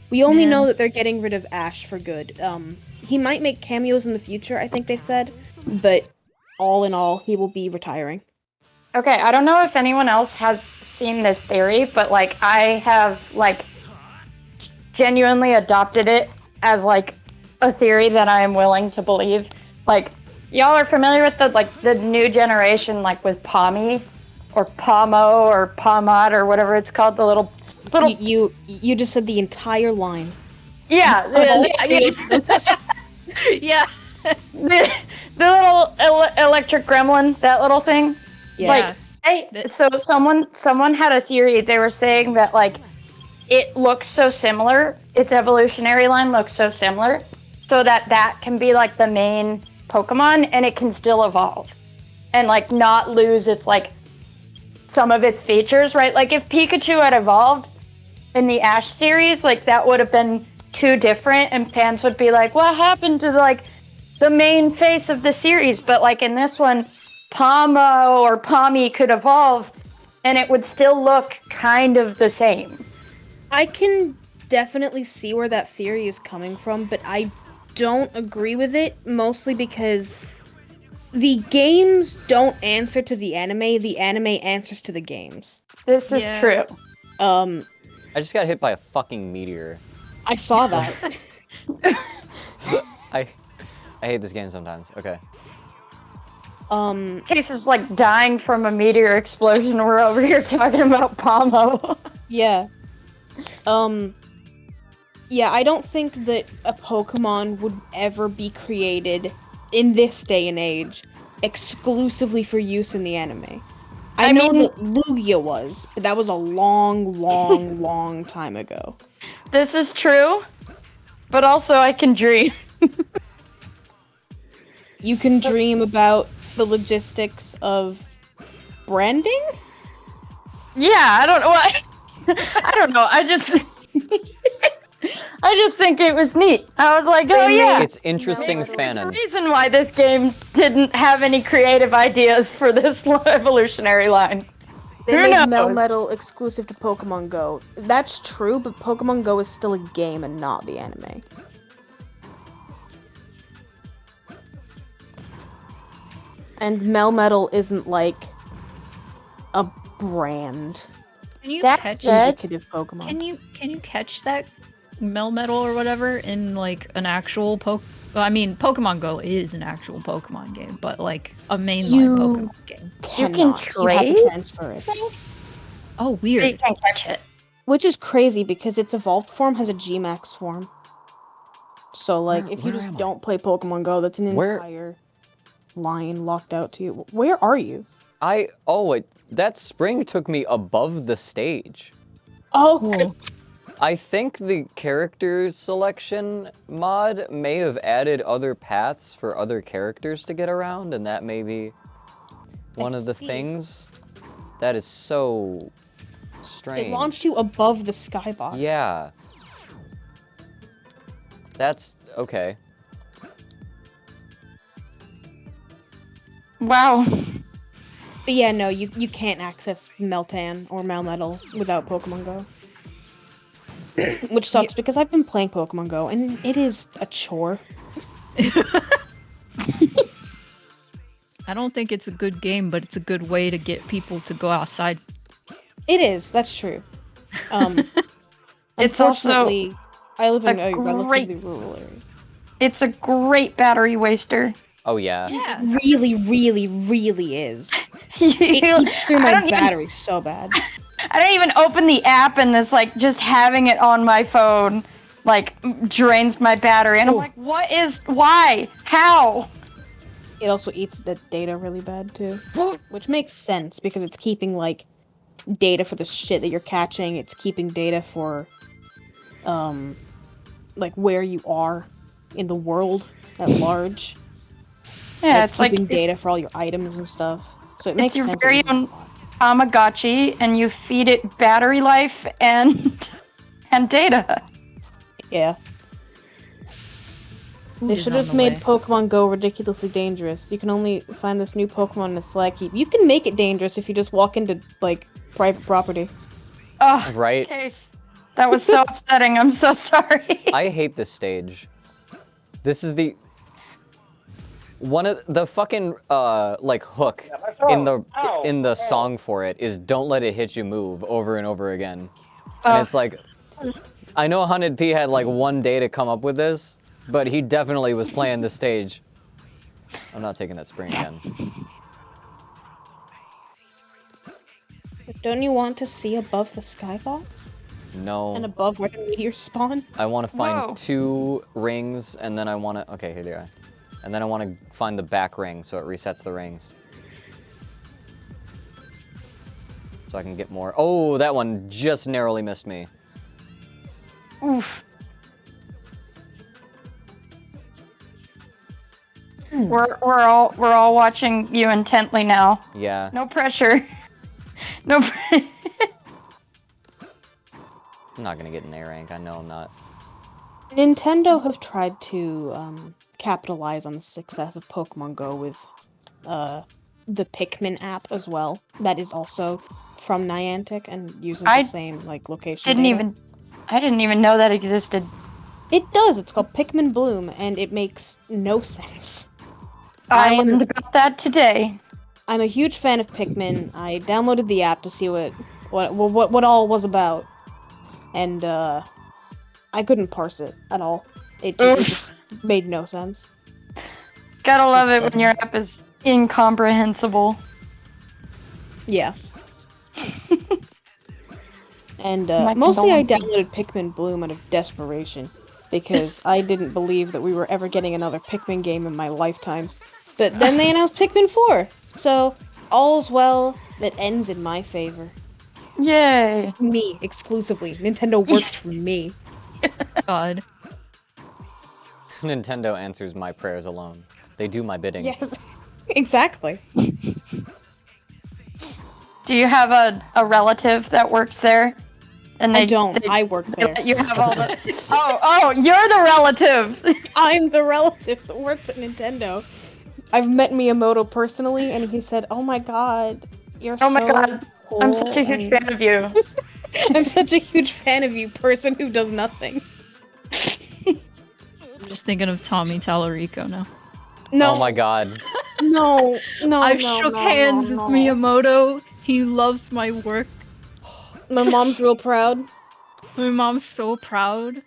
We only Man. know that they're getting rid of Ash for good. He might make cameos in the future, I think they've said, but all in all, he will be retiring. Okay, I don't know if anyone else has seen this theory, but like I have like genuinely adopted it as like a theory that I am willing to believe. Like, y'all are familiar with the new generation, like with Pommy or Pomo or Pomod or whatever it's called, the little You just said the entire line. yeah, Yeah. the little electric gremlin, that little thing. Yeah. Like, so someone had a theory. They were saying that like it looks so similar. Its evolutionary line looks so similar, so that can be like the main Pokemon, and it can still evolve, and like not lose its like some of its features, right? Like if Pikachu had evolved in the Ash series, like that would have been too different, and fans would be like, "What happened to like the main face of the series?" But like in this one, Pomo or Pommy could evolve, and it would still look kind of the same. I can definitely see where that theory is coming from, but I don't agree with it, mostly because the games don't answer to the anime answers to the games. This is Yeah. true. I just got hit by a fucking meteor. I saw that. I hate this game sometimes. Okay. Case is like dying from a meteor explosion. We're over here talking about Pomo. Yeah. Yeah, I don't think that a Pokemon would ever be created in this day and age exclusively for use in the anime. I know mean- that Lugia was, but that was a long, long, long time ago. This is true, but also I can dream. You can dream about the logistics of branding? Yeah, I don't know what. I don't know. I just think it was neat. I was like, oh yeah. It's interesting There's a fanon. reason why this game didn't have any creative ideas for this evolutionary line. They Who made knows? Melmetal exclusive to Pokemon Go. That's true, but Pokemon Go is still a game and not the anime. And Melmetal isn't like a brand. Can you That catch? said- Indicative Pokemon. Can you catch that Melmetal or whatever in like an actual Well, I mean, Pokemon Go is an actual Pokemon game, but like a mainline You- Pokemon game. You can You have trade? to transfer it. Oh, You weird. can't catch it. Which is crazy because its evolved form has a G-Max form. So like, if you where just am I? don't play Pokemon Go, that's an Where- entire line locked out to you. Where are you? That spring took me above the stage. Oh, I think the character selection mod may have added other paths for other characters to get around, and that may be one of the see. things. That is so strange. it launched you above the skybox. Yeah. That's okay. Wow. But yeah, no, you can't access Meltan or Melmetal without Pokemon Go. Which sucks because I've been playing Pokemon Go and it is a chore. I don't think it's a good game, but it's a good way to get people to go outside. It is, that's true. It's also Unfortunately, I live in a a great- relatively rural area. It's a great battery waster. Oh yeah. Yeah. Really, really, really is. It It eats through my battery so bad. I don't even open the app, and this like just having it on my phone like drains my battery, and I'm like, why, how? It also eats the data really bad too, which makes sense because it's keeping like data for the shit that you're catching. It's keeping data for like where you are in the world at large. Yeah, It's it's like keeping data for all your items and stuff. So it makes your sense. very it uses own- a lot. Tamagotchi, and you feed it battery life and data. Yeah. Food They is should on have the made way. Pokemon Go ridiculously dangerous. You can only find this new Pokemon in the Flag Keep. You can make it dangerous if you just walk into like private property. Oh, Right? Case. That was so upsetting. I'm so sorry. I hate this stage. This is the one of the fucking like hook in the song for it is "Don't let it hit you, move" over and over again. And it's like, I know Hunted P had like one day to come up with this, but he definitely was playing this stage. I'm not taking that spring again. But don't you want to see above the skybox? No. And above where the meteors spawn? I want to find Whoa. 2 rings, and then I want to. Okay, here they are. And then I want to find the back ring so it resets the rings. So I can get more. Oh, that one just narrowly missed me. Oof. We're all watching you intently now. Yeah. No pressure. No. I'm not gonna get an A rank. I know I'm not. Nintendo have tried to capitalize on the success of Pokemon Go with the Pikmin app as well. That is also from Niantic and uses the same like location data. I didn't even know that existed. It does. It's called Pikmin Bloom, and it makes no sense. I learned about that today. I'm a huge fan of Pikmin. I downloaded the app to see what all was about, and I couldn't parse it at all. It just made no sense. Gotta love it when your app is incomprehensible. Yeah. And My mostly I condolences. downloaded Pikmin Bloom out of desperation, because I didn't believe that we were ever getting another Pikmin game in my lifetime. But then they announced Pikmin 4, so all's well that ends in my favor. Yay! Me, exclusively. Nintendo works for me. God. Nintendo answers my prayers alone. They do my bidding. Yes, exactly. Do you have a relative that works there? And I don't. I work there. You have all the. Oh, you're the relative. I'm the relative that works at Nintendo. I've met Miyamoto personally, and he said, "Oh my god, you're Oh so my god, cool." I'm such a huge fan of you. I'm such a huge fan of you, person who does nothing. I'm just thinking of Tommy Tallarico now. No. Oh my god. No. I've shook hands with Miyamoto. He loves my work. My mom's real proud. My mom's so proud.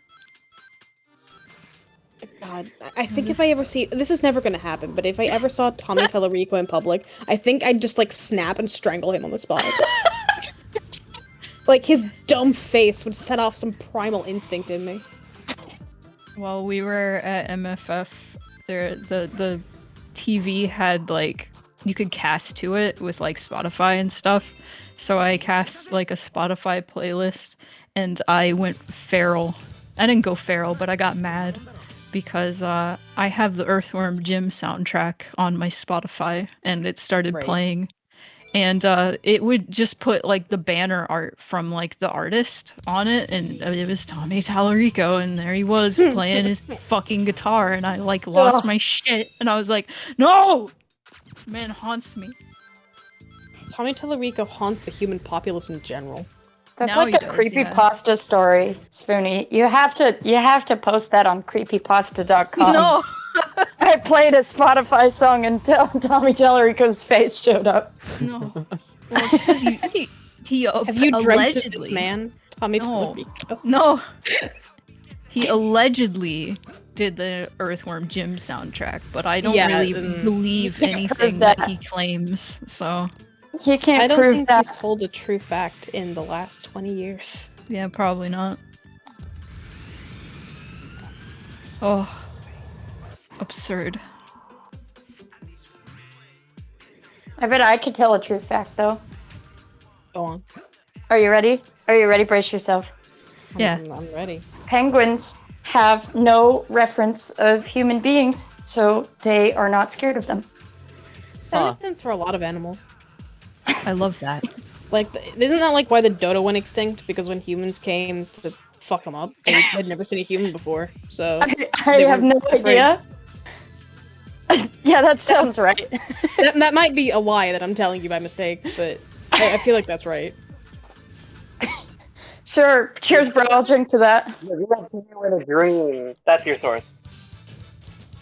God, I think if I ever see this is never gonna happen, but if I ever saw Tommy Tallarico in public, I think I'd just like snap and strangle him on the spot. Like his dumb face would set off some primal instinct in me. While we were at MFF, the TV had like you could cast to it with like Spotify and stuff. So I cast like a Spotify playlist and I went feral. I didn't go feral, but I got mad because I have the Earthworm Jim soundtrack on my Spotify and it started playing. And it would just put like the banner art from like the artist on it, and it was Tommy Tallarico, and there he was playing his fucking guitar, and I like lost my shit, and I was like, no, this man haunts me. Tommy Tallarico haunts the human populace in general. That's Now like he a does, creepypasta story, Spoony. You have to post that on creepypasta.com. No. I played a Spotify song until Tommy Tallarico's face showed up. No. Well, it's because he Have you dreamt of this allegedly man, Tommy Tallarico? No. He allegedly did the Earthworm Jim soundtrack, but I don't really believe anything that he claims, so... He can't I don't prove think that. he's told a true fact in the last 20 years. Yeah, probably not. Oh. Absurd. I bet I could tell a true fact, though. Go on. Are you ready? Are you ready? Brace yourself. Yeah. I'm ready. Penguins have no reference of human beings, so they are not scared of them. That makes sense for a lot of animals. I love that. Like, isn't that like why the dodo went extinct? Because when humans came to fuck them up, they had never seen a human before, so... I have no idea. Yeah, that sounds right. that might be a lie that I'm telling you by mistake, but I feel like that's right. Sure. Cheers, bro. I'll drink to that. You in a dream. That's your source.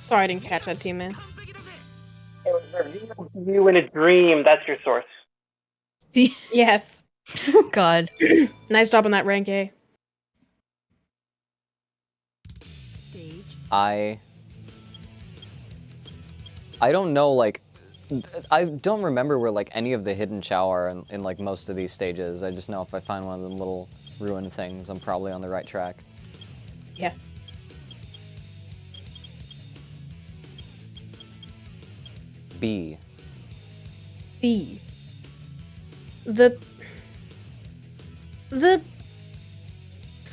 Sorry, I didn't catch that, team man. You in a dream. That's your source. Yes. God. Nice job on that rank, A. I don't know, like, I don't remember where, like, any of the hidden Chao are in, like, most of these stages. I just know if I find one of them little ruined things, I'm probably on the right track. Yeah. B. B.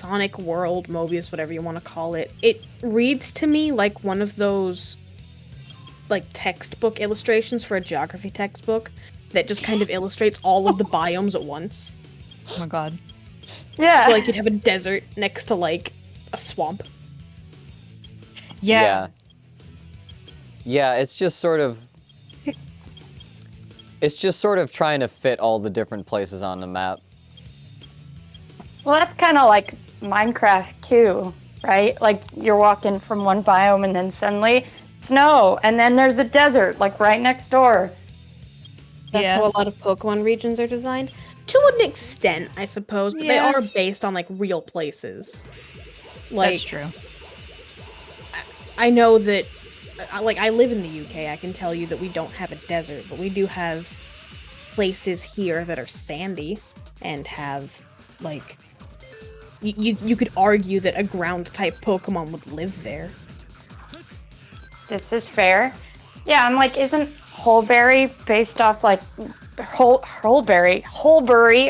Sonic World, Mobius, whatever you want to call it, it reads to me like one of those like textbook illustrations for a geography textbook that just kind of illustrates all of the biomes at once. Oh my god. Yeah. So like you'd have a desert next to like a swamp. Yeah. Yeah, it's just sort of trying to fit all the different places on the map. Well, that's kind of like Minecraft too, right? Like you're walking from one biome and then suddenly snow, and then there's a desert like right next door. That's Yeah. how a lot of Pokemon regions are designed. To an extent, I suppose, but they Yeah. are based on like real places. Like That's true. I know that like I live in the UK, I can tell you that we don't have a desert, but we do have places here that are sandy and have like you could argue that a ground type Pokemon would live there. This is fair. Yeah, I'm like, isn't Holberry based off like Holbury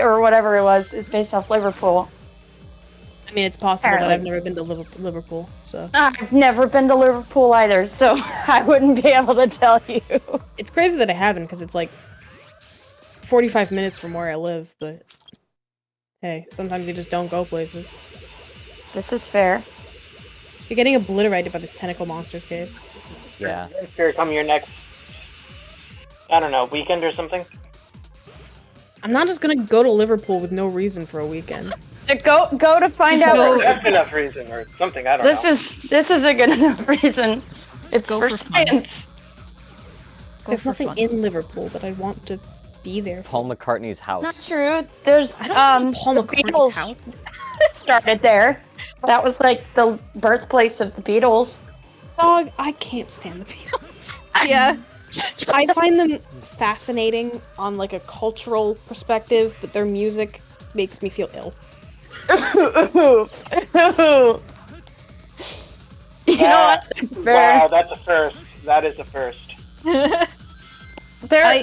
or whatever it was is based off Liverpool? I mean, it's possible, but Apparently. I've never been to Liverpool, so I've never been to Liverpool either, so I wouldn't be able to tell you. it's crazy that I haven't because it's like 45 minutes from where I live, but hey, sometimes you just don't go places. This is fair. You're getting obliterated by the tentacle monsters, Cave. Yeah. Here come your next, I don't know, weekend or something. I'm not just gonna go to Liverpool with no reason for a weekend. Go to find Just out. go- That's enough reason or something. I don't know. This is a good enough reason. It's go for for fun. science. Go There's for nothing fun. in Liverpool that I want to be there for. Paul McCartney's house. Not true. There's I don't know Paul the McCartney's Beatles house. started there. That was like the birthplace of the Beatles. Dog, I can't stand the Beatles. Yeah. I find them fascinating on like a cultural perspective, but their music makes me feel ill. You know what? Wow, that's a first. That is a first. I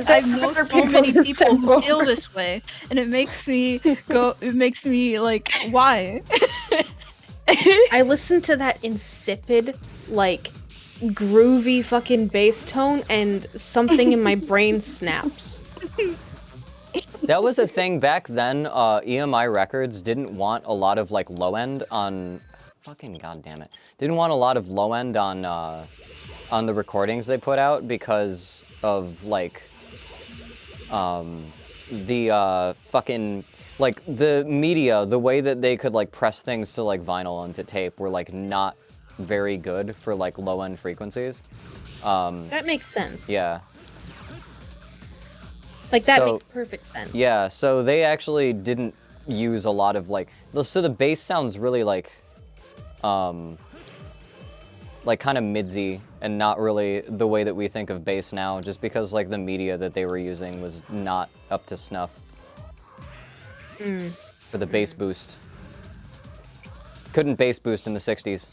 I know so many people who feel this way, and it makes me go. It makes me like, why? I listen to that insipid, like, groovy fucking bass tone, and something in my brain snaps. That was a thing back then. EMI Records didn't want a lot of like low end on. Fucking goddamn it! Didn't want a lot of low end on the recordings they put out because of like the fucking like the media, the way that they could like press things to like vinyl and to tape were like not very good for like low end frequencies. That makes sense. Yeah. Like, that So- makes perfect sense. Yeah, so they actually didn't use a lot of like, so the bass sounds really like kind of midsy and not really the way that we think of bass now, just because like the media that they were using was not up to snuff for the bass boost. Couldn't bass boost in the 60s.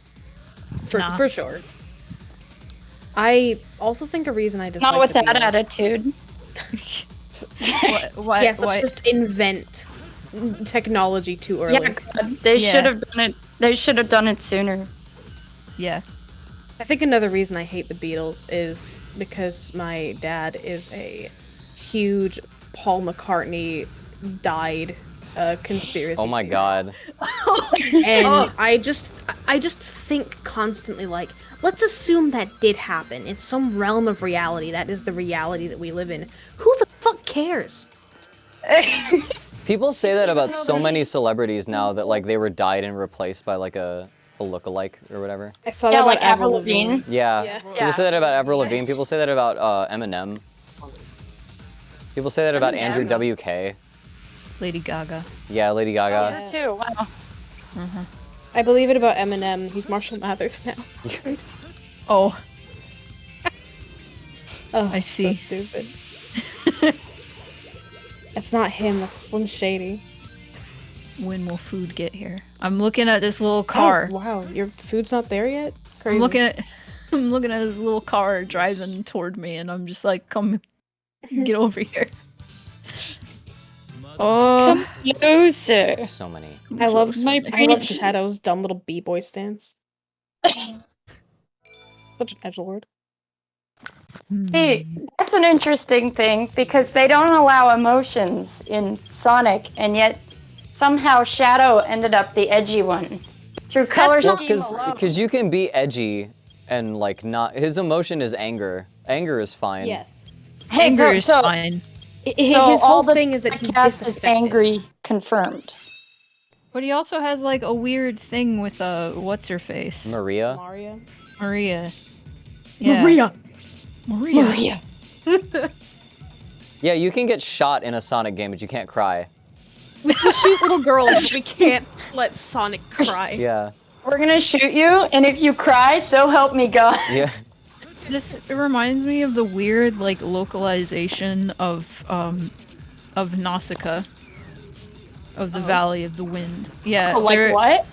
Nah. For sure. I also think a reason I dislike Not with the that Beatles- attitude. Why? Yes, why? let's just invent technology too early. Yeah, God, they Yeah. should have done it. They should have done it sooner. Yeah. I think another reason I hate the Beatles is because my dad is a huge Paul McCartney died conspiracy. Oh my theorist. god. And Oh. I just think constantly like, let's assume that did happen in some realm of reality. That is the reality that we live in. Who the fuck cares? People say that about so many celebrities now that like they were died and replaced by like a lookalike or whatever. I saw Yeah, that like about Avril Avril Lavigne. Lavigne. Yeah. Yeah. People say that about Avril Lavigne. People say that about Eminem. People say that about Andrew WK. Lady Gaga. Yeah, Lady Gaga. That too. Wow. I believe it about Eminem. He's Marshall Mathers now. Oh, Oh, I see. So stupid. That's not him. That's Slim Shady. when will food get here? I'm looking at this little car. Oh, wow, your food's not there yet? Crazy. I'm looking at this little car driving toward me, and I'm just like, come, get over here. Oh, Closer. So many. I love My I love peach. Shadow's dumb little b-boy stance. Such an edge lord. See, that's an interesting thing because they don't allow emotions in Sonic, and yet somehow Shadow ended up the edgy one through color Well, scheme alone. because you can be edgy and like not. His emotion is anger. Anger is fine. Yes. Hey, anger is so fine. His all whole the thing is that he's cast is disaffected. angry confirmed. But he also has like a weird thing with what's her face? Maria. Maria. Maria. Yeah. Maria. Maria. Yeah, you can get shot in a Sonic game, but you can't cry. We can shoot little girls, but we can't let Sonic cry. Yeah. We're gonna shoot you, and if you cry, so help me God. Yeah. This reminds me of the weird like localization of Nausicaa. Of the Valley of the Wind. Yeah. Oh, like what?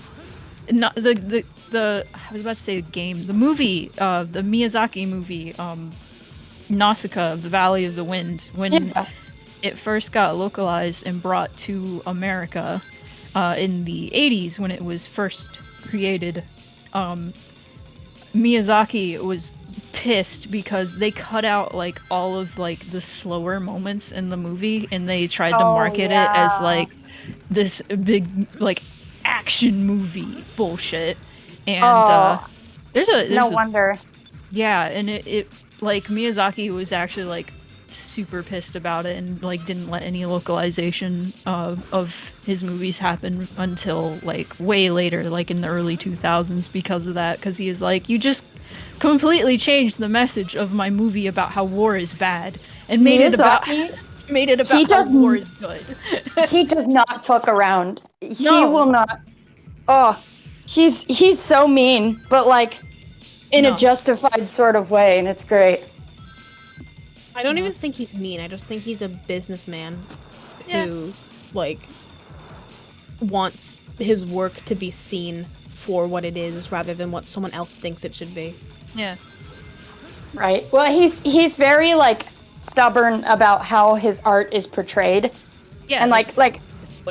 Not the I was about to say the game. The movie, the Miyazaki movie, Nausicaa of the Valley of the Wind, when Yeah. it first got localized and brought to America in the 80s when it was first created, Miyazaki was pissed because they cut out like all of like the slower moments in the movie and they tried to market it as like this big like action movie bullshit. And there's No a wonder. yeah, and it like Miyazaki was actually like super pissed about it and like didn't let any localization of his movies happen until like way later, like in the early 2000s because of that, because he is like, you just completely changed the message of my movie about how war is bad and made it about he how does war is good. he does not fuck around. He No. will not. Oh, he's so mean, but like in No. a justified sort of way, and it's great. I don't even think he's mean. I just think he's a businessman Yeah. who, like, wants his work to be seen for what it is rather than what someone else thinks it should be. Yeah. Right. Well, he's very like stubborn about how his art is portrayed, Yeah. and like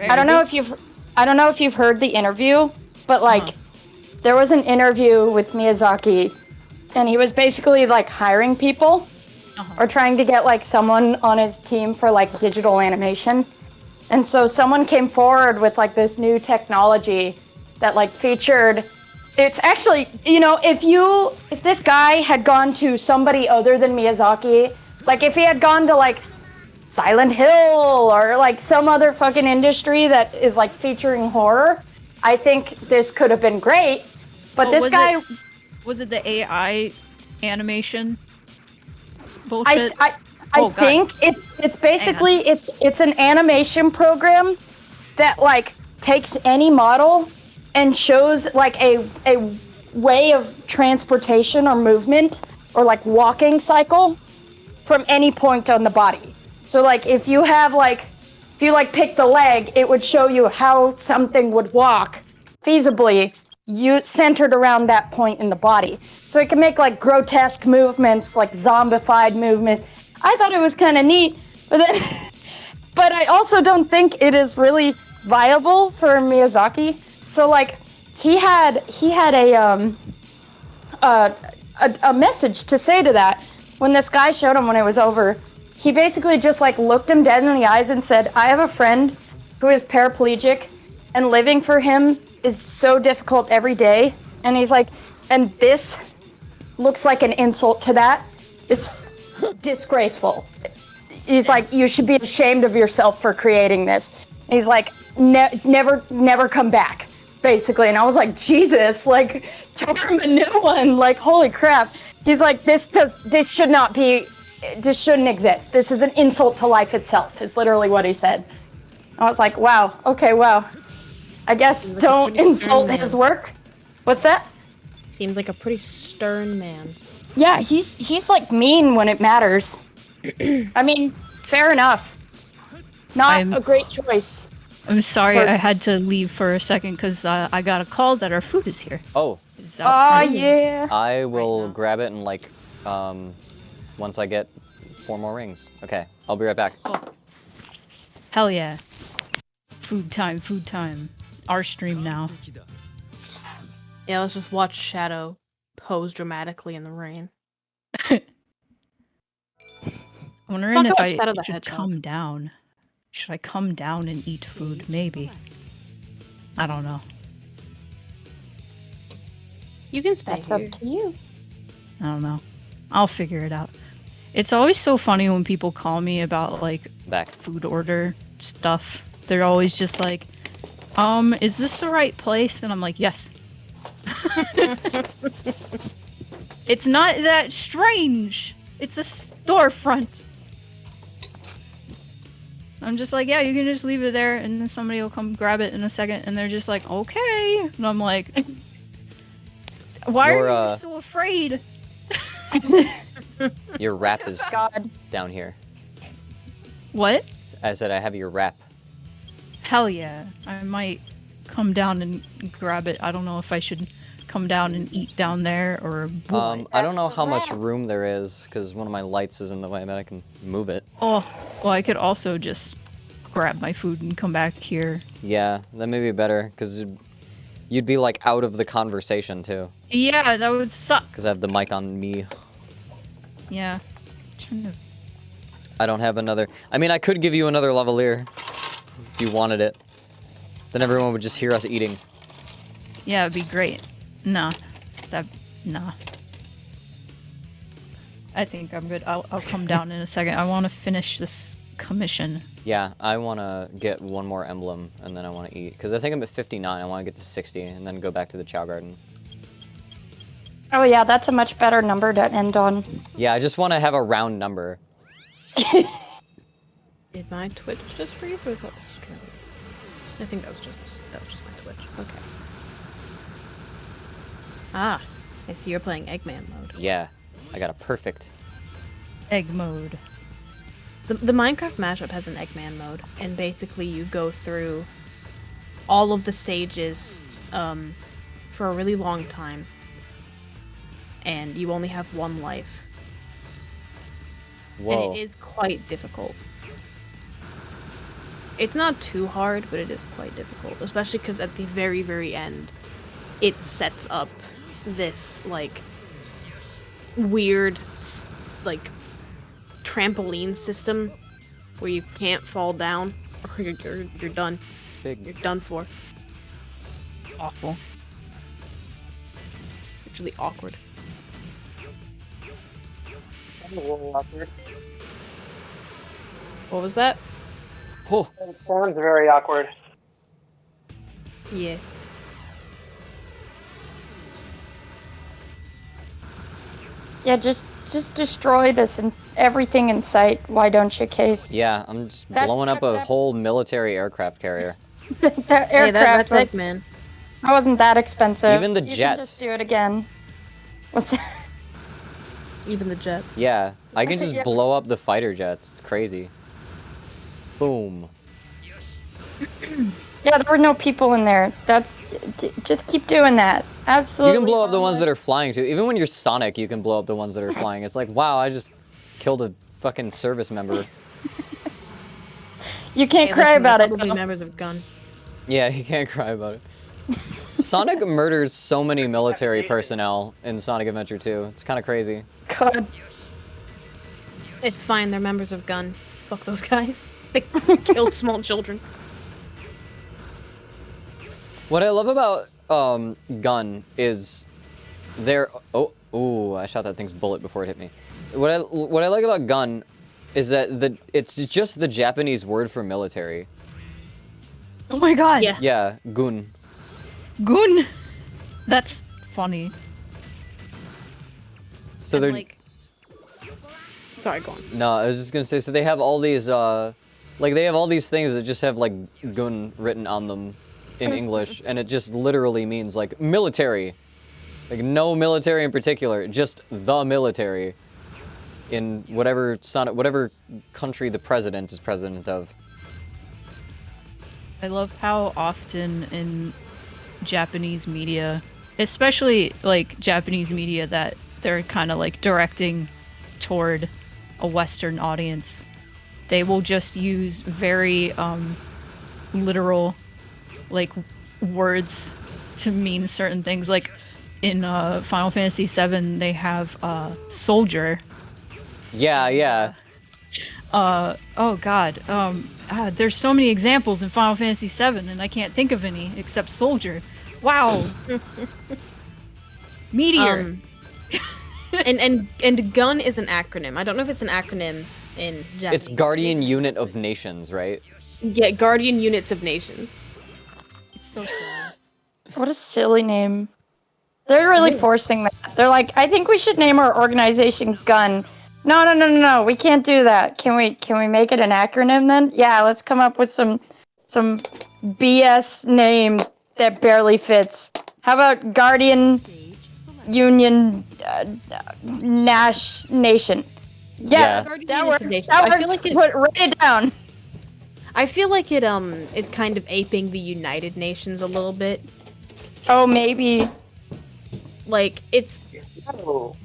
I don't know if you've heard the interview, but like there was an interview with Miyazaki, and he was basically like hiring people or trying to get like someone on his team for like digital animation. And so someone came forward with like this new technology that like featured, it's actually, you know, if this guy had gone to somebody other than Miyazaki, like if he had gone to like Silent Hill or like some other fucking industry that is like featuring horror, I think this could have been great. But Oh, this guy, was it the AI animation bullshit? I think it's basically it's an animation program that like takes any model and shows like a way of transportation or movement or like walking cycle from any point on the body. So like if you pick the leg, it would show you how something would walk feasibly, you centered around that point in the body. So it can make like grotesque movements, like zombified movements. I thought it was kind of neat, but I also don't think it is really viable for Miyazaki. So like he had a message to say to that when this guy showed him when it was over. He basically just like looked him dead in the eyes and said, "I have a friend who is paraplegic, and living for him is so difficult every day." And he's like, "And this looks like an insult to that. It's disgraceful." He's like, "You should be ashamed of yourself for creating this." And he's like, never come back, basically. And I was like, Jesus, like, tell him a new one. Like, holy crap. He's like, this shouldn't exist. This is an insult to life itself, is literally what he said. I was like, wow, okay, wow. I guess don't insult his work. What's that? Seems like a pretty stern man. Yeah, he's like mean when it matters. I mean, fair enough. Not a great choice. I'm sorry, I had to leave for a second because I got a call that our food is here. Oh. It's out front. Yeah. I will grab it and like, once I get 4 more rings. Okay, I'll be right back. Cool. Hell yeah. Food time, food time. Our stream now. Yeah, let's just watch Shadow pose dramatically in the rain. I'm wondering talk if about I Shadow the should Hedgehog. come down. Should I come down and eat food? Maybe. I don't know. You can stay That's here. up to you. I don't know. I'll figure it out. It's always so funny when people call me about like Back. food order stuff. They're always just like, is this the right place? And I'm like, yes. It's not that strange. It's a storefront. I'm just like, yeah, you can just leave it there and then somebody will come grab it in a second and they're just like, okay. And I'm like, why Your, are you so afraid? Your wrap is God. down here. What? I said I have your wrap. Hell yeah. I might come down and grab it. I don't know if I should come down and eat down there or what. I don't know how much room there is because one of my lights is in the way, but I can move it. Oh, well, I could also just grab my food and come back here. Yeah, that may be better because you'd be like out of the conversation too. Yeah, that would suck. Because I have the mic on me. Yeah. Trying to... I don't have another. I mean, I could give you another lavalier if you wanted it. Then everyone would just hear us eating. Yeah, it'd be great. Nah. Nah. I think I'm good. I'll come down in a second. I want to finish this commission. Yeah, I want to get one more emblem and then I want to eat. Because I think I'm at 59. I want to get to 60 and then go back to the Chao Garden. Oh yeah, that's a much better number to end on. Yeah, I just want to have a round number. Did my Twitch just freeze or was that stream? I think that was just my Twitch. Okay. Ah, I see you're playing Eggman mode. Yeah, I got a perfect. Egg mode. The Minecraft mashup has an Eggman mode, and basically you go through all of the stages for a really long time, and you only have one life. Whoa. And it is quite difficult. It's not too hard, but it is quite difficult, especially because at the very, very end, it sets up this, like, weird, like, trampoline system where you can't fall down or you're done. It's big. You're done for. Awful. It's really awkward. What was that? Oh, Sounds very awkward. Yeah. Yeah, just destroy this and everything in sight. Why don't you, Case? yeah, I'm just That- blowing up a that- whole military aircraft carrier. That Hey, aircraft that's was, Eggman. that wasn't that expensive. Even the You can jets. just do it again. What's that? Even the jets. Yeah, I can just Yeah. blow up the fighter jets. It's crazy. Boom. Yeah, there were no people in there. Just keep doing that. Absolutely. You can blow up the ones that fine. are flying too. Even when you're Sonic, you can blow up the ones that are flying. It's like, wow, I just killed a fucking service member. You can't Hey, cry listen, about they're it. probably though. members of Gun. Yeah, you can't cry about it. Sonic murders so many military personnel in Sonic Adventure 2. It's kind of crazy. God. It's fine, they're members of Gun. Fuck those guys. They killed small children. What I love about Gun is their ooh, I shot that thing's bullet before it hit me. What I like about Gun is that it's just the Japanese word for military. Oh my god. Yeah. Yeah, gun. Gun. That's funny. So And, they're like... Sorry, go on. no, I was just gonna say. So they have all these like they have all these things that just have like gun written on them in English, and it just literally means like military, like no military in particular, just the military in whatever country the president is president of. I love how often in Japanese media, especially like Japanese media that they're kind of like directing toward a Western audience, they will just use very literal like words to mean certain things. Like in Final Fantasy VII, they have soldier. Yeah. Oh god. There's so many examples in Final Fantasy VII, and I can't think of any except soldier. Wow. Meteor. And gun is an acronym. I don't know if it's an acronym in Japanese. It's Guardian Unit of Nations, right? Yeah, Guardian Units of Nations. It's so silly. What a silly name. They're really forcing that. They're like, I think we should name our organization Gun. No. We can't do that. Can we make it an acronym then? Yeah, let's come up with some BS name that barely fits. How about Guardian Union Nation? Yeah, Guardian that Units works. of Nations. That I works. feel like it. Write it down. I feel like it is kind of aping the United Nations a little bit. Oh, maybe. Like it's Oh.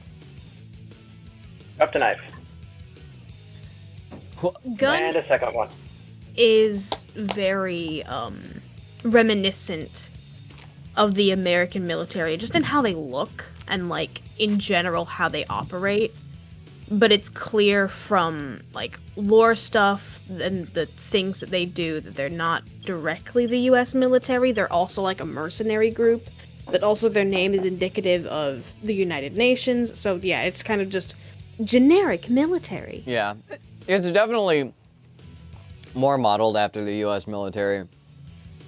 Up to knife. gun And a second one. is very reminiscent of the American military, just in how they look and like in general how they operate. But it's clear from like lore stuff and the things that they do that they're not directly the US military. They're also like a mercenary group, but also their name is indicative of the United Nations. So yeah, it's kind of just generic military. Yeah. It's definitely more modeled after the US military.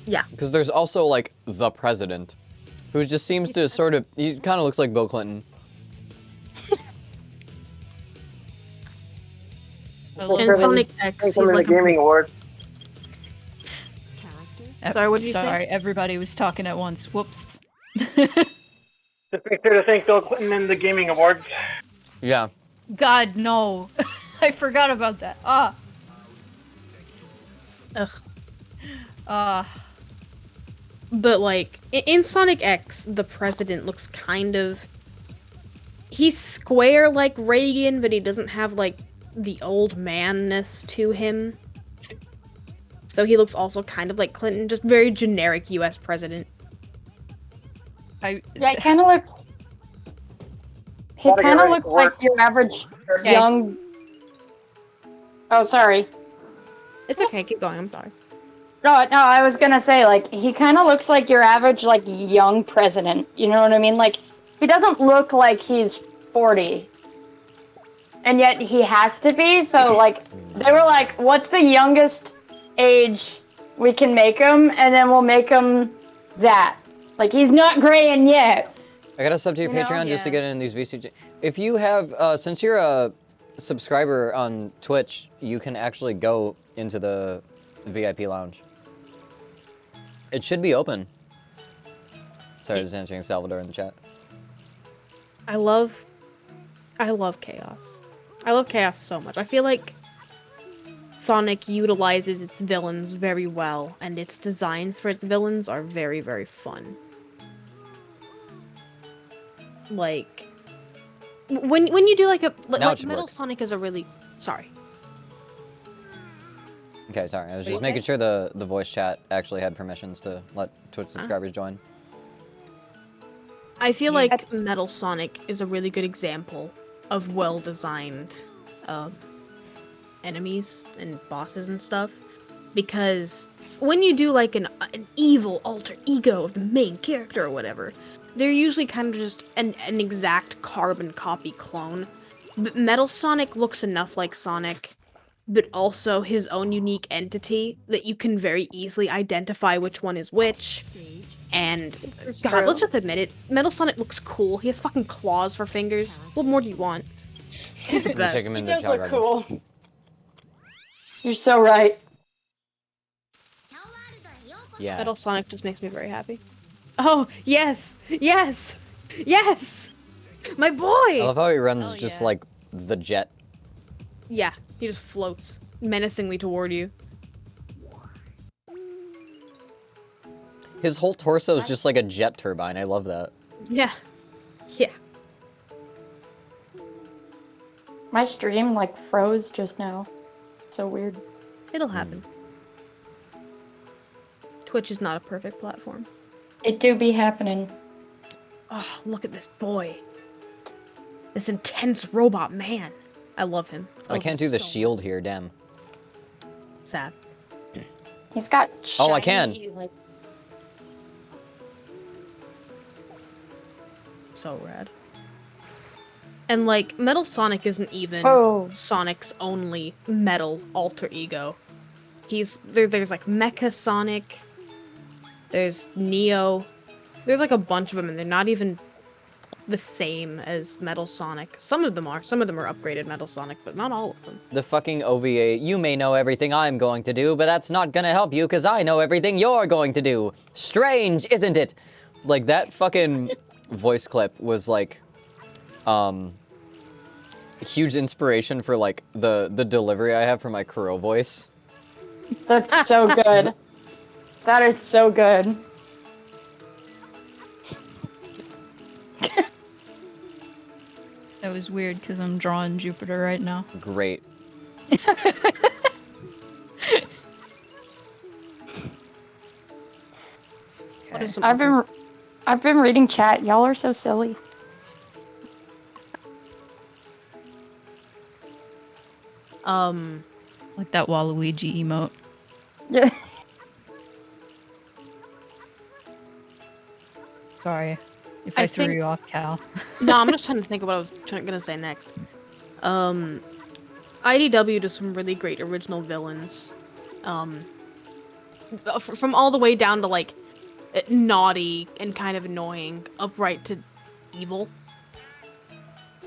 Yeah. Because there's also, like, the president, who just seems to sort of, he kind of looks like Bill Clinton. And Sonic X, he's From the like Gaming Awards. Sorry, what did you say? Sorry, everybody was talking at once. Whoops. Just make sure to thank Bill Clinton and the Gaming Awards. Yeah. God, no. I forgot about that. Ugh. But like in Sonic X, the president looks kind of. He's square like Reagan, but he doesn't have like the old manness to him. So he looks also kind of like Clinton, just very generic U.S. president. Yeah, he kind of looks. He Gotta get kind of ready looks for like work. your average Okay. young. Oh, sorry. It's okay, keep going. I'm sorry. No, I was gonna say, like, he kind of looks like your average, like, young president. You know what I mean? Like, he doesn't look like he's 40. And yet he has to be, so, like, they were like, what's the youngest age we can make him? And then we'll make him that. Like, he's not graying yet. I gotta sub to your You know? Patreon just to Yeah. get in these VCG. If you have, since you're a subscriber on Twitch, you can actually go into the VIP lounge. It should be open. Sorry, I was answering Salvador in the chat. I love Chaos. I love Chaos so much. I feel like Sonic utilizes its villains very well, and its designs for its villains are very, very fun. Like, when you do like a Now it like should Metal work. Sonic is a really sorry. Okay, sorry. I was Are just you okay? making sure the voice chat actually had permissions to let Twitch subscribers join. I feel Yeah. like Metal Sonic is a really good example of well-designed enemies and bosses and stuff. Because when you do like an evil alter ego of the main character or whatever, they're usually kind of just an exact carbon copy clone. But Metal Sonic looks enough like Sonic, but also his own unique entity that you can very easily identify which one is which. And is God, true. let's just admit it, Metal Sonic looks cool. He has fucking claws for fingers. What more do you want? He's the I'm gonna take best. him He into does Chao look Garden. cool. You're so right. Yeah. Metal Sonic just makes me very happy. Oh, yes! Yes! Yes! My I boy! love how he runs Hell just yeah. like the jet. Yeah, he just floats menacingly toward you. His whole torso is just like a jet turbine. I love that. Yeah. Yeah. My stream, like, froze just now. So weird. It'll happen. Twitch is not a perfect platform. It do be happening. Oh, look at this boy. This intense robot man. I love him. I love can't him do the so shield here, damn. much. Sad. He's got Oh, I can. shiny, like, So rad. And like, Metal Sonic isn't even Oh. Sonic's only metal alter ego. There's like Mecha Sonic, there's Neo, there's like a bunch of them, and they're not even the same as Metal Sonic. Some of them are upgraded Metal Sonic, but not all of them. The fucking OVA, you may know everything I'm going to do, but that's not gonna help you because I know everything you're going to do. Strange, isn't it? Like, that fucking voice clip was like, huge inspiration for like the delivery I have for my Kuro voice. that's so good. That is so good. That was weird because I'm drawing Jupiter right now. Great. What are some I've been reading chat. Y'all are so silly. Like that Waluigi emote. Yeah. Sorry if I I threw think- you off, Cal. No, I'm just trying to think of what I was gonna say next. IDW does some really great original villains. From all the way down to like naughty and kind of annoying, upright to evil.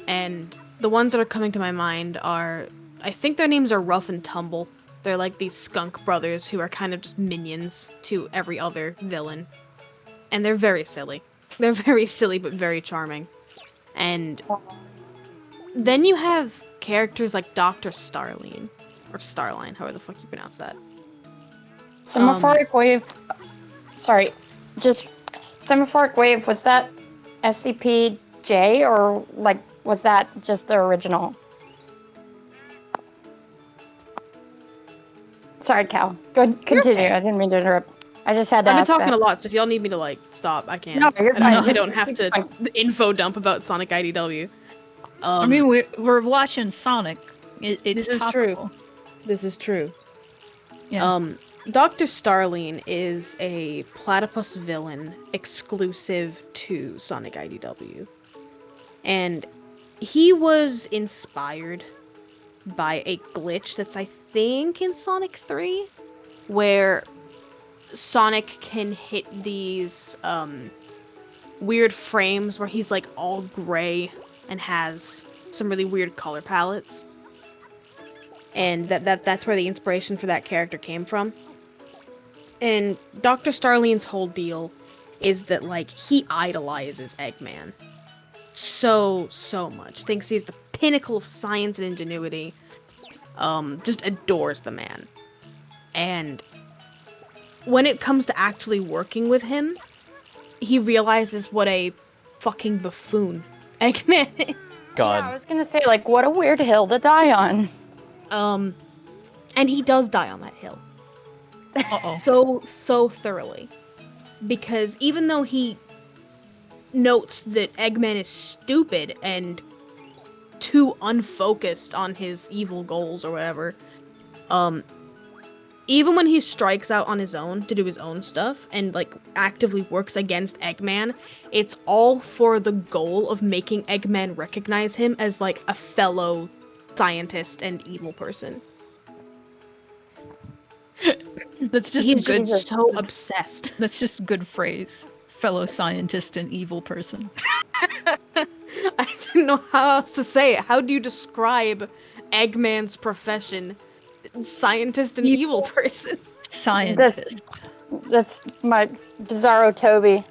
And the ones that are coming to my mind are, I think their names are Rough and Tumble. They're like these skunk brothers who are kind of just minions to every other villain. And they're very silly. They're very silly but very charming. And then you have characters like Dr. Starline, or Starline, however the fuck you pronounce that. Semaphoric Wave. Sorry, just Semaphoric Wave. Was that SCP-J or like was that just the original? Sorry, Cal. Go continue. okay. I didn't mean to interrupt. I just had to I've been ask talking that. a lot, so if y'all need me to like stop, I can. No, you're I fine. don't have to Fine. info dump about Sonic IDW. I mean, we're watching Sonic. It's This is true. topical. This is true. Yeah. Dr. Starline is a platypus villain exclusive to Sonic IDW. And he was inspired by a glitch that's, I think, in Sonic 3, where Sonic can hit these weird frames where he's like all gray and has some really weird color palettes. And that's where the inspiration for that character came from. And Dr. Starline's whole deal is that, like, he idolizes Eggman so much. Thinks he's the pinnacle of science and ingenuity. Just adores the man. And when it comes to actually working with him, he realizes what a fucking buffoon Eggman is. God. Yeah, I was gonna say like, what a weird hill to die on. And he does die on that hill. Uh-oh. So thoroughly. Because even though he notes that Eggman is stupid and too unfocused on his evil goals or whatever, even when he strikes out on his own to do his own stuff and like actively works against Eggman, it's all for the goal of making Eggman recognize him as like a fellow scientist and evil person. That's just He's good. just so obsessed. That's just a good phrase. Fellow scientist and evil person. I didn't know how else to say it. How do you describe Eggman's profession? Scientist and evil person. Scientist. That's my Bizarro Toby.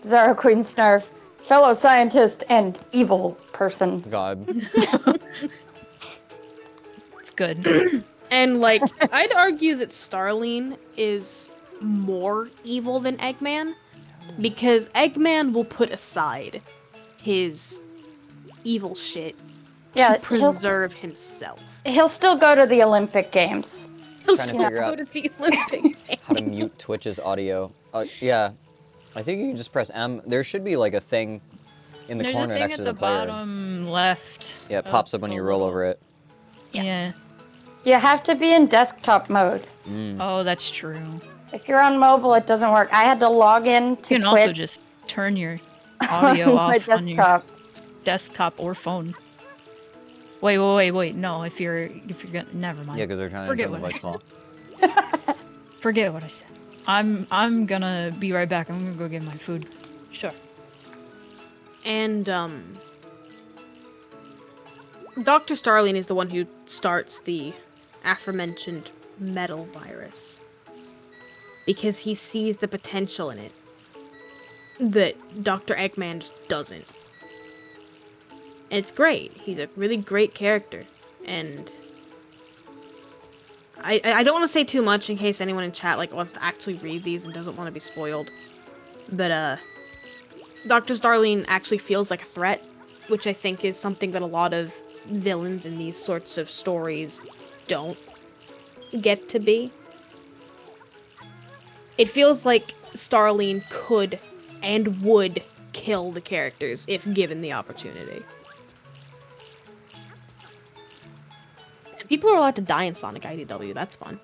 Bizarro Queen Snarf. Fellow scientist and evil person. God. It's good. And like, I'd argue that Starline is more evil than Eggman, because Eggman will put aside his evil shit Yeah, to preserve himself. he'll still go to the Olympic Games. He'll Trying to still figure go out to the Olympic how to Games. mute Twitch's audio. Yeah, I think you can just press M. There should be like a thing in the There's a corner thing next at to the the player. bottom left. Yeah, it pops up when you roll over it. Yeah. You have to be in desktop mode. Oh, that's true. If you're on mobile, it doesn't work. I had to log in to You can Twitch also just turn your audio on my off on your desktop. desktop or phone. Wait. No, if you're gonna, never mind. Yeah, because they're trying Forget to turn the what voice I off. Forget what I said. I'm gonna be right back. I'm gonna go get my food. Sure. And Dr. Starling is the one who starts the aforementioned metal virus because he sees the potential in it that Dr. Eggman just doesn't. And it's great. He's a really great character, and I don't want to say too much in case anyone in chat like wants to actually read these and doesn't want to be spoiled. But Dr. Starling actually feels like a threat, which I think is something that a lot of villains in these sorts of stories don't get to be. It feels like Starling could and would kill the characters if given the opportunity. And people are allowed to die in Sonic IDW, that's fun.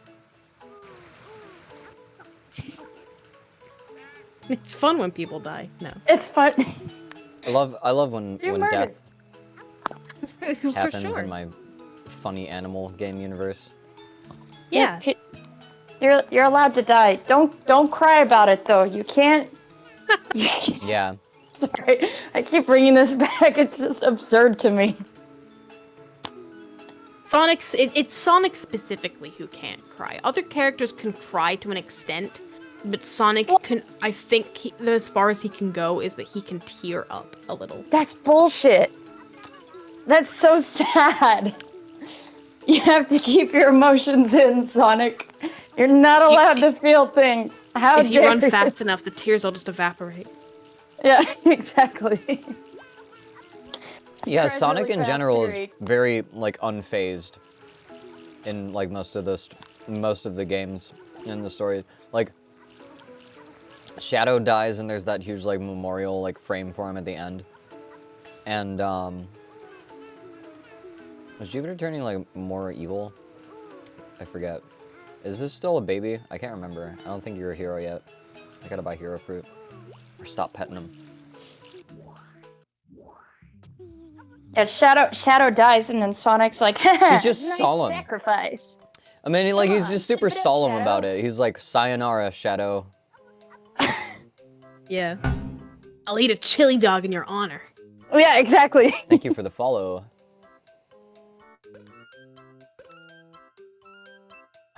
It's fun when people die. No. It's fun. I love when Do when death For happens sure. in my funny animal game universe. Yeah. You're allowed to die. Don't cry about it though. You can't. You can't. Yeah. Sorry, I keep bringing this back. It's just absurd to me. It's Sonic specifically who can't cry. Other characters can cry to an extent, but Sonic can. I think as far as he can go is that he can tear up a little. That's bullshit. That's so sad. You have to keep your emotions in, Sonic. You're not allowed to feel things. How If you dare run fast enough, the tears will just evaporate. Yeah, exactly. Yeah, Cries Sonic really in fast, general is Yuri. very like unfazed in like most of the games in the story. Like Shadow dies and there's that huge like memorial like frame for him at the end. And is Jupiter turning like more evil? I forget. Is this still a baby? I can't remember. I don't think you're a hero yet. I gotta buy hero fruit. Or stop petting him. Yeah, Shadow dies, and then Sonic's like, He's just nice solemn. sacrifice. I mean, like, Come he's on, just super give it up, solemn Shadow. about it. He's like, sayonara, Shadow. Yeah. I'll eat a chili dog in your honor. Yeah, exactly. Thank you for the follow.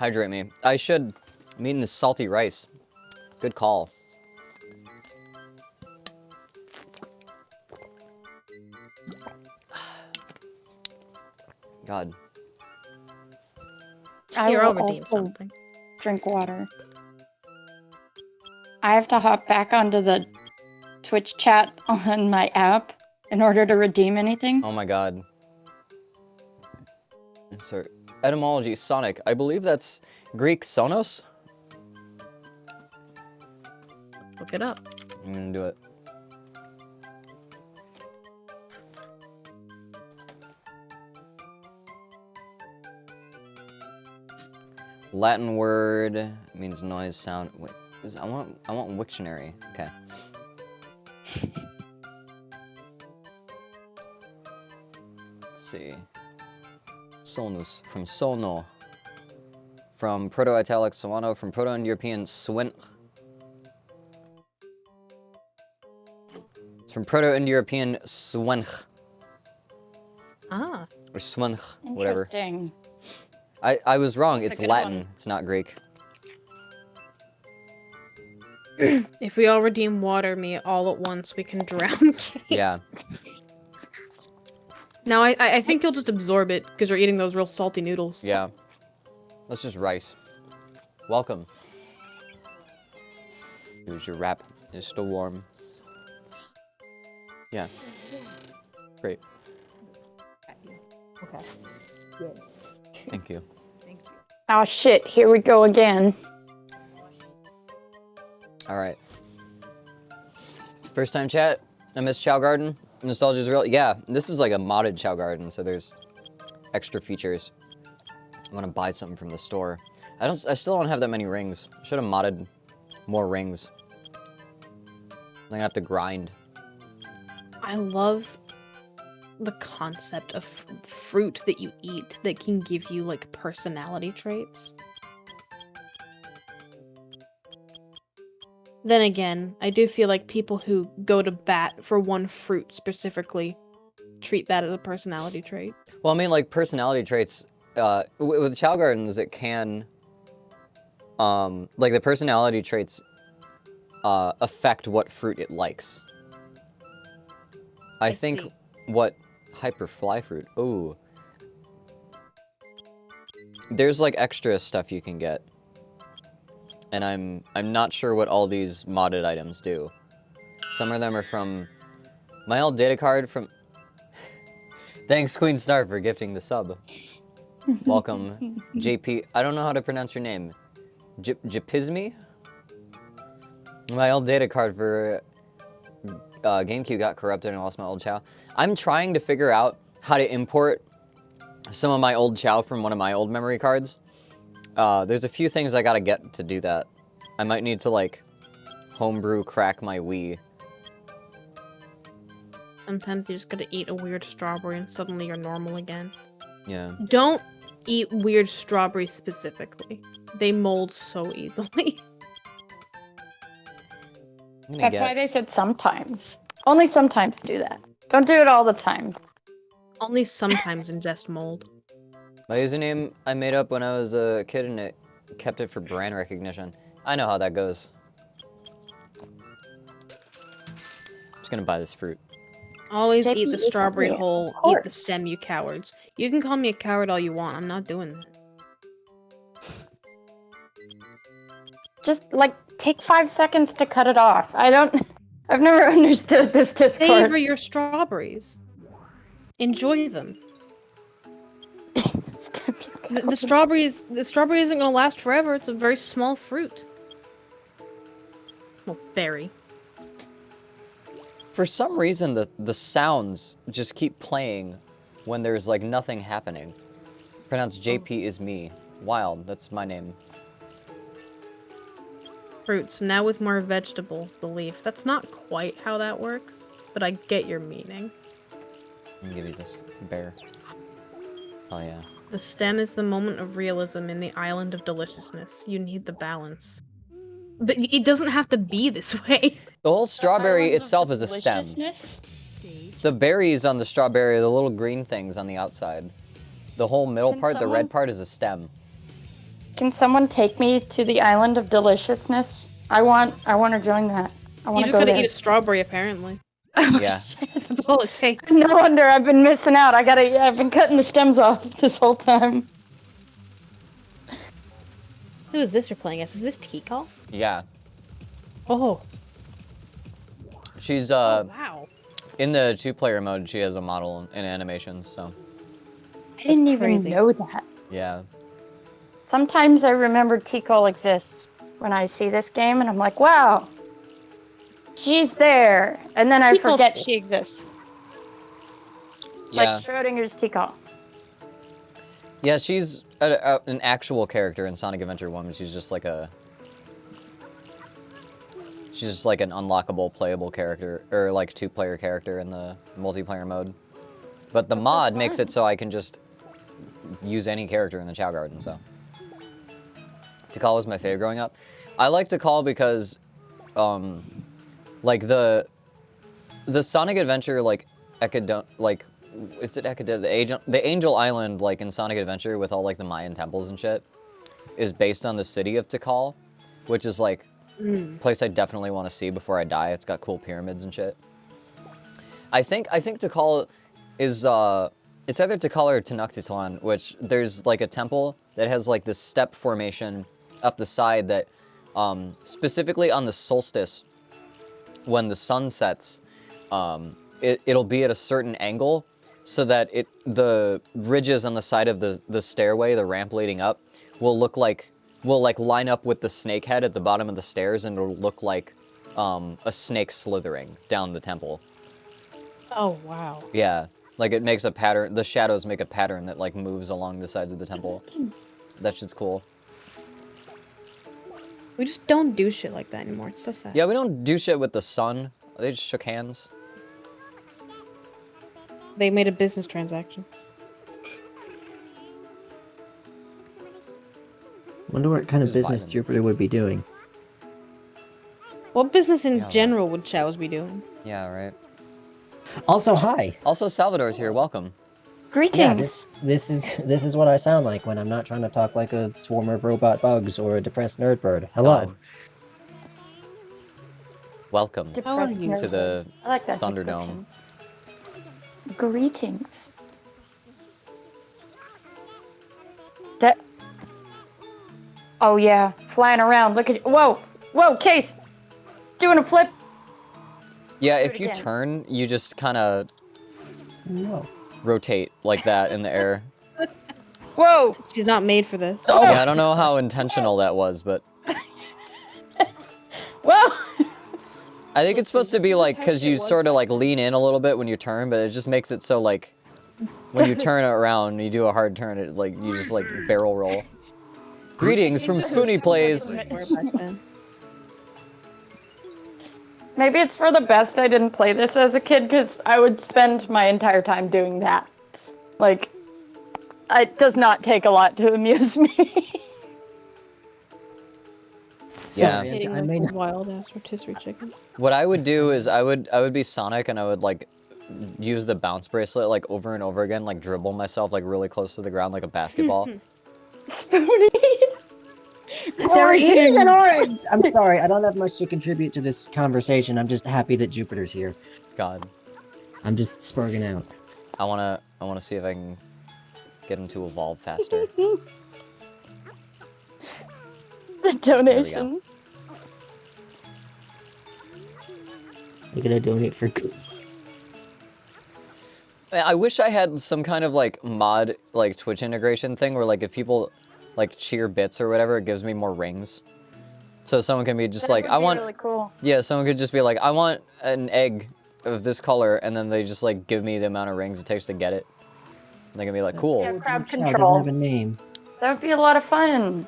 Hydrate me. I should. I'm eating this salty rice. Good call. God. I Here, will I'll redeem also something. drink water. I have to hop back onto the Twitch chat on my app in order to redeem anything. Oh my god. Insert. Etymology, Sonic. I believe that's Greek Sonos? Look it up. I'm gonna do it. Latin word means noise, sound. Wait, I want Wiktionary. Okay. Let's see. Sonus from sono. From Proto-Italic soano. From Proto-Indo-European swin. It's from Proto-Indo-European swench. Ah. Or swench, whatever. Interesting. I was wrong. That's It's a good Latin. one. It's not Greek. If we all redeem water me all at once, we can drown Kate. Yeah. No, I think you'll just absorb it because you're eating those real salty noodles. Yeah. That's just rice. Welcome. Here's your wrap. It's still warm. Yeah. Great. Okay. Thank you. Oh shit, here we go again. All right. First time chat. I miss Chao Garden. Nostalgia's real. Yeah, this is like a modded Chao Garden, so there's extra features. I want to buy something from the store. I still don't have that many rings. Should have modded more rings. I'm gonna have to grind. I love the concept of fruit that you eat that can give you like personality traits. Then again, I do feel like people who go to bat for one fruit specifically treat that as a personality trait. Well, I mean, like personality traits. With Chao Gardens, it can. Like the personality traits affect what fruit it likes. I think see. what hyperfly fruit. Ooh. There's like extra stuff you can get. And I'm not sure what all these modded items do. Some of them are from my old data card from. Thanks, Queen Star, for gifting the sub. Welcome, JP. I don't know how to pronounce your name. Japizmi? My old data card for GameCube got corrupted and I lost my old Chao. I'm trying to figure out how to import some of my old Chao from one of my old memory cards. There's a few things I gotta get to do that. I might need to, like, homebrew crack my Wii. Sometimes you just gotta eat a weird strawberry and suddenly you're normal again. Yeah. Don't eat weird strawberries specifically. They mold so easily. That's why they said sometimes. Only sometimes do that. Don't do it all the time. Only sometimes ingest mold. My username I made up when I was a kid and it kept it for brand recognition. I know how that goes. I'm just gonna buy this fruit. Always JP eat the is strawberry hungry, whole, of eat the course. stem, you cowards. You can call me a coward all you want, I'm not doing that. Just like take 5 seconds to cut it off. I've never understood this discourse. Savor your strawberries. Enjoy them. The strawberry isn't gonna last forever, it's a very small fruit. Well, berry. For some reason, the sounds just keep playing when there's like nothing happening. Pronounced JP is me. Wild, that's my name. Fruits, now with more vegetable, the leaf. That's not quite how that works, but I get your meaning. Let me give you this bear. Oh yeah. The stem is the moment of realism in the island of deliciousness. You need the balance. But it doesn't have to be this way. The whole strawberry itself is a stem. The berries on the strawberry are the little green things on the outside. The whole middle Can part, the someone- red part, is a stem. Can someone take me to the island of deliciousness? I want to join that. I You want to just go gotta there. eat a strawberry, apparently. Yeah. That's all it takes. No wonder I've been missing out. I've been cutting the stems off this whole time. Who is this you're playing as? Is this Tikal? Yeah. Oh. She's Wow. in the 2-player mode. She has a model in animations, so I didn't even crazy. know that. yeah. Sometimes I remember Tikal exists when I see this game, and I'm like, wow, she's there. And then I Tikal- forget she exists. Yeah. Like Schrodinger's Tikal. Yeah, she's an actual character in Sonic Adventure 1. She's just like an unlockable playable character, or like 2-player character in the multiplayer mode. But the mod makes it so I can just use any character in the Chao Garden, so. Tikal was my favorite growing up. I like Tikal because, like the Sonic Adventure, like, the Angel Island, like, in Sonic Adventure with all, like, the Mayan temples and shit, is based on the city of Tikal, which is, like, a place I definitely want to see before I die. It's got cool pyramids and shit. I think Tikal is, it's either Tikal or Tenochtitlan, which there's, like, a temple that has, like, this step formation up the side that, specifically on the solstice, when the sun sets, it'll be at a certain angle, so that the ridges on the side of the stairway, the ramp leading up, will line up with the snake head at the bottom of the stairs, and it'll look like a snake slithering down the temple. Oh wow. Yeah, like it makes a pattern. The shadows make a pattern that like moves along the sides of the temple. That shit's cool. We just don't do shit like that anymore. It's so sad. Yeah, we don't do shit with the sun. They just shook hands. They made a business transaction. Wonder what kind of Just buy business them. Jupiter would be doing. What business in Yeah, general would Chao's be doing? Yeah, right. Also, hi. Also, Salvador's here. Welcome. Greetings. Yeah, this is what I sound like when I'm not trying to talk like a swarm of robot bugs or a depressed nerd bird. Hello. God. Welcome How are Depressed you? nerd. to the I like that Thunderdome. description. Greetings. That. Oh yeah, flying around. Look at whoa, whoa, Case, doing a flip. Yeah, Do if it you again. turn, you just kind of No. rotate like that in the air. Whoa. She's not made for this. Oh. Yeah, I don't know how intentional that was, but Whoa. I think it's supposed to be like, because you sort of like lean in a little bit when you turn, but it just makes it so like, when you turn it around, you do a hard turn, it like, you just like barrel roll. Greetings from Spoonie Plays. Maybe it's for the best I didn't play this as a kid, because I would spend my entire time doing that. Like, it does not take a lot to amuse me. Yeah. Sorry, Hitting I like may a not. wild ass rotisserie chicken. What I would do is I would be Sonic, and I would like use the bounce bracelet like over and over again, like dribble myself like really close to the ground like a basketball. Spoonie. They're eating an Greetings. orange! I'm sorry, I don't have much to contribute to this conversation. I'm just happy that Jupiter's here. God, I'm just spurging out. I wanna see if I can get him to evolve faster. The donation. You're gonna donate for I wish I had some kind of like mod like Twitch integration thing where like if people like cheer bits or whatever, it gives me more rings. So someone can be just That like, would I be want, really cool. yeah, someone could just be like, I want an egg of this color, and then they just like give me the amount of rings it takes to get it. And they can be like, cool. Yeah, crowd Chao doesn't control. have a name. That would be a lot of fun.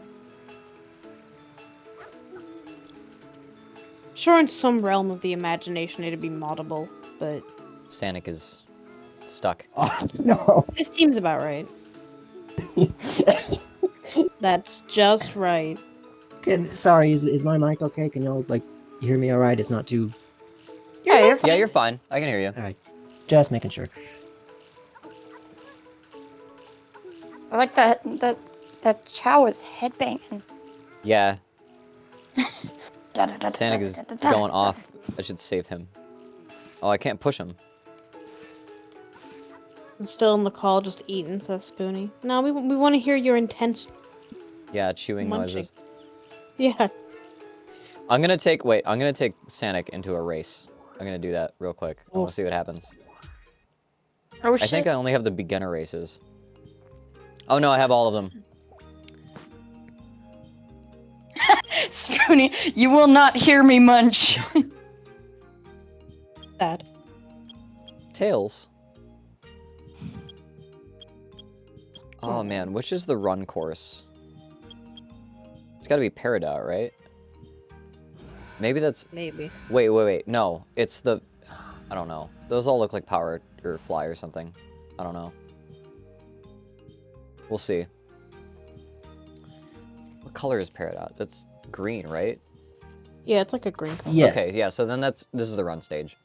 Sure, in some realm of the imagination, it'd be moddable, but Sanic is stuck. Oh, no. this seems about right. That's just right. Sorry, is my mic okay? Can y'all, like, hear me alright? It's not too... Yeah, you're Yeah, you're fine. I can hear you. Alright. Just making sure. I like that Chao is headbanging. Yeah, Sanic is going off. I should save him. Oh, I can't push him. Still in the call, just eating, says Spoonie. No, we want to hear your intense. Yeah, chewing Munching. noises. Yeah. I'm gonna take Sanic into a race. I'm gonna do that real quick. I wanna see what happens. Oh I shit. think I only have the beginner races. Oh no, I have all of them. Spoonie, you will not hear me munch. Sad. Tails. Oh man, which is the run course? It's gotta be Peridot, right? Maybe that's... Maybe. Wait. No, it's the... I don't know. Those all look like Power or Fly or something. I don't know. We'll see. What color is Peridot? That's green, right? Yeah, it's like a green color. Yes. Okay, yeah, so then this is the run stage.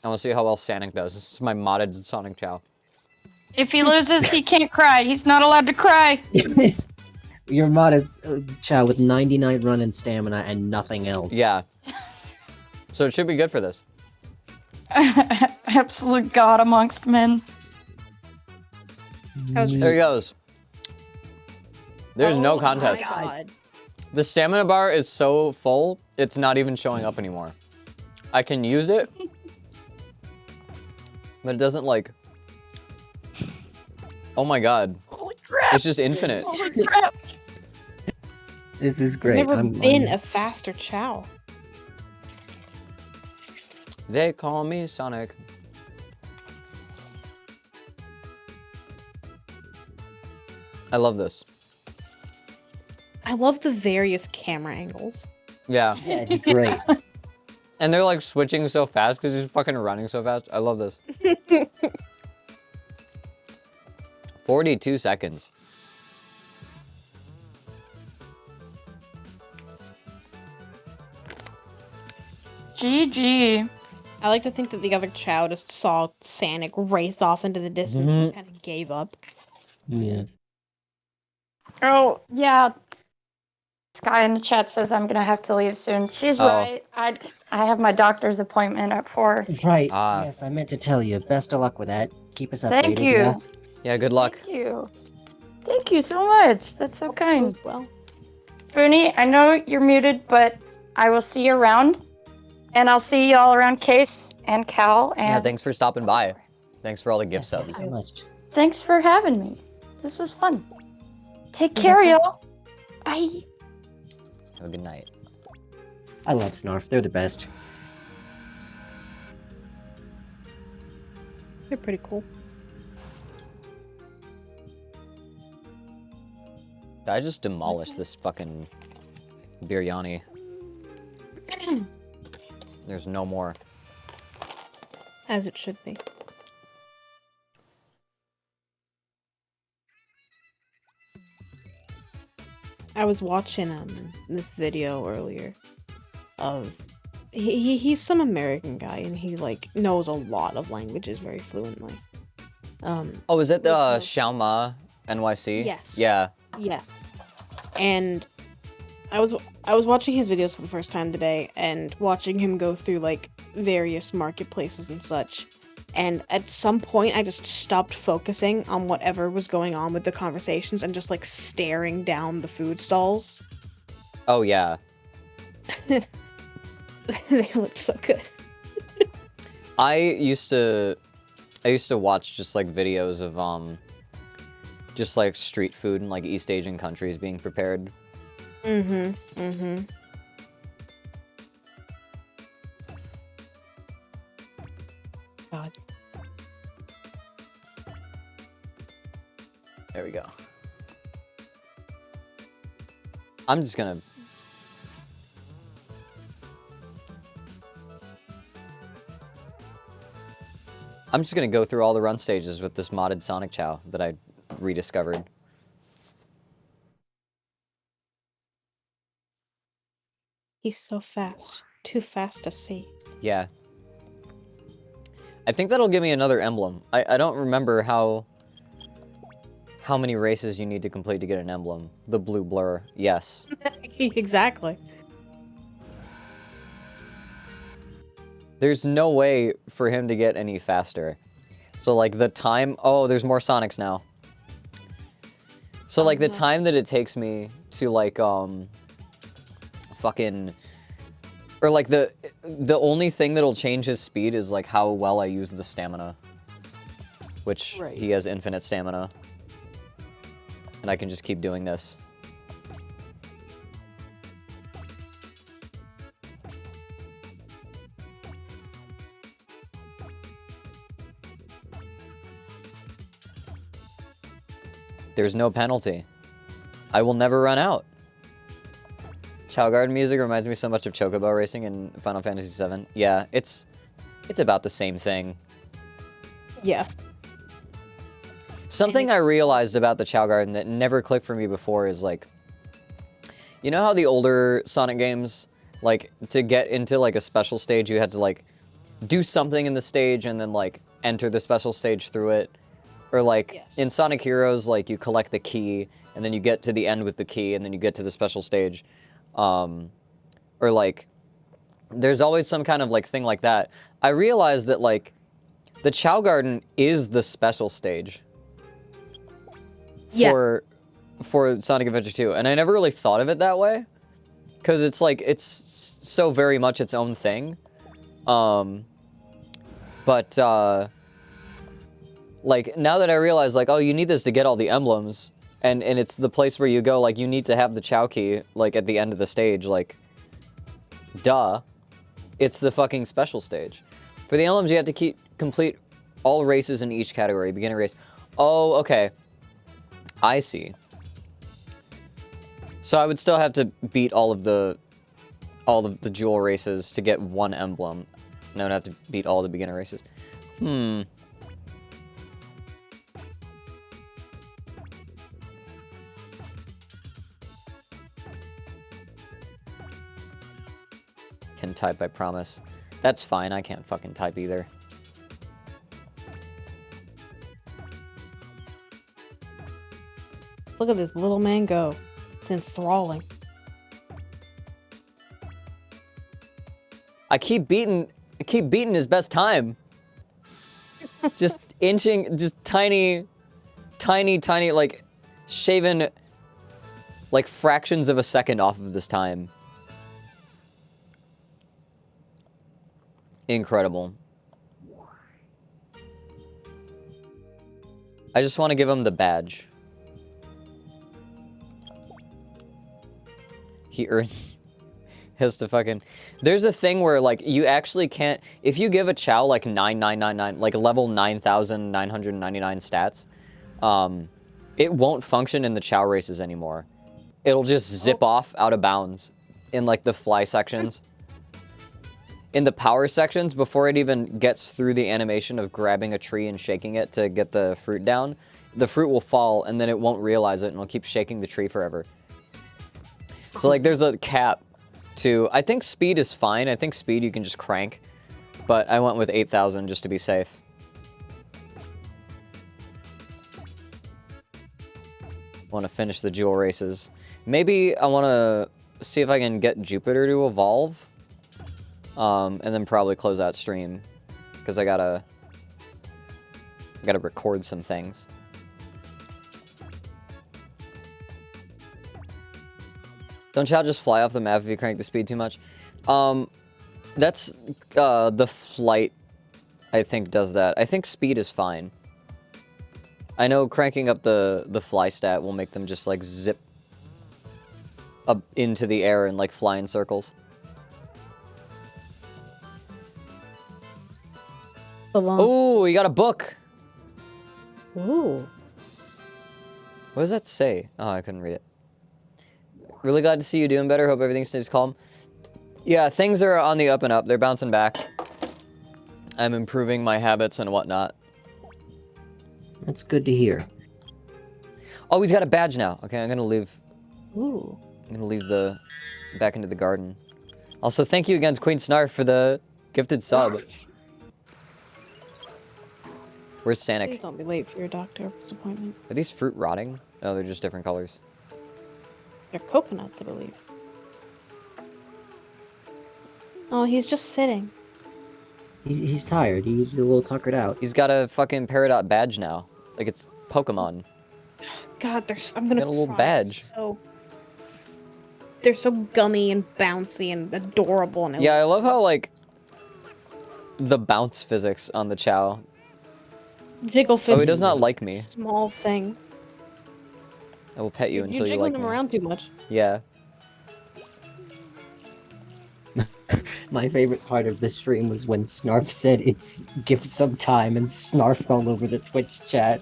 I want to see how well Sonic does. This is my modded Sonic Chao. If he loses, he can't cry. He's not allowed to cry. Your mod is Chao with 99 run and stamina and nothing else. Yeah. So it should be good for this. Absolute god amongst men. There he goes. There's no Oh contest. my God. The stamina bar is so full, it's not even showing up anymore. I can use it, But it doesn't like... Oh my god. Holy crap! It's just infinite. Holy crap! This is I've great. never I'm been a faster Chao. They call me Sonic. I love this. I love the various camera angles. Yeah. Yeah, it's great. And they're like switching so fast because he's fucking running so fast. I love this. 42 seconds. GG. I like to think that the other Chao just saw Sonic race off into the distance and kind of gave up. Yeah. Oh, yeah. This guy in the chat says I'm gonna have to leave soon. She's Oh. right. I have my doctor's appointment at 4. Right. Ah. Yes, I meant to tell you. Best of luck with that. Keep us updated. Thank you. Yeah? Yeah, good luck. Thank you. Thank you so much. That's so kind. Goes well. Booney, I know you're muted, but I will see you around. And I'll see you all around Case and Cal. And Yeah, thanks for stopping by. Thanks for all the gift Thank you subs. so much. thanks for having me. This was fun. Take care, y'all. Bye. Have a good night. I love Snarf. They're the best. They're pretty cool. I just demolished this fucking biryani. There's no more. As it should be. I was watching this video earlier of he's some American guy and he like knows a lot of languages very fluently. Oh, is it the Yeah. Xiaoma NYC? Yes. Yeah. Yes. And I was watching his videos for the first time today and watching him go through like various marketplaces and such. And at some point I just stopped focusing on whatever was going on with the conversations and just like staring down the food stalls. Oh, yeah. They looked so good. I used to watch just like videos of just like street food in like East Asian countries being prepared. Mm-hmm. God. There we go. I'm just gonna... go through all the run stages with this modded Sonic Chao that I rediscovered. He's so fast. Too fast to see. Yeah. I think that'll give me another emblem. I don't remember how many races you need to complete to get an emblem. The blue blur, yes. Exactly. There's no way for him to get any faster. So like the time, oh, there's more Sonics now. So like the time that it takes me to like, fucking, or like the only thing that'll change his speed is like how well I use the stamina. Which Right. he has infinite stamina. And I can just keep doing this. There's no penalty. I will never run out. Chao Garden music reminds me so much of Chocobo Racing in Final Fantasy VII. Yeah, it's about the same thing. Yeah. Something I realized about the Chao Garden that never clicked for me before is like, you know how the older Sonic games, like to get into like a special stage, you had to like do something in the stage and then like enter the special stage through it? Or like Yes. in Sonic Heroes, like you collect the key and then you get to the end with the key and then you get to the special stage. Or like, there's always some kind of like thing like that. I realized that like the Chao Garden is the special stage. Yeah. For Sonic Adventure 2, and I never really thought of it that way, because it's like it's so very much its own thing. But Like, now that I realize, like, oh, you need this to get all the emblems, and it's the place where you go, like, you need to have the Chao key, like, at the end of the stage, like, duh. It's the fucking special stage. For the emblems, you have to complete all races in each category, beginner race. Oh, okay. I see. So I would still have to beat all of the jewel races to get one emblem. And I would have to beat all the beginner races. Can type, I promise. That's fine, I can't fucking type either. Look at this little man go. It's enthralling. I keep beating his best time. Just inching, just tiny, like, shaving, like, fractions of a second off of this time. Incredible. I just want to give him the badge. He earned... has to fucking... There's a thing where, like, you actually can't... If you give a Chao, like, 9999, like, level 9,999 stats, it won't function in the Chao races anymore. It'll just zip off out of bounds in, like, the fly sections. In the power sections, before it even gets through the animation of grabbing a tree and shaking it to get the fruit down, the fruit will fall, and then it won't realize it, and it'll keep shaking the tree forever. So, like, there's a cap to... I think speed is fine. I think speed you can just crank. But I went with 8,000 just to be safe. Want to finish the jewel races. Maybe I want to see if I can get Jupiter to evolve. And then probably close out stream. Because I gotta record some things. Don't Chao just fly off the map if you crank the speed too much? That's, the flight, I think, does that. I think speed is fine. I know cranking up the fly stat will make them just, like, zip up into the air and, like, fly in circles. Ooh, you got a book! Ooh. What does that say? Oh, I couldn't read it. Really glad to see you doing better. Hope everything stays calm. Yeah, things are on the up and up. They're bouncing back. I'm improving my habits and whatnot. That's good to hear. Oh, he's got a badge now. Okay, I'm gonna leave. Ooh. I'm gonna leave the back into the garden. Also, thank you again to Queen Snarf for the gifted sub. Where's Please Sanic? don't be late for your doctor's appointment. Are these fruit rotting? Oh, they're just different colors. They're coconuts, I believe. Oh, he's just sitting. He's tired. He's a little tuckered out. He's got a fucking Peridot badge now. Like it's Pokemon. God, I'm gonna Got a little cry. badge. They're so gummy and bouncy and adorable. And Yeah, I love how, like, the bounce physics on the Chao. jiggle fist. Oh, he does not like me. Small thing. I will pet you You're until you jiggling like him me. around too much. Yeah. My favorite part of the stream was when Snarf said it's give some time and snarfed all over the Twitch chat.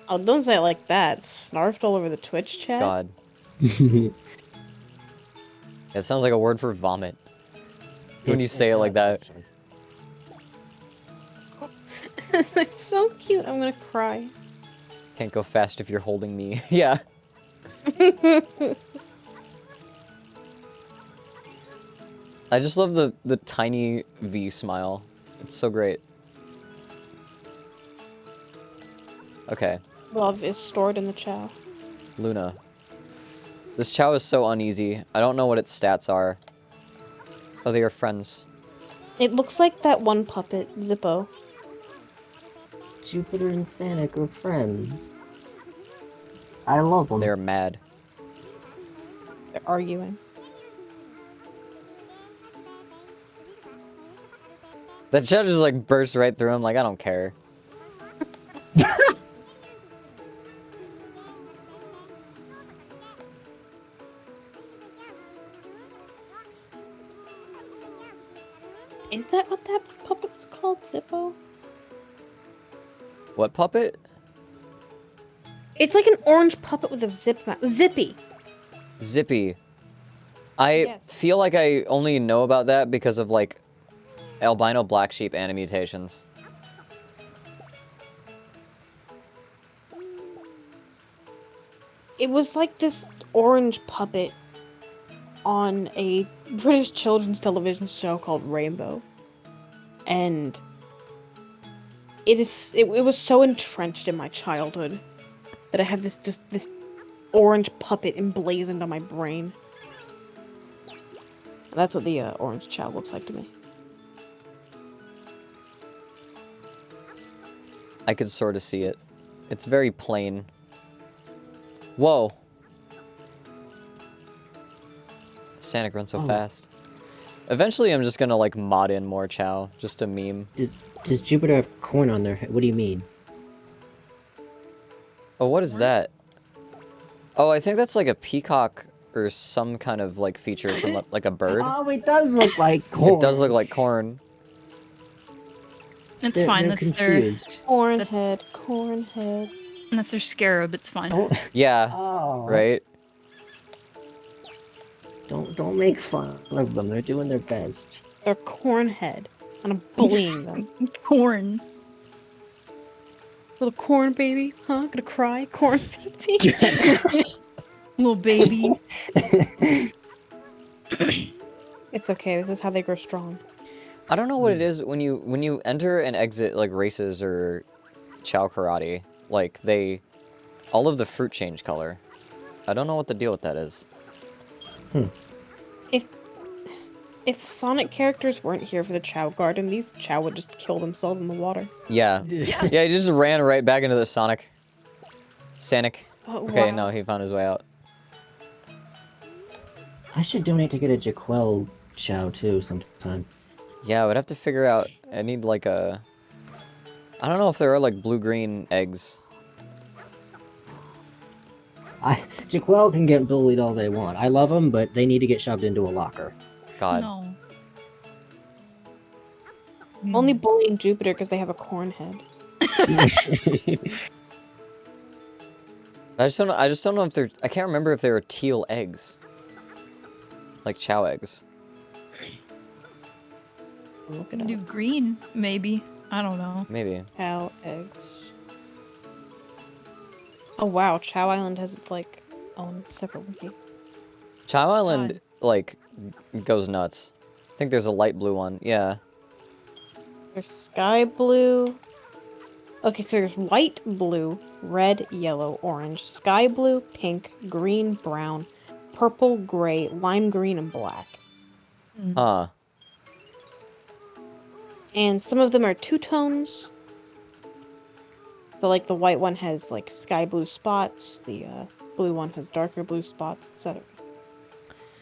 Oh, don't say it like that. Snarfed all over the Twitch chat. God. It sounds like a word for vomit. When you say it like that. They're so cute. I'm gonna cry. Can't go fast if you're holding me. Yeah. I just love the tiny V smile. It's so great. Okay. Love is stored in the Chao. Luna. This Chao is so uneasy. I don't know what its stats are. Oh, they are friends. It looks like that one puppet, Zippo. Jupiter and Sanic are friends. I love them. They're mad. They're arguing. That Chao just like bursts right through him like, I don't care. Is that what that puppet was called? Zippo? What puppet? It's like an orange puppet with a zip mouth. Zippy. Zippy. I Yes. feel like I only know about that because of like albino black sheep animutations. It was like this orange puppet on a British children's television show called Rainbow. And it was so entrenched in my childhood that I have this orange puppet emblazoned on my brain. And that's what the orange Chao looks like to me. I could sort of see it. It's very plain. Whoa. Sonic runs so fast. Eventually, I'm just gonna like mod in more Chao, just a meme. Does Jupiter have corn on their head? What do you mean? Oh, what is that? Oh, I think that's like a peacock or some kind of like feature from like a bird. Oh, it does look like corn. It does look like corn. It's They're, fine. they're That's confused. Corn head, corn head. that's their scarab. It's fine. Don't. Yeah, Oh. right? Don't make fun of them. They're doing their best. They're corn head. And I'm bullying them. Corn. Little corn baby, huh? Gonna cry? Corn baby? Little baby. It's okay, this is how they grow strong. I don't know what it is when you enter and exit like races or Chao karate, like all of the fruit change color. I don't know what the deal with that is. If Sonic characters weren't here for the Chao Garden, these Chao would just kill themselves in the water. Yeah. Yeah, he just ran right back into the Sonic. Oh, Okay, wow. no, he found his way out. I should donate to get a Jaquel Chow too sometime. Yeah, I would have to figure out. I need like a. I don't know if there are like blue-green eggs. Jaquel can get bullied all they want. I love them, but they need to get shoved into a locker. God. No. Only bullying Jupiter because they have a corn head. I just don't know if they're. I can't remember if they were teal eggs. Like Chao eggs. Look it Do up. green, maybe. I don't know. Maybe. Chao eggs. Oh wow, Chao Island has its like own separate wiki. Chao Island like goes nuts. I think there's a light blue one. Yeah. There's sky blue. Okay, so there's white, blue, red, yellow, orange, sky blue, pink, green, brown, purple, gray, lime green, and black. Huh. And some of them are two tones. But like the white one has like sky blue spots, the blue one has darker blue spots, etc.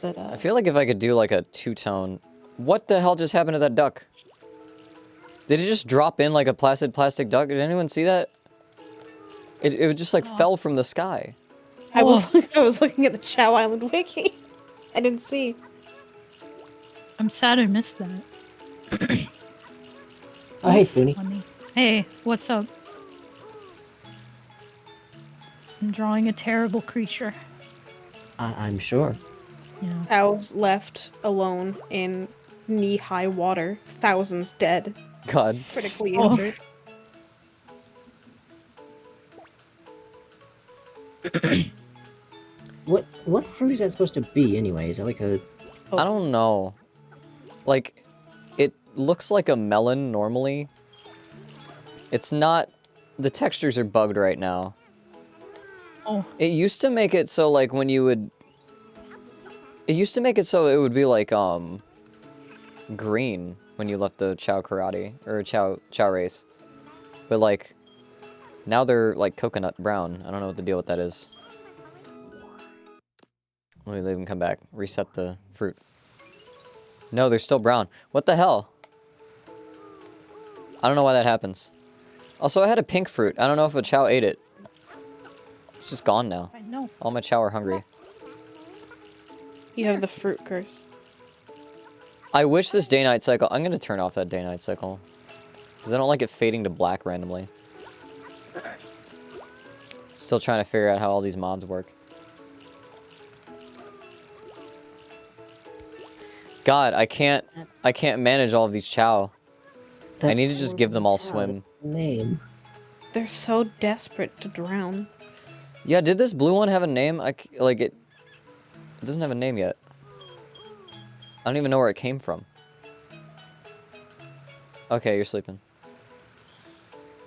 But I feel like if I could do like a two-tone. What the hell just happened to that duck? Did it just drop in like a placid plastic duck? Did anyone see that? It just like fell from the sky. I was looking at the Chao Island wiki. I didn't see. I'm sad I missed that. Oh, hey, Spoonie. Funny. Hey, what's up? I'm drawing a terrible creature. I'm sure. Yeah. Chao's left alone in knee-high water. Thousands dead. God. Critically Oh. injured. What fruit is that supposed to be anyway? Is it like a? I don't know. Like, it looks like a melon normally. It's not. The textures are bugged right now. Oh. It used to make it so like when you would. It used to make it so it would be like green when you left the Chao karate or Chao race, but like now they're like coconut brown. I don't know what the deal with that is. Let me leave them come back. Reset the fruit. No, they're still brown. What the hell? I don't know why that happens. Also, I had a pink fruit. I don't know if a Chao ate it. It's just gone now. I know. All my Chao are hungry. You have the fruit curse. I wish this day-night cycle... I'm gonna turn off that day-night cycle. Because I don't like it fading to black randomly. Still trying to figure out how all these mods work. God, I can't manage all of these Chao. I need to just give them all swim. Name. They're so desperate to drown. Yeah, did this blue one have a name? It doesn't have a name yet. I don't even know where it came from. Okay, you're sleeping.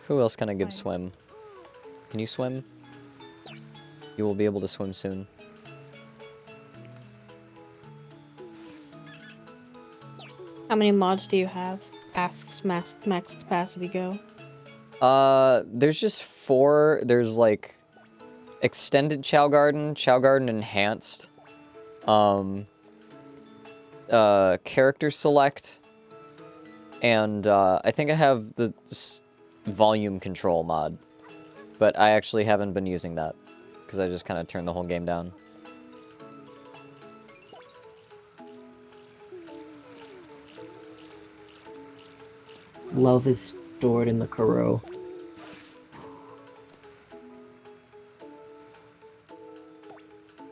Who else can I give swim? Can you swim? You will be able to swim soon. How many mods do you have? Asks max capacity go. There's just 4. There's like extended Chao Garden enhanced, character select, and I think I have the volume control mod, but I actually haven't been using that because I just kind of turned the whole game down. Love is stored in the Kuro.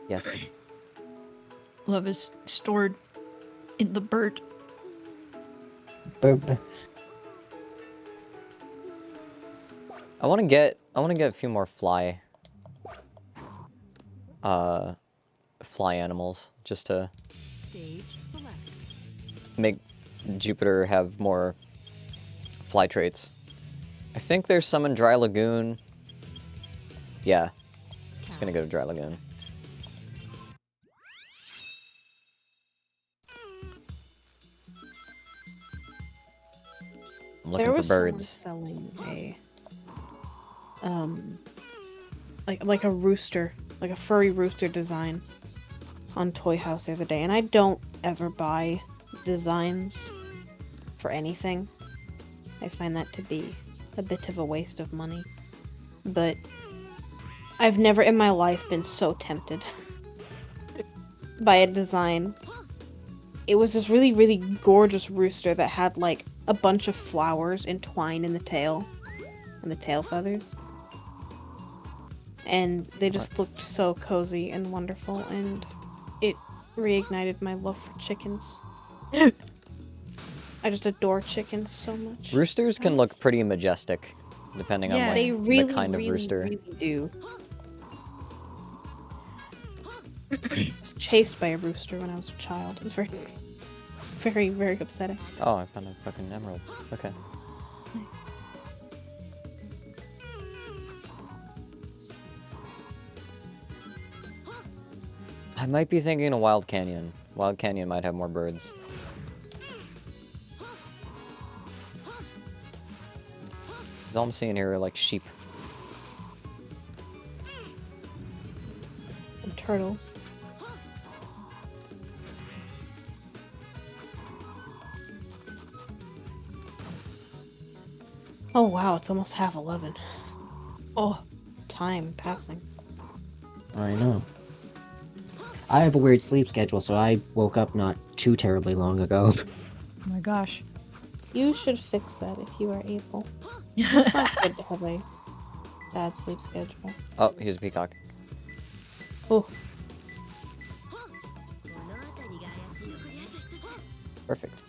Yes. Love is stored in the bird. Burp. I want to get a few more fly animals just to make Jupiter have more fly traits. I think there's some in Dry Lagoon. Yeah. Just gonna go to Dry Lagoon. I'm looking for birds. Selling a like a rooster, like a furry rooster design on Toy House the other day, and I don't ever buy designs for anything. I find that to be a bit of a waste of money. But I've never in my life been so tempted by a design. It was this really, really gorgeous rooster that had like a bunch of flowers entwined in the tail and the tail feathers. And they just looked so cozy and wonderful, and it reignited my love for chickens. I just adore chickens so much. Roosters can look pretty majestic, depending on They really, the kind of really, rooster. really do. I was chased by a rooster when I was a child. It was very, very, very upsetting. Oh, I found a fucking emerald. Okay. I might be thinking of Wild Canyon. Wild Canyon might have more birds. All I'm seeing here are like sheep. And turtles. Oh wow, it's almost 11:30. Oh, time passing. I know. I have a weird sleep schedule, so I woke up not too terribly long ago. Oh my gosh. You should fix that if you are able. It's not good to have a bad sleep schedule. Oh, here's a peacock. Oh, Perfect.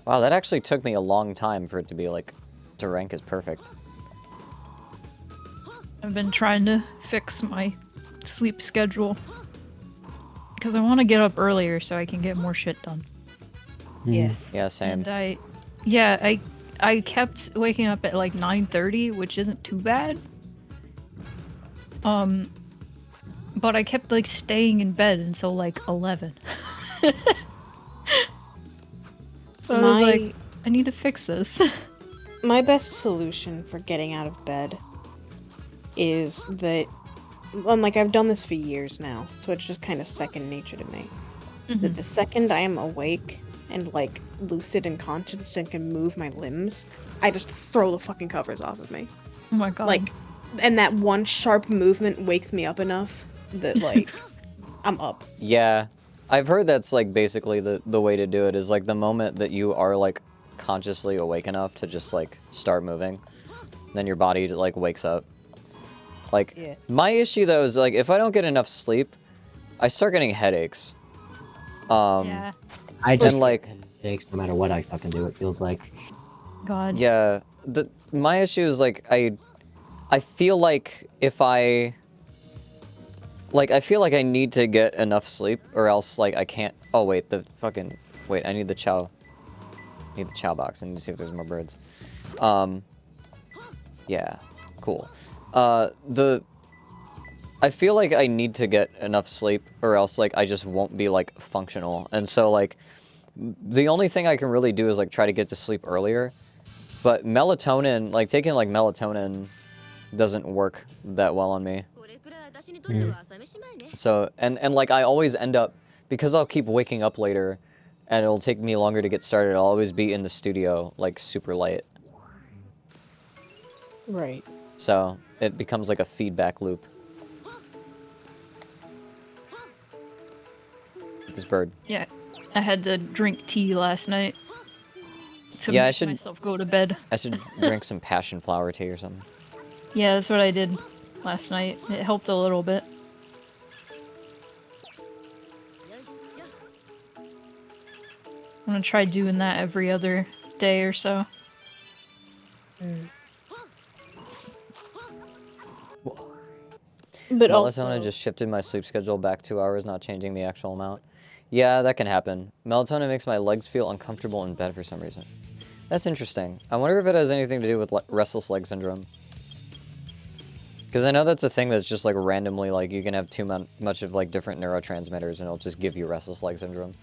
Wow, that actually took me a long time for it to be like, to rank as perfect. I've been trying to fix my sleep schedule because I want to get up earlier so I can get more shit done. yeah. Yeah, same. And I kept waking up at like 9:30, which isn't too bad. But I kept like staying in bed until like 11. So I was like, I need to fix this. My best solution for getting out of bed is that, like, I've done this for years now, so it's just kind of second nature to me. That the second I am awake and, like, lucid and conscious and can move my limbs, I just throw the fucking covers off of me. Oh my god. Like, and that one sharp movement wakes me up enough that, like, I'm up. Yeah, I've heard that's like basically the way to do it is like the moment that you are like consciously awake enough to just like start moving, then your body like wakes up. Like, Yeah. my issue though is like if I don't get enough sleep, I start getting headaches. yeah. I just And, like- get headaches no matter what I fucking do. It feels like. God. Yeah, my issue is like I feel like if I feel like I need to get enough sleep or else like I can't. Oh wait, I need the Chao. Need the Chao box. I need to see if there's more birds. Yeah, cool. I feel like I need to get enough sleep or else like I just won't be like functional. And so like the only thing I can really do is like try to get to sleep earlier. But melatonin, like taking like melatonin doesn't work that well on me. So, and like I always end up, because I'll keep waking up later and it'll take me longer to get started, I'll always be in the studio like super late. Right. So it becomes like a feedback loop. This bird. Yeah. I had to drink tea last night to Yeah, I make should- myself go to bed. I should drink some passion flower tea or something. Yeah, that's what I did last night. It helped a little bit. I'm gonna try doing that every other day or so. But Melatonin also, just shifted my sleep schedule back 2 hours, not changing the actual amount. Yeah, that can happen. Melatonin makes my legs feel uncomfortable in bed for some reason. That's interesting. I wonder if it has anything to do with restless leg syndrome. Because I know that's a thing that's just like randomly, like you can have too much of like different neurotransmitters and it'll just give you restless leg syndrome.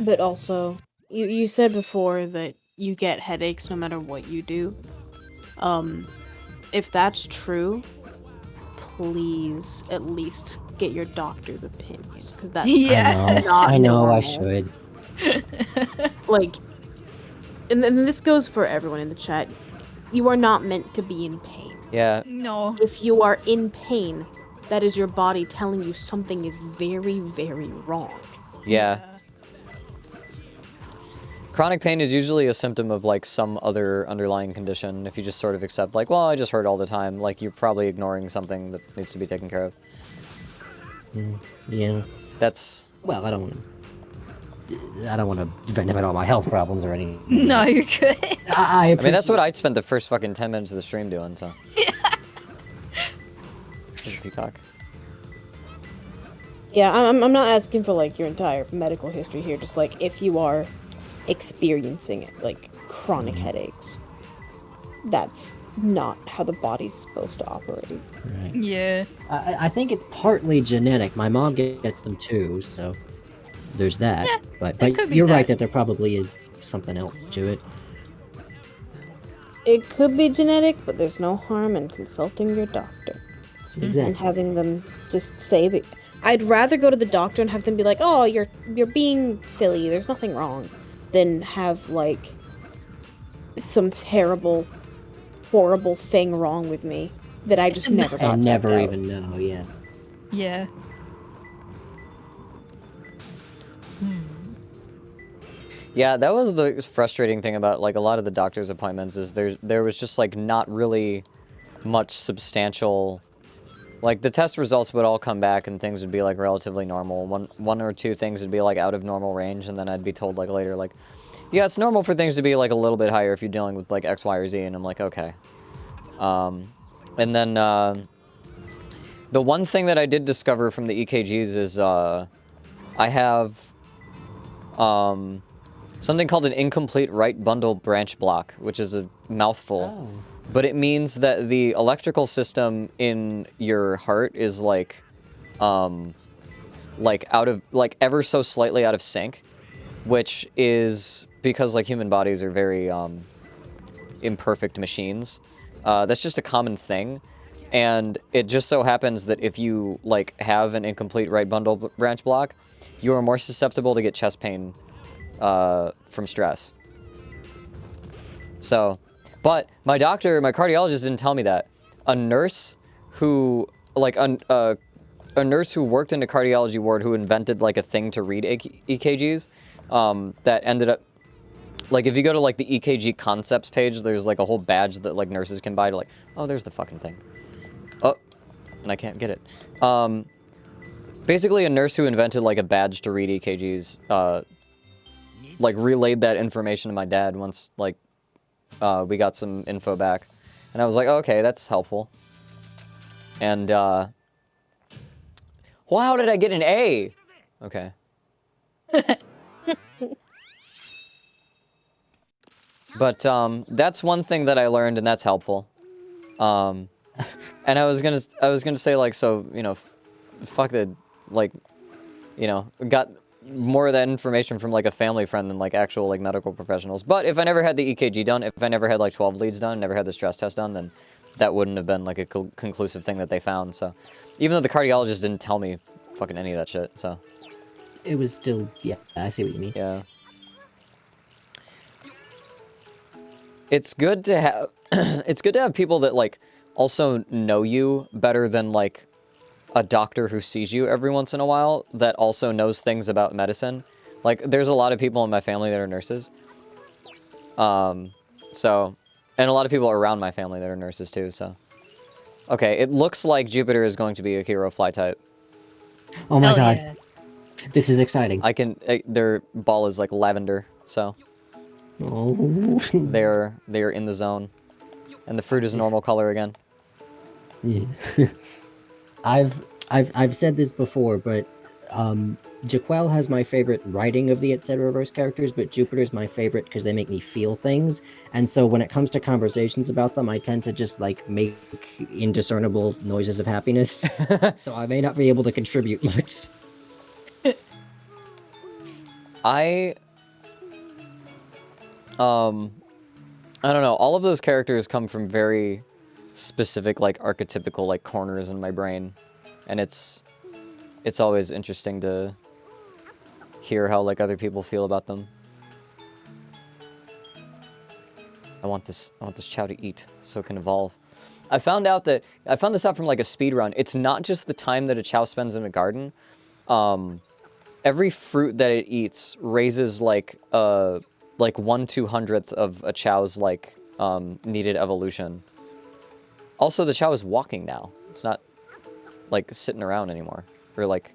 but also, you said before that you get headaches no matter what you do. If that's true, please at least get your doctor's opinion, because that's Yeah. not I know. I normal. should. Like, and then this goes for everyone in the chat. You are not meant to be in pain. Yeah, No. If you are in pain, that is your body telling you something is very, very wrong. yeah. Chronic pain is usually a symptom of like some other underlying condition. If you just sort of accept like, well, I just hurt all the time, like you're probably ignoring something that needs to be taken care of. Yeah. That's... Well, I don't want to vent about all my health problems or anything. No, you're good. I I mean, that's what I spent the first fucking 10 minutes of the stream doing, so. Yeah. There's a peacock. Yeah, I'm not asking for like your entire medical history here. Just like if you are experiencing it, like chronic headaches, that's not how the body's supposed to operate. Right. Yeah. I think it's partly genetic. My mom gets them too, so there's that. Yeah, but could be you're right that. that there probably is something else to it. It could be genetic, but there's no harm in consulting your doctor and Exactly. having them just say that. I'd rather go to the doctor and have them be like, "Oh, you're being silly. There's nothing wrong," than have like some terrible, horrible thing wrong with me that I just never got And checked never out. even know, yeah. Yeah. Yeah, that was the frustrating thing about like a lot of the doctor's appointments is there was just like not really much substantial, like the test results would all come back and things would be like relatively normal. One or two things would be like out of normal range, and then I'd be told like later like, yeah, it's normal for things to be like a little bit higher if you're dealing with like X, Y, or Z, and I'm like, okay. And then the one thing that I did discover from the EKGs is I have something called an incomplete right bundle branch block, which is a mouthful. Oh. But it means that the electrical system in your heart is like out of, like ever so slightly out of sync, which is because like human bodies are very imperfect machines. That's just a common thing. And it just so happens that if you like have an incomplete right bundle branch block, you are more susceptible to get chest pain from stress. So, but my cardiologist didn't tell me that. A nurse who, like, a nurse who worked in a cardiology ward who invented, like, a thing to read EKGs, that ended up, like, if you go to, like, the EKG concepts page, there's, like, a whole badge that, like, nurses can buy to, like, oh, there's the fucking thing. Oh, and I can't get it. Basically, a nurse who invented, like, a badge to read EKGs, like, relayed that information to my dad once, like, we got some info back. And I was like, oh, okay, that's helpful. And, well, how did I get an A? Okay. But, that's one thing that I learned, and that's helpful. And I was gonna say, like, so, you know, fuck the, like, you know, got more of that information from, like, a family friend than, like, actual, like, medical professionals. But if I never had the EKG done, if I never had, like, 12 leads done, never had the stress test done, then that wouldn't have been, like, a conclusive thing that they found. So, even though the cardiologist didn't tell me fucking any of that shit, so. It was still, yeah, I see what you mean. Yeah. It's good to have, it's good to have people that, like, also know you better than, like, a doctor who sees you every once in a while that also knows things about medicine. Like, there's a lot of people in my family that are nurses. So, and a lot of people around my family that are nurses too, so. Okay, it looks like Jupiter is going to be a hero fly type. Oh my Hell god. yeah. This is exciting. Their ball is like lavender, so. Oh. They're in the zone. And the fruit is normal color again. Yeah. I've said this before, but Jaquel has my favorite writing of the Etc. characters, but Jupiter's my favorite because they make me feel things. And so when it comes to conversations about them, I tend to just like make indiscernible noises of happiness. So I may not be able to contribute much. I don't know. All of those characters come from very specific, like, archetypical, like, corners in my brain. And it's always interesting to hear how, like, other people feel about them. I want this Chao to eat so it can evolve. I found this out from, like, a speed run. It's not just the time that a Chao spends in a garden. Every fruit that it eats raises, like 1/200th of a Chao's, like, needed evolution. Also, the Chao is walking now. It's not, like, sitting around anymore. Or, like,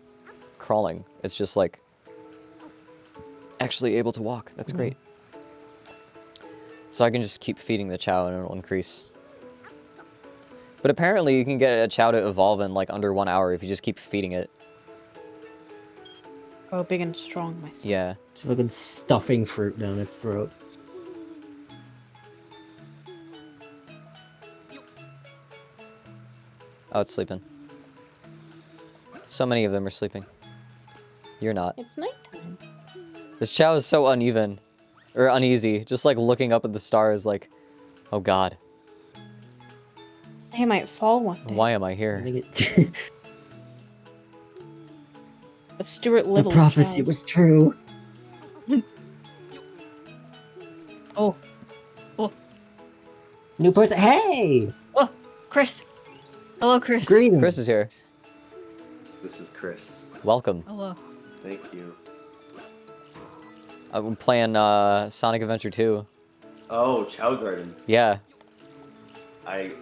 crawling. It's just, like, actually able to walk. That's great. So I can just keep feeding the Chao and it'll increase. But apparently you can get a Chao to evolve in, like, under 1 hour if you just keep feeding it. Oh, big and strong, my son. Yeah. It's fucking stuffing fruit down its throat. Oh, it's sleeping. So many of them are sleeping. You're not. It's nighttime. This Chao is so uneven. Or uneasy. Just, like, looking up at the stars like, oh god. They might fall one day. Why am I I here? think it... The Stuart the Little. prophecy Chows. was true. Oh. Oh. New person. Hey! Oh, Chris. Hello, Chris. Greetings. Chris is here. This is Chris. Welcome. Hello. Thank you. I'm playing Sonic Adventure 2. Oh, Chao Garden. Yeah. I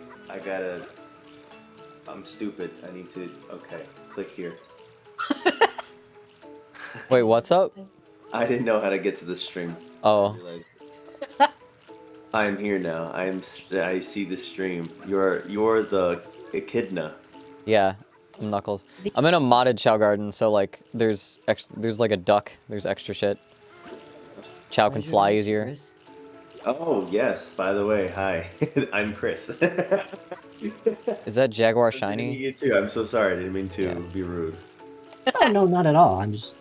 gotta. I'm stupid. I need to. Okay, click here. Wait, what's up? I didn't know how to get to the stream. Oh. I'm here now. I see the stream. You're the echidna. Yeah. I'm Knuckles. I'm in a modded Chao Garden, so, like, there's like a duck. There's extra shit. Chao can fly easier. Chris? Oh yes. By the way, hi. I'm Chris. Is that Jaguar Nice to meet shiny? You too. I'm so sorry. I didn't mean to Yeah. be rude. Oh, no, not at all. I'm just...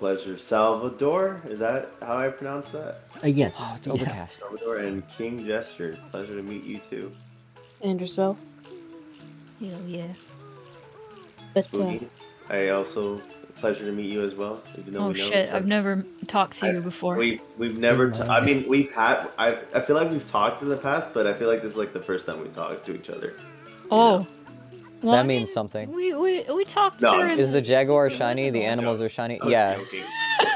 Pleasure. Salvador. Is that how I pronounce that? yes. Oh, it's Yeah. overcast. Salvador and King Gesture. Pleasure to meet you too. And yourself. Hell yeah. But Spooky. I also Pleasure to meet you as well. Even though Oh we know shit, each I've other. never talked to you before. We've never. Yeah. I mean, we've had. I feel like we've talked in the past, but I feel like this is like the first time we talked to each other. Oh. Well, That I means mean, something. We talked No, during Is the Jaguar shiny? The I was animals joking. are shiny? I was Yeah. joking.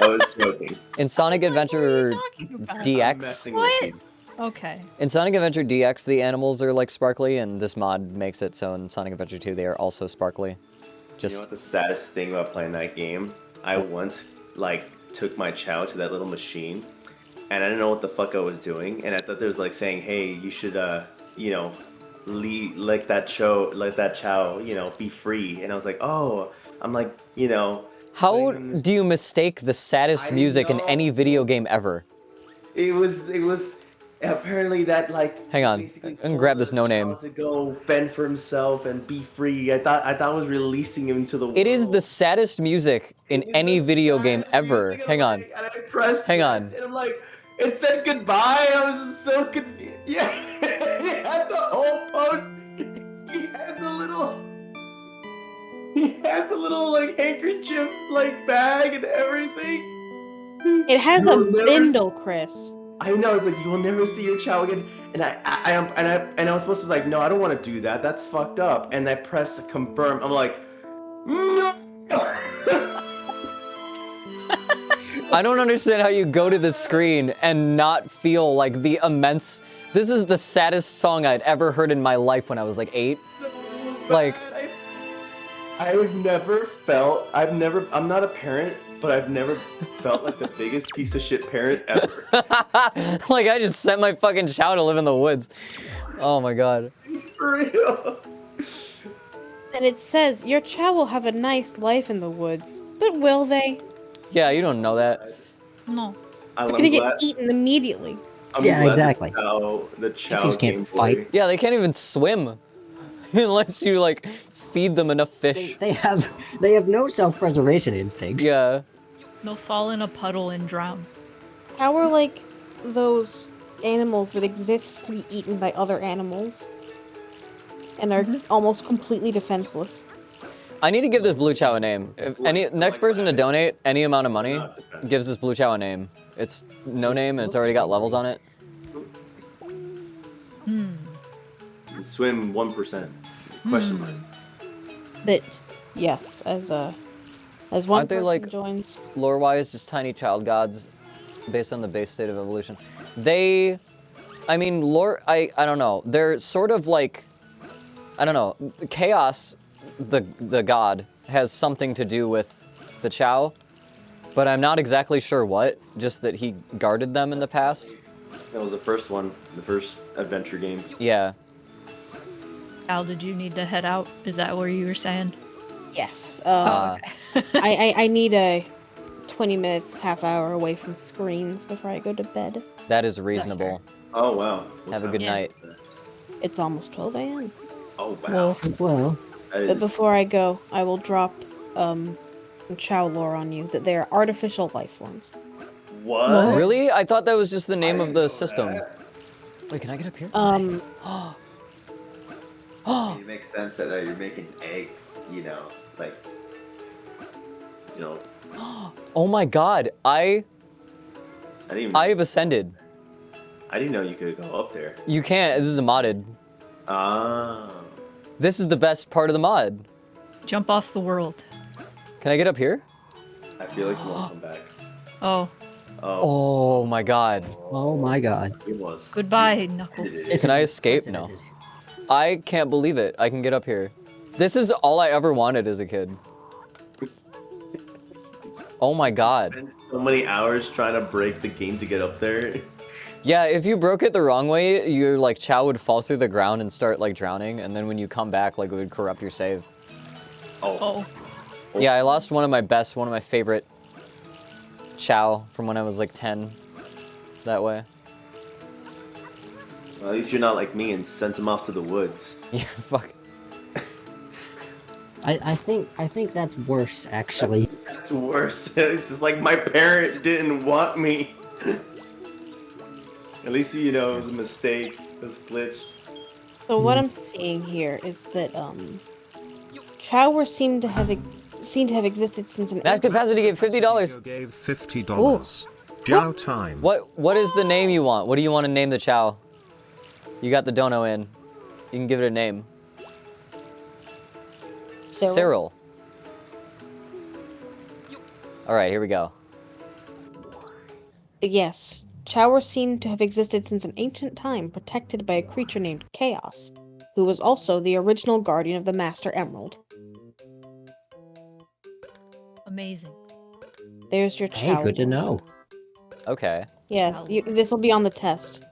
I was joking. In Sonic Adventure talking about? I'm DX, messing What? with you. Okay. in Sonic Adventure DX, the animals are like sparkly, and this mod makes it so in Sonic Adventure 2 they are also sparkly. You know Just what the saddest thing about playing that game? I once like took my Chao to that little machine, and I didn't know what the fuck I was doing, and I thought there was like saying, "Hey, you should, you know, let that Chao, you know, be free." And I was like, "Oh," I'm like, you know, how playing this- do you mistake the saddest I music in any know. video game ever? It was apparently that like Hang on, basically I'm gonna told grab this the no Chao name. to go fend for himself and be free. I thought I was releasing him to the world. It is the saddest music in It was any the video game saddest ever. music, Hang on. and I pressed Hang yes, on. and I'm like, it said goodbye. I was just so confused. Yeah, he had the whole post. He has a little like handkerchief like bag and everything. It has You a will never bindle, Chris. I know, it's like you will never see your Chao again. And I was supposed to be like, no, I don't want to do that. That's fucked up. And I pressed confirm. I'm like, no. I don't understand how you go to the screen and not feel like the immense. This is the saddest song I'd ever heard in my life when I was like 8. Like- I've never felt. I'm not a parent, but I've never felt like the biggest piece of shit parent ever. Like I just sent my fucking Chao to live in the woods. Oh my god. For real. And it says, your Chao will have a nice life in the woods. But will they? Yeah, you don't know that. No. I'm They're gonna get glad. eaten immediately. I'm Yeah, glad exactly. The Chao things can't Game fight. Boy. Yeah, they can't even swim unless you like feed them enough fish. They have no self-preservation instincts. Yeah. They'll fall in a puddle and drown. How are, like, those animals that exist to be eaten by other animals and are almost completely defenseless? I need to give this blue Chao a name. If next person to donate any amount of money gives this blue Chao a name. It's no name and it's already got levels on it. Hmm. Swim 1%. Question mark. That, yes, as one Aren't they, person like, joins. Lore-wise, just tiny child gods based on the base state of evolution. They, I mean, lore, I don't know. They're sort of like, I don't know. Chaos, the god, has something to do with the Chao, but I'm not exactly sure what, just that he guarded them in the past. That was the first one, the first adventure game. Yeah. Al, did you need to head out? Is that what you were saying? Yes. Oh, okay. I need a 20 minutes, half hour away from screens before I go to bed. That is reasonable. Oh wow. Have a good Yeah. night. It's almost 12 a.m. Oh wow. Well, That But is- before I go, I will drop some Chao lore on you that they are artificial life forms. What? Really? I thought that was just the name I of didn't the know system. that. Wait, can I get up here? It makes sense that you're making eggs, you know, like, you know, Oh my god, I didn't I've ascended. know you could go up there. You can't, this is a modded. Ah. This is the best part of the mod. Jump off the world. Can I get up here? I feel like you won't come back. Oh, Oh, Oh my god. oh my god. it was. goodbye, Knuckles. It's Can I escape? No. unprecedented. I can't believe it. I can get up here. This is all I ever wanted as a kid. Oh my god. Spent so many hours trying to break the game to get up there. Yeah, if you broke it the wrong way, your like Chao would fall through the ground and start like drowning, and then when you come back, like it would corrupt your save. Oh. Oh, Yeah, I lost one of my favorite Chao from when I was like 10 that way. Well, at least you're not like me and sent him off to the woods. Yeah, fuck. I think that's worse actually. That's worse. It's just like my parent didn't want me. At least you know it was a mistake. It was glitched. So what I'm seeing here is that Chao seem to have seen to have existed since an Max capacity gave $50. Gave $50. Chow time. What is the name you want? What do you want to name the Chao? You got the dono in. You can give it a name. Cyril. All right, here we go. Yes, Chao were seen to have existed since an ancient time, protected by a creature named Chaos, who was also the original guardian of the Master Emerald. Amazing. There's your Chao. Hey, good to know. Okay. Yeah, this will be on the test.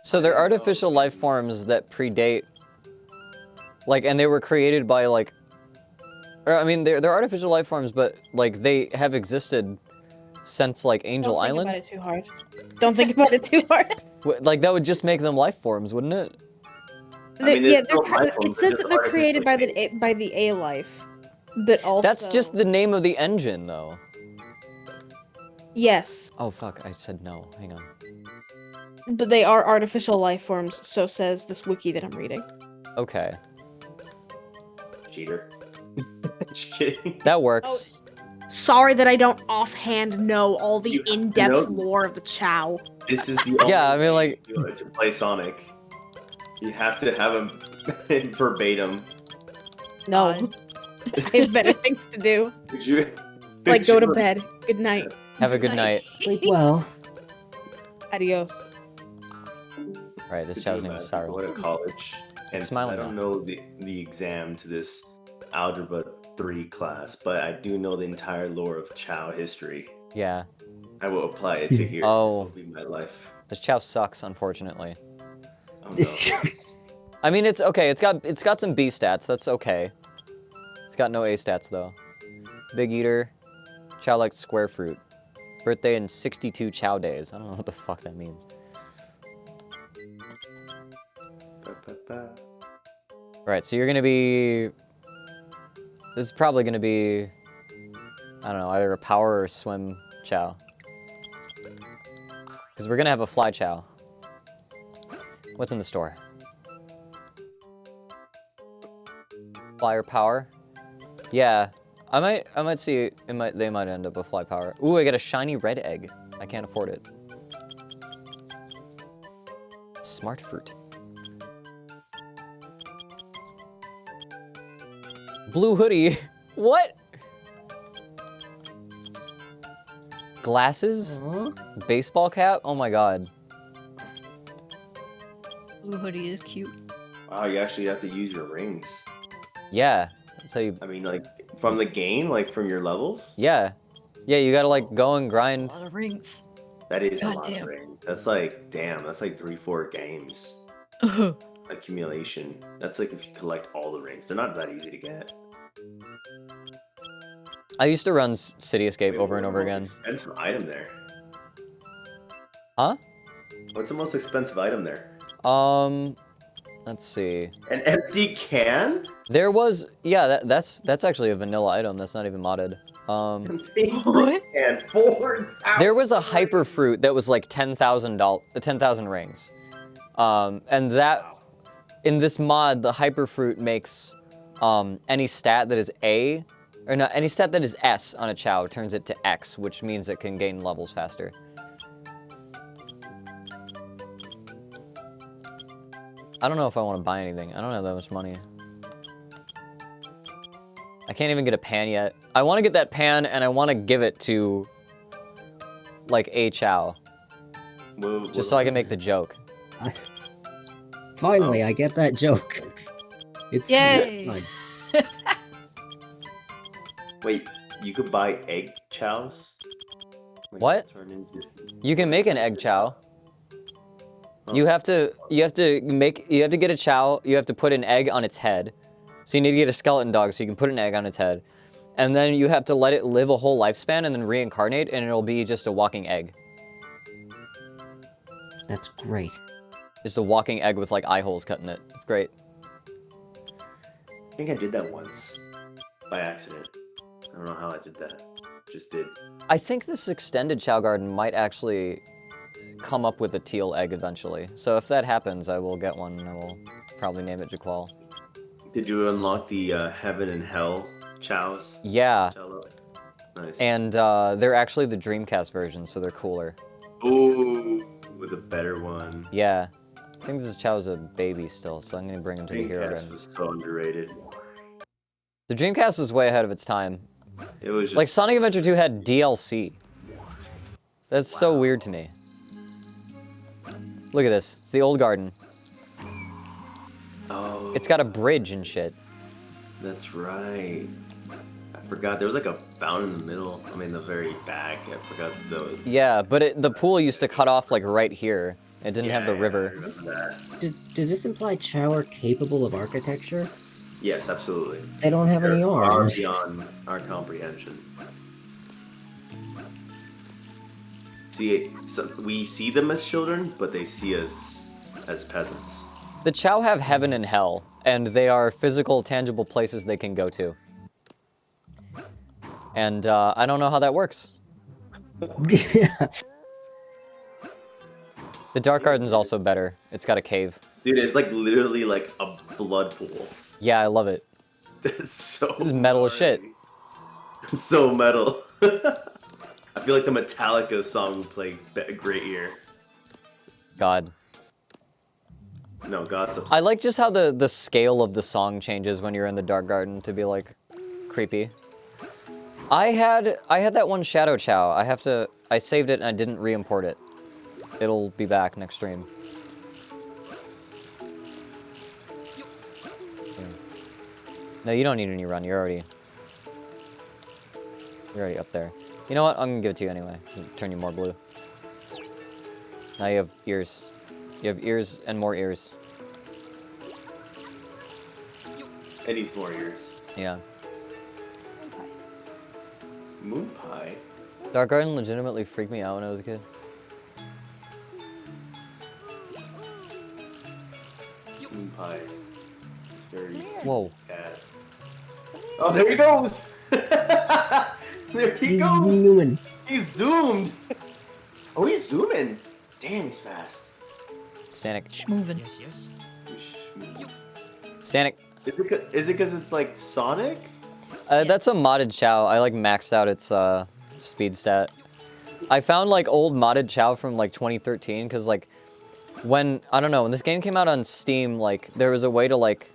So they're artificial life forms that predate, like, and they were created by, like, or, I mean, they're artificial life forms, but, like, they have existed since, like, Angel Island? Don't think about it too hard. Don't think about it too hard. Like, that would just make them life forms, wouldn't it? It says that they're created by the A life, but also That's just the name of the engine, though. Yes, Oh, fuck, I said no. Hang on. but they are artificial life forms. So says this wiki that I'm reading. Okay. Cheater. Just kidding. That works. Sorry that I don't offhand know all the You have to in-depth know- lore of the Chao. This is the only Yeah, I mean, way like- to play Sonic. You have to have him in verbatim. No, I have better things to do. Could you? Like could go to you- bed. Good night. Have a good night. Sleep well. Adios. Right, this could Chao's you name is imagine Cyril. going to college, and Smiling I don't now. know the exam to this Algebra 3 class, but I do know the entire lore of Chao history. Yeah. I will apply it to here. Oh. This will be my life. This Chao sucks, unfortunately. Oh, no. I mean, it's okay. It's got some B stats. That's okay. It's got no A stats though. Big eater. Chao likes square fruit. Birthday in 62 Chao days. I don't know what the fuck that means. Right, so you're gonna be. This is probably gonna be. I don't know, either a power or swim Chao. Because we're gonna have a fly Chao. What's in the store? Fly or power? Yeah, I might see. They might end up with fly power. Ooh, I got a shiny red egg. I can't afford it. Smart fruit. Blue hoodie. What? Glasses? Baseball cap? Oh my god. Blue hoodie is cute. Wow, you actually have to use your rings. Yeah. That's how you. I mean, like, from the game, like, from your levels? Yeah. Yeah, you gotta like go and grind. A lot of rings. That is a God lot damn. of rings. That's like, damn, that's like 3-4 games. Accumulation. That's like if you collect all the rings. They're not that easy to get. I used to run City Escape Wait, over and over again. What's the most expensive item there? Huh? What's the most expensive item there? Let's see. An empty can? There was, yeah, that's actually a vanilla item. That's not even modded. What? And 4,000. There was a hyper fruit that was like $10,000 rings. And that, in this mod, the hyper fruit makes any stat that is A, or not, any stat that is S on a Chao turns it to X, which means it can gain levels faster. I don't know if I want to buy anything. I don't have that much money. I can't even get a pan yet. I want to get that pan, and I want to give it to, like, a Chao. Just so I can make the joke. Finally, I get that joke. It's Yay! fun. Wait, you could buy egg chows? Like, What? turn into- You can make an egg Chao. You have to get a Chao, you have to put an egg on its head. So you need to get a skeleton dog so you can put an egg on its head. And then you have to let it live a whole lifespan and then reincarnate and it'll be just a walking egg. That's great. Oh. Just a walking egg with like eye holes cut in it. It's great. I think I did that once. By accident. I don't know how I did that. Just did. I think this extended Chao Garden might actually come up with a teal egg eventually. So if that happens, I will get one and I will probably name it Jaqual. Did you unlock the Heaven and Hell Chows? Yeah, Cello? Nice. and they're actually the Dreamcast version, so they're cooler. Ooh, with a better one. Yeah, I think this is Chao's a baby still, so I'm gonna bring him to the hero Dreamcast den. was so underrated. The Dreamcast was way ahead of its time. It was just Like Sonic Adventure 2 had DLC. That's so weird to me. Look at this. It's the old garden. Oh, It's got a bridge and shit. that's right. I forgot there was like a fountain in the middle. I mean, the very back. I forgot the. Yeah, but the pool used to cut off like right here. It didn't have the I river. remember that. Does this imply Chao are capable of architecture? Yes, absolutely. They don't have any They're far arms. beyond our comprehension. See, so we see them as children, but they see us as peasants. The Chao have heaven and hell, and they are physical, tangible places they can go to. And I don't know how that works. Yeah. The Dark Garden's also better. It's got a cave. Dude, it's like literally like a blood pool. Yeah, I love it. It's so. This is metal as shit. It's so metal. I feel like the Metallica song would play a great ear. God. No, God's upset. I like just how the scale of the song changes when you're in the Dark Garden to be like creepy. I had that one Shadow Chao. I saved it and I didn't re-import it. It'll be back next stream. No, you don't need any run. You're already up there. You know what? I'm gonna give it to you anyway. So turn you more blue. Now you have ears. You have ears and more ears. It needs more ears. Yeah. Moon pie? Dark Garden legitimately freaked me out when I was a kid. Moon pie. It's very Whoa. bad. Oh, there he goes! There he goes! Zooming. He zoomed! Oh, he's zooming! Damn, he's fast. Sanic. Moving. Yes. Sanic. Is it because it's like Sonic? That's a modded Chao. I like maxed out its speed stat. I found like old modded Chao from like 2013 because like when this game came out on Steam, like there was a way to like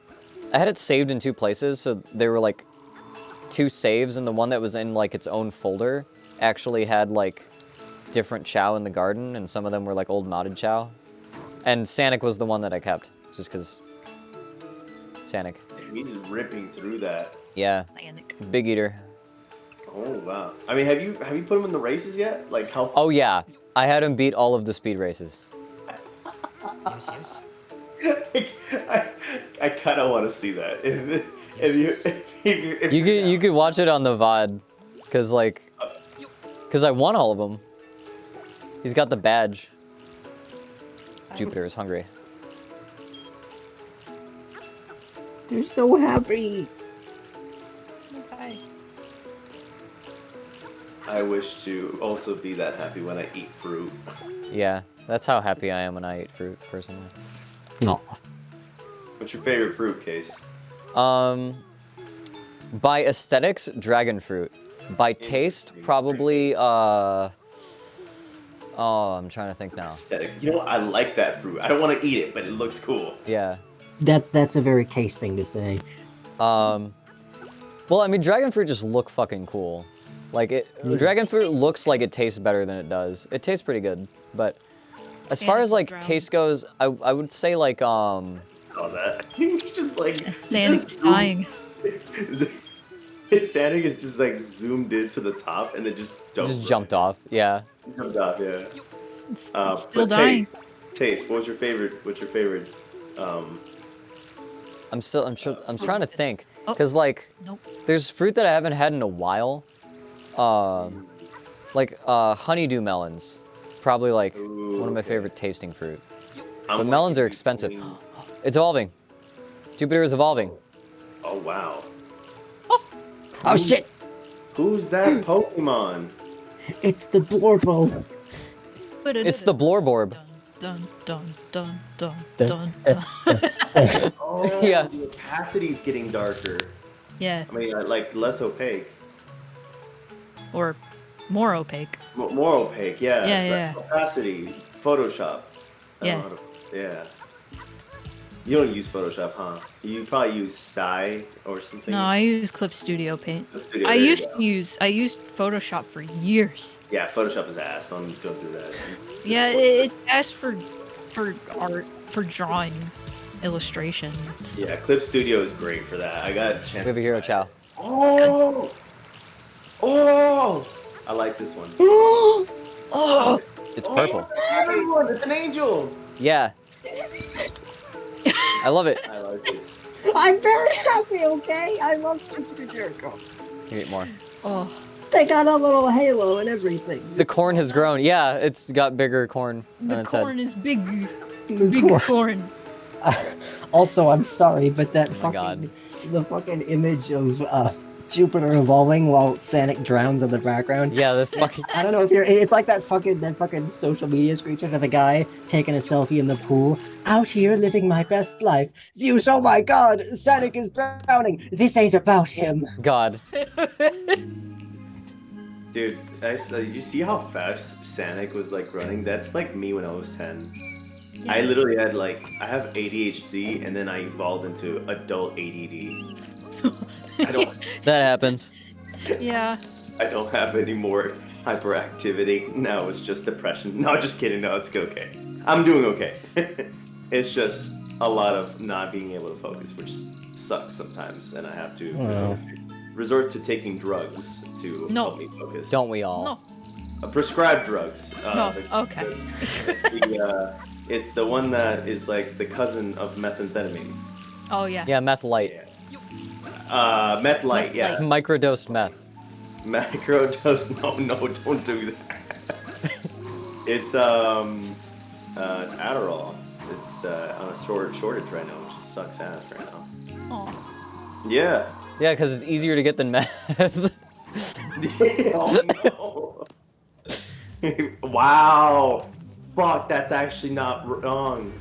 I had it saved in 2 places, so there were like 2 saves, and the one that was in like its own folder actually had like different Chao in the garden, and some of them were like old modded Chao. And Sanic was the one that I kept, just because Sanic. He's ripping through that. Yeah. Sanic. Big eater. Oh wow! I mean, have you put him in the races yet? Like how? Oh yeah, I had him beat all of the speed races. Yes. I kind of want to see that. If You could watch it on the VOD, cause I won all of them. He's got the badge. Jupiter is hungry. They're so happy. Okay. I wish to also be that happy when I eat fruit. Yeah, that's how happy I am when I eat fruit, personally. No. What's your favorite fruit, Case? By aesthetics, dragon fruit. By taste, probably oh, I'm trying to think now. Aesthetics. You know what? I like that fruit. I don't want to eat it, but it looks cool. Yeah. That's a very Case thing to say. Well, I mean, dragon fruit just look fucking cool. Like dragon fruit looks like it tastes better than it does. It tastes pretty good, but as far as like taste goes, I would say like Saw that. He's just like Sanic's dying. Sanic is just like zoomed into the top and then just jumped off. Yeah. Jumped off, yeah. It's But still dying. Taste. What's your favorite? I'm trying to think, cause like Nope. there's fruit that I haven't had in a while. Like honeydew melons, probably like one of my favorite tasting fruit. But melons are expensive. It's evolving. Jupiter is evolving. Oh wow. Oh shit! Who's that Pokemon? It's the Blorbo. It's the Blorborb. Dun dun dun dun Dun, dun dun. Oh, Yeah. the opacity's getting darker. Yeah, I mean, like less opaque. or more opaque. More opaque, yeah. Yeah, The yeah. opacity. Photoshop. I don't Yeah. know how to, yeah. You don't use Photoshop, huh? You probably use Psy or something. No, I use Clip Studio Paint. Studio, I there you used go. to use Photoshop for years. Yeah, Photoshop is ass. Don't do that. Yeah, it's best for art, for drawing, illustration. Yeah, Clip Studio is great for that. I got a chance. We have a hero, Chao. Oh! Oh! I like this one. Oh, It's purple. Everyone, it's an angel! Yeah. I love it. I like it. I'm very happy, okay? I love Jupiter Jericho. Give me more. oh, They got a little halo and everything. The corn has grown. Yeah, it's got bigger corn on the its head. corn is big, The big corn. corn. Also, I'm sorry, but that Oh my God. the fucking image of Jupiter evolving while Sanic drowns in the background. Yeah, the fucking. I don't know if it's like that fucking social media screenshot of the guy taking a selfie in the pool. Out here living my best life. Zeus, oh my god, Sanic is drowning. This ain't about him. God. Dude, you see how fast Sanic was like running? That's like me when I was 10. I literally had I have ADHD and then I evolved into adult ADD. That happens. Yeah. I don't have any more hyperactivity. No, it's just depression. No, just kidding. No, it's okay. I'm doing okay. It's just a lot of not being able to focus, which sucks sometimes, and I have to resort to taking drugs to help me focus. Don't we all? No. Prescribed drugs. No. Okay. It's the one that is like the cousin of methamphetamine. Oh yeah. Yeah, meth light. Meth light, yeah. Microdosed meth. Microdose. No, don't do that. It's Adderall. It's on a shortage right now, which sucks ass right now. Oh. Yeah. Yeah, because it's easier to get than meth. Oh no. Wow. Fuck, that's actually not wrong.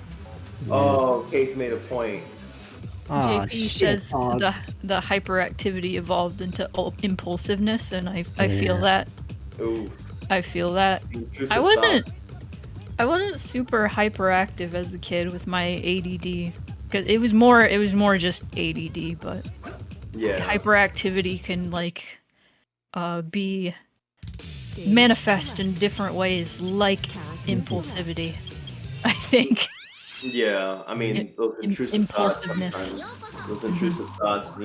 Oh, Case made a point. Oh, JP shit, says dog. the hyperactivity evolved into impulsiveness, and I feel that. Ooh. I feel that. Intrusive I wasn't thought. super hyperactive as a kid with my ADD, because it was more just ADD, but Yeah. hyperactivity can be manifest in different ways, like impulsivity. I think. Yeah, I mean, those intrusive thoughts impulsiveness. sometimes. Those intrusive thoughts,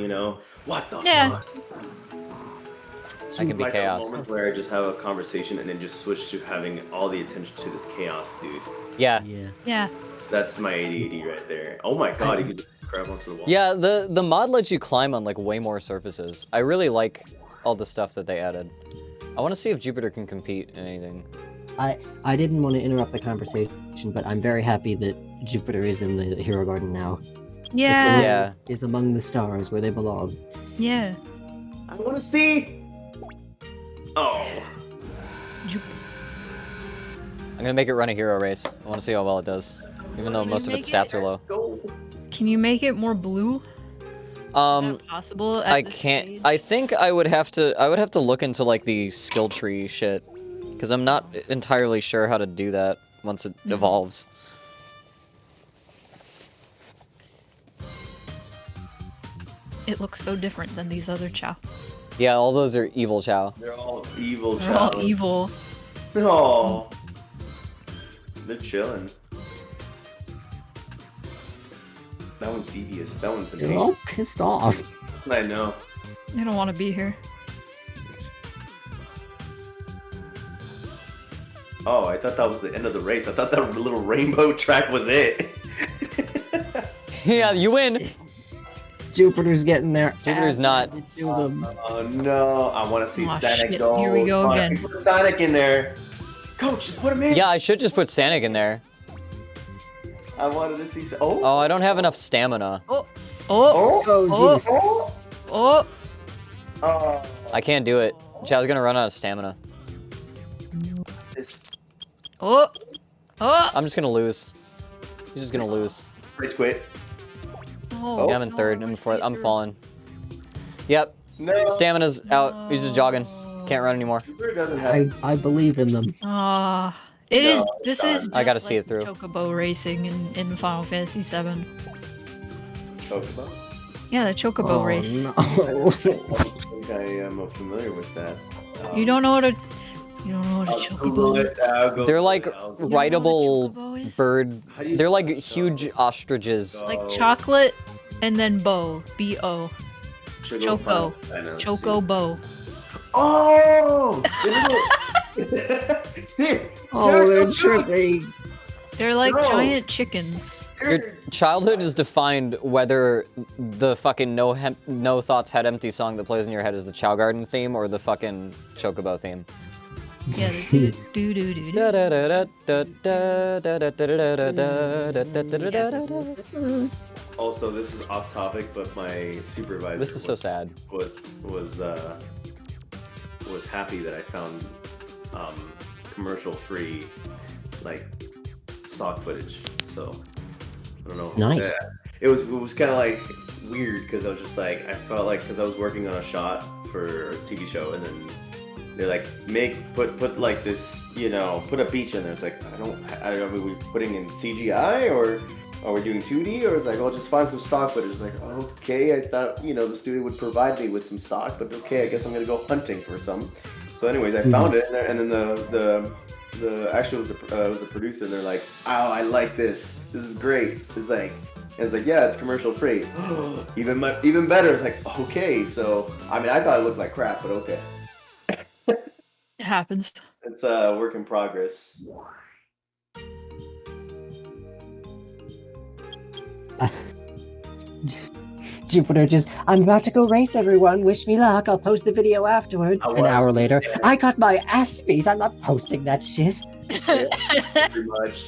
what the Yeah. fuck? I can be Like chaos. a moment where I just have a conversation and then just switch to having all the attention to this chaos, dude. Yeah. Yeah. That's my ADD right there. Oh my god, you can just grab onto the wall. Yeah, the mod lets you climb on way more surfaces. I really like all the stuff that they added. I want to see if Jupiter can compete in anything. I didn't want to interrupt the conversation, but I'm very happy that Jupiter is in the Hero Garden now. Yeah. Yeah. Is among the stars where they belong. Yeah. I want to see. Oh. I'm gonna make it run a hero race. I want to see how well it does, even though Can you most of its make stats are low. Go. Can you make it more blue? Is that possible? At I this can't. stage? I think I would have to look into the skill tree shit, because I'm not entirely sure how to do that once it evolves. It looks so different than these other Chao. Yeah, all those are evil Chao. They're all evil, They're all child. evil. Oh. They're chilling. That one's devious. That one's an They're all pissed off. I know. They don't want to be here. Oh, I thought that was the end of the race. I thought that little rainbow track was it. Yeah, you win. Jupiter's getting there. Jupiter's not. To them. Oh no, I want to see Aw, Sonic shit. go. Here we go Come on, again. Put Sonic in there. Coach, put him in. Yeah, I should just put Sanic in there. I wanted to see. Oh. Oh, I don't have enough stamina. Oh. Oh. Oh, jeez. Oh. Oh. Oh. I can't do it. Chao's gonna run out of stamina. This. Oh. Oh! I'm just gonna lose. He's just gonna lose. Rage quit. Oh, Yeah, I'm in third. I'm fourth. I'm falling. Yep. No. Stamina's out. He's just jogging. Can't run anymore. Jupiter doesn't have. I believe in them. It No, is. it's This done. is. Just I gotta see like it through. Chocobo racing in Final Fantasy VII. Chocobo? Yeah, the Chocobo Oh, race. no. I think I am familiar with that. You don't know what a. You don't know what a I'll Google Chocobo. it. I'll go They're for like it. I'll go- You know what a rideable chocobo is? bird. How do you They're like spell huge it? ostriches. Go. Like chocolate and then bow. B-O. Choco. Choco. I know, Chocobo. Oh! Oh, they're tripping. They're like No. giant chickens. Your childhood is defined whether the fucking no thoughts head empty song that plays in your head is the Chao Garden theme or the fucking Chocobo theme. Yeah, they do do do do. Also, this is off topic, but my supervisor This is so sad. was happy that I found commercial free like stock footage. So I don't know. Nice. It was kind of like weird because I was just like I felt like because I was working on a shot for a TV show and then they're like put like this put a beach in there. It's like I don't know are we putting in CGI or are we doing 2D or it's like oh just find some stock footage. It's like okay I thought the studio would provide me with some stock but okay I guess I'm gonna go hunting for some. So anyways I found it and then the actually was the producer and they're like oh I like this is great. It's like yeah it's commercial free. even better. It's like okay so I mean I thought it looked like crap but okay. It happens. It's a work in progress. Jupiter just, I'm about to go race, everyone. Wish me luck. I'll post the video afterwards. I An was. hour later, I got my ass beat. I'm not posting that shit. Pretty much.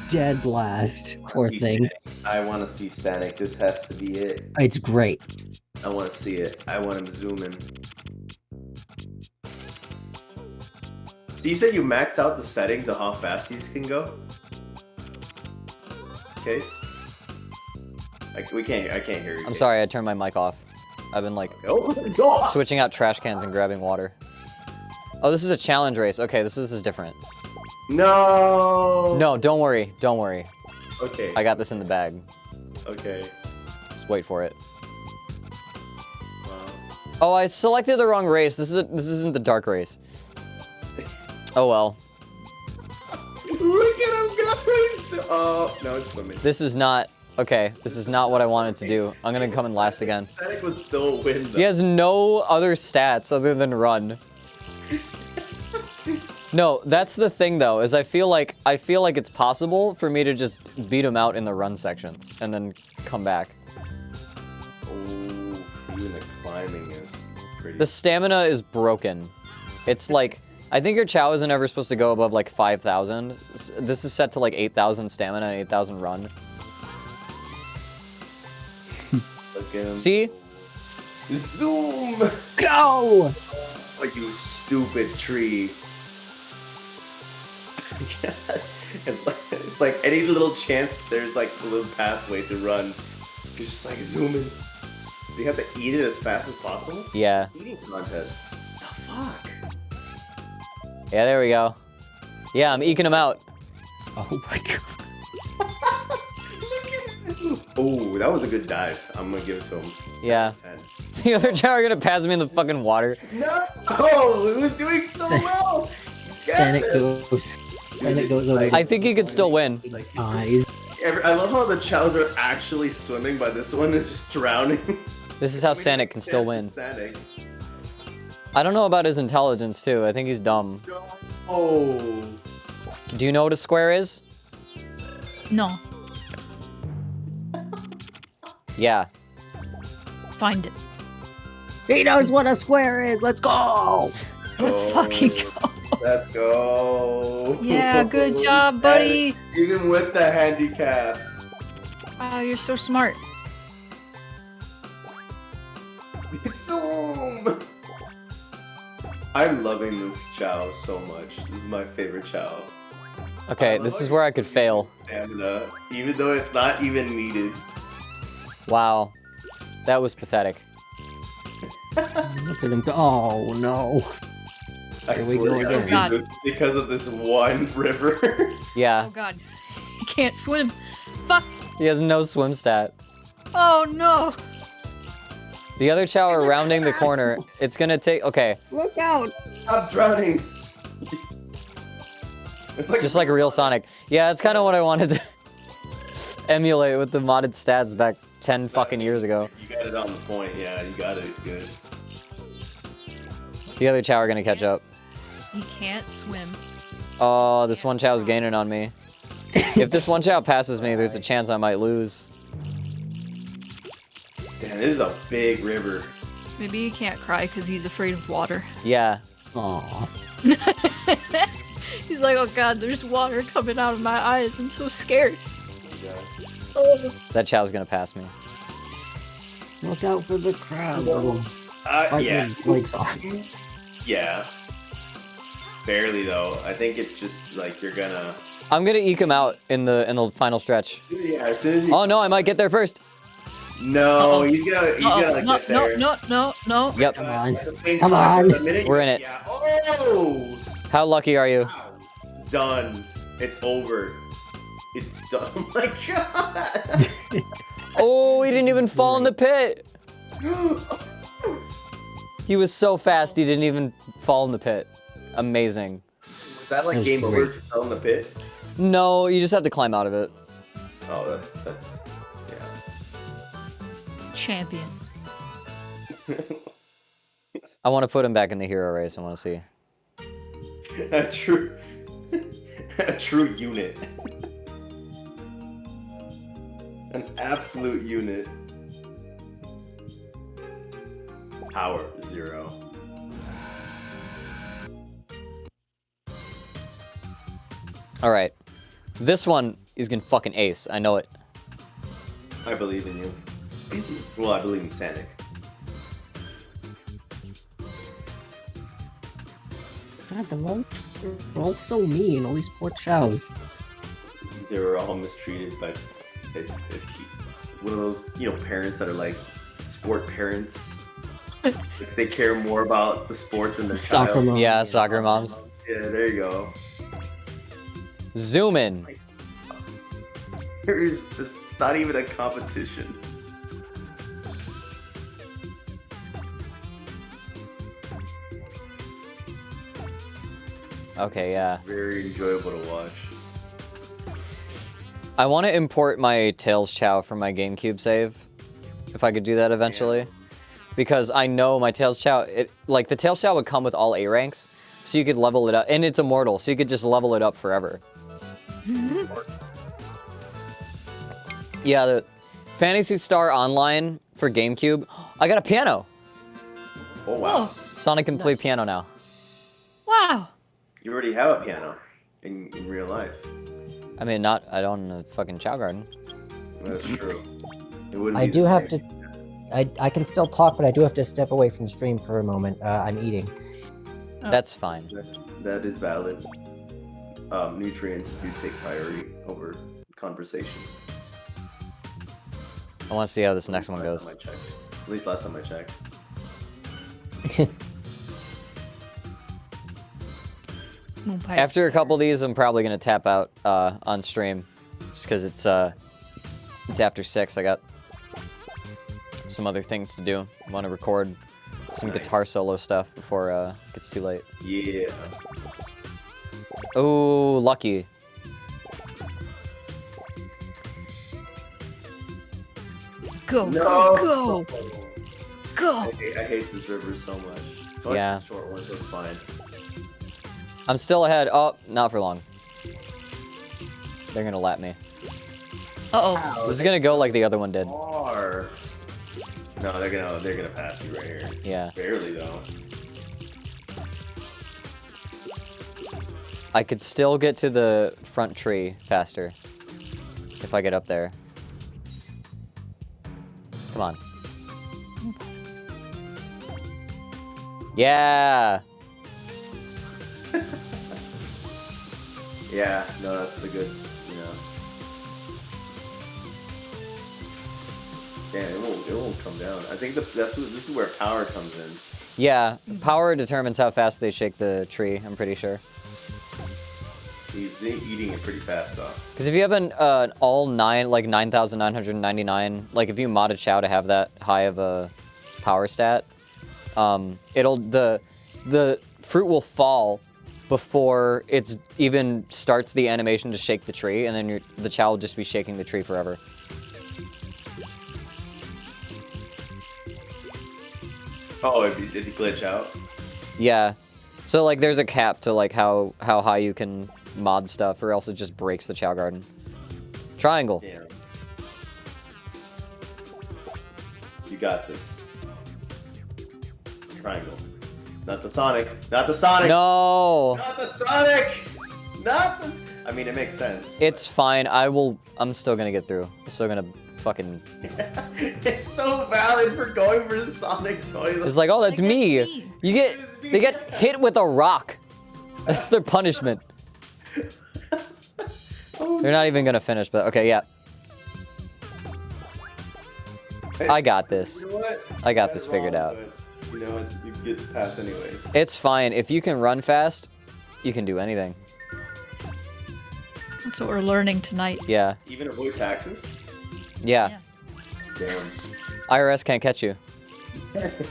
Dead last. Poor thing. I want to see Sonic. This has to be it. It's great. I want to see it. I want him to zoom in. So you said you maxed out the settings of how fast these can go? Okay. I can't hear you. I'm sorry, I turned my mic off. I've been like Oh, switching out trash cans and grabbing water. Oh, this is a challenge race. Okay, this is different. No. No, don't worry. Don't worry. Okay. I got this in the bag. Okay. Just wait for it. Wow. Oh, I selected the wrong race. This isn't the dark race. Oh well. Look at him, guys! Oh, no, it's swimming. This is not okay. This is not what I wanted to do. I'm gonna come in last again. Sonic would still win, though. He has no other stats other than run. No, that's the thing though, is I feel like it's possible for me to just beat him out in the run sections and then come back. Oh, even the climbing is pretty. The stamina is broken. It's like, I think your Chao isn't ever supposed to go above like 5,000. This is set to like 8,000 stamina and 8,000 run. Look at him. See? Zoom! Go! Like you stupid tree. It's like any little chance there's like a little pathway to run. You're just like zooming. Do you have to eat it as fast as possible? Yeah. Eating contest. The fuck? Yeah, there we go. Yeah, I'm eking him out. Oh my god. Oh, that was a good dive. I'm gonna give it to him. Yeah. 10. The other Chao are gonna pass me in the fucking water. No! Oh, it was doing so well! Sonic goes. Sonic goes over. I think he could still win. Eyes. I love how the Chows are actually swimming, but this one is just drowning. This is how Sonic can still win. Sonic. I don't know about his intelligence too. I think he's dumb. Oh. Do you know what a square is? No, Yeah. find it. He knows what a square is. Let's go. Let's Oh. fucking go. Let's go. Yeah, good job, buddy. Even with the handicaps. Wow, you're so smart. Zoom. I'm loving this Chao so much. This is my favorite Chao. Okay, this is where I could fail. Stamina, even though it's not even needed. Wow. That was pathetic. Look at him go. Oh no. I Here we swear go to again. God, this- because of this one river. Yeah, Oh god. He can't swim. Fuck. he has no swim stat. Oh no. The other Chao are rounding the corner. It's gonna take. Okay, Look out! I'm drowning. It's like just like a real Sonic. Yeah, that's kind of what I wanted to emulate with the modded stats back 10 fucking years ago. You got it on the point. Yeah, you got it. Good. The other Chao are gonna catch up. He can't swim. Oh, this one Chao's gaining on me. If this one Chao passes me, there's a chance I might lose. Damn, this is a big river. Maybe he can't cry because he's afraid of water. Yeah. Aw. He's like, oh god, there's water coming out of my eyes. I'm so scared. Yeah. Oh. That Chao's gonna pass me. Look out for the crab. Oh, Yeah. Lights off. Yeah. Barely though. I think it's just like you're gonna. I'm gonna eke him out in the final stretch. Yeah. As soon as he. Oh no, I might get there first. No, Uh-oh. he's gonna No, get no, there. no. Yep. Come on. At the same Come time, on. the minute We're you- in it. Yeah. Oh. How lucky are you? Done. It's over. It's done. Oh my god. Oh, he didn't even fall in the pit. He was so fast, he didn't even fall in the pit. Amazing. Was that like That was game over great. if you fell in the pit? No, you just have to climb out of it. Oh, that's Champion. yeah. I want to put him back in the hero race. I want to see. a true unit. An absolute unit. Power 0. All right. This one is gonna fucking ace. I know it. I believe in you. Well, I believe in Sanic. God, they're all so mean. All these poor chows. They were all mistreated, but it's one of those parents that are like sport parents. Like, they care more about the sports than their Soccer child. mom. Yeah, soccer moms. Yeah, there you go. Zoom in. There's this not even a competition. Okay, yeah. Very enjoyable to watch. I want to import my Tails Chao from my GameCube save, if I could do that eventually, because I know my Tails Chao. Like the Tails Chao would come with all A ranks, so you could level it up, and it's immortal, so you could just level it up forever. Yeah, the Phantasy Star Online for GameCube. I got a piano. Oh wow. Sonic can play piano now. Wow. You already have a piano in real life. I mean, I don't in the fucking Chao Garden. That's true. It wouldn't I be do the have same. to. I can still talk, but I do have to step away from stream for a moment. I'm eating. Oh. That's fine. That is valid. Nutrients do take priority over conversation. I want to see how this next one Last goes. time I checked. At least last time I checked. Okay. After a couple of these, I'm probably gonna tap out on stream, just because it's after 6. I got some other things to do. I want to record some Nice. guitar solo stuff before it gets too late. Yeah. Oh, lucky. Go, No. go, go. I hate this river so much. Oh, Yeah. It's a short one, so it's fine. I'm still ahead. Oh, not for long. They're gonna lap me. Uh-oh. This is gonna go like the other one did. Or no, they're gonna pass you right here. Yeah. Barely though. I could still get to the front tree faster if I get up there. Come on. Yeah. Yeah, no, that's a good, you know. Damn, it won't come down. I think this is where power comes in. Yeah, power determines how fast they shake the tree, I'm pretty sure. He's eating it pretty fast, though. Because if you have an all 9,999, like if you modded Chao to have that high of a power stat, the fruit will fall before it's even starts the animation to shake the tree, and then the Chao will just be shaking the tree forever. Oh, did he glitch out? Yeah. So like there's a cap to like how high you can mod stuff, or else it just breaks the Chao garden. Triangle. Damn. You got this. Triangle. Not the Sonic. Not the Sonic. No. Not the Sonic. Not the. I mean, it makes sense. It's fine. I'm still gonna get through. I'm still gonna fucking. It's so valid for going for the Sonic toilet. It's like, oh, that's Like, me. that's me. They get hit with a rock. That's their punishment. They're not even gonna finish, but okay, yeah. I got this. You know what? I got That's this figured wrong, out. but you know what? You get to pass anyways. It's fine. If you can run fast, you can do anything. That's what we're learning tonight. Yeah. Even avoid taxes? Yeah. Damn. IRS can't catch you.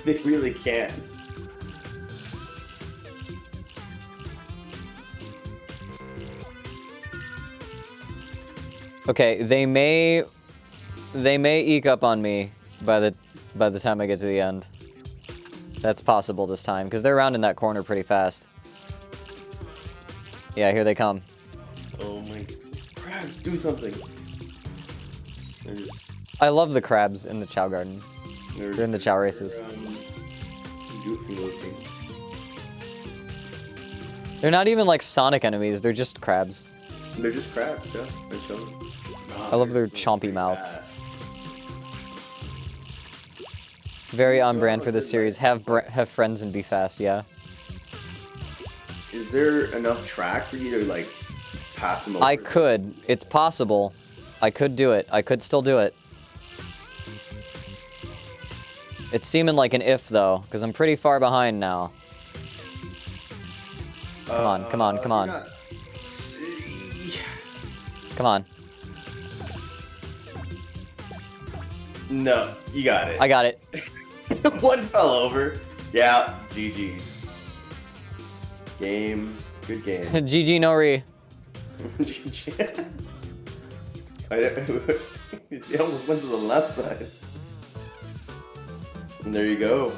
They really can. Okay, they may eke up on me by the time I get to the end. That's possible this time, because they're rounding that corner pretty fast. Yeah, here they come. Oh my crabs, do something. I love the crabs in the Chao garden. They're in the Chao races. Goofy looking. They're not even like Sonic enemies, they're just crabs. They're just crabs, yeah. They're chilling. I love their chompy mouths. Very on brand for this series. Have friends and be fast, yeah. Is there enough track for you to like pass them over? I could. It's possible. I could do it. I could still do it. It's seeming like an if though, because I'm pretty far behind now. Come on, come on, come on. Come on. No, you got it. I got it. One fell over. Yeah, GG's. Game. Good game. GG no re. GG. It almost went to the left side. And there you go.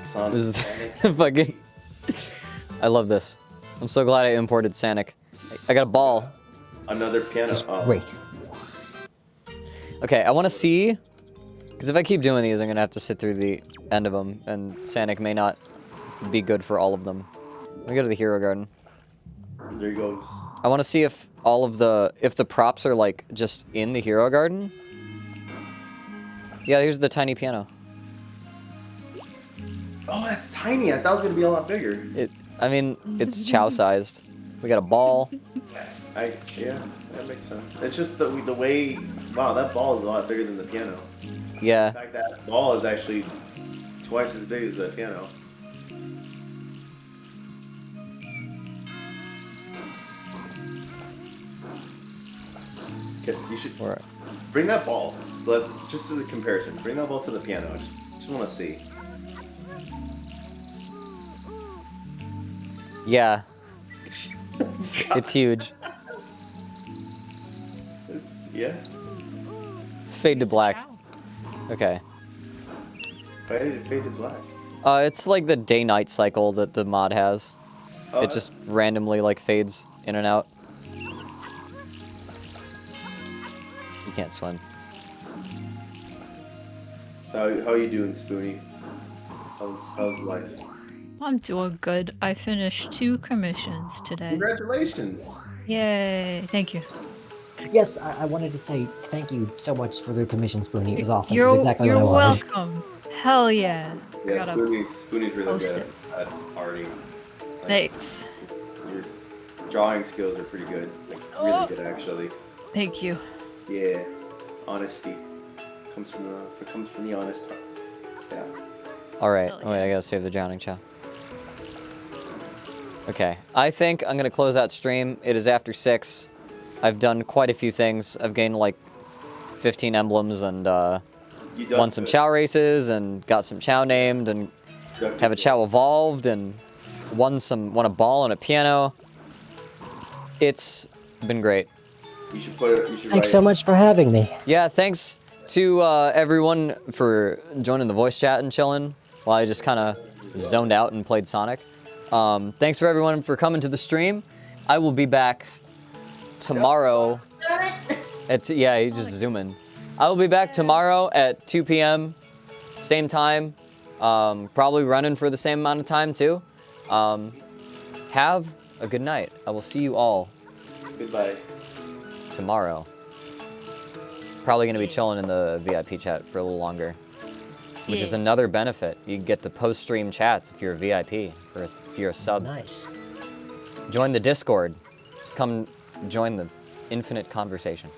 Sonic. This is fucking. I love this. I'm so glad I imported Sonic. I got a ball. Another piano. This is great. Okay, I want to see. Because if I keep doing these, I'm going to have to sit through the end of them. And Sonic may not be good for all of them. Let me go to the Hero Garden. There he goes. I want to see if if the props are like just in the Hero Garden. Yeah, here's the tiny piano. Oh, that's tiny. I thought it was gonna be a lot bigger. I mean, it's Chao sized. We got a ball. Yeah, that makes sense. It's just the way. Wow, that ball is a lot bigger than the piano. Yeah. In fact, that ball is actually twice as big as the piano. Okay, you should bring that ball. Just as a comparison, bring that ball to the piano. Just want to see. Yeah. It's huge. Yeah. Fade to black. Okay. Why did it fade to black? It's like the day-night cycle that the mod has. Oh, It just randomly like fades in and out. You can't swim. So how you doing, Spoonie? How's life? I'm doing good. I finished 2 commissions today. Congratulations! Yay! Thank you. Yes, I wanted to say thank you so much for the commission, Spoonie. It was awesome. It You're, was exactly you're what I wanted. welcome. Hell yeah. I Yeah, gotta Spoonie's really post good it. at arting. Thanks. You're drawing skills are pretty good. Like, really good, actually. Thank you. Yeah. Honesty comes from the honest heart. Yeah. All right. Hell Oh, wait, yeah. I gotta save the drowning Chao. Okay. I think I'm gonna close out stream. It is after 6. I've done quite a few things. I've gained like 15 emblems and You done won some good. Chao races and got some Chao named and You done have a good. Chao evolved and won a ball and a piano. It's been great. You should put it. You should Thanks write. so much for having me. Yeah, thanks to everyone for joining the voice chat and chilling while I just kind of zoned out and played Sonic. Thanks for everyone for coming to the stream. I will be back tomorrow. Yeah, he's just zooming. I will be back tomorrow at 2 p.m. Same time. Probably running for the same amount of time too. Have a good night. I will see you all Goodbye. tomorrow. Probably going to be chilling in the VIP chat for a little longer, which is Yeah. another benefit. You get the post-stream chats if you're a VIP, if you're a sub. Nice. Join the Discord. Come join the infinite conversation.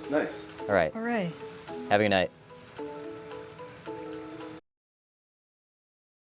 Nice. All right. All right. Have a good night.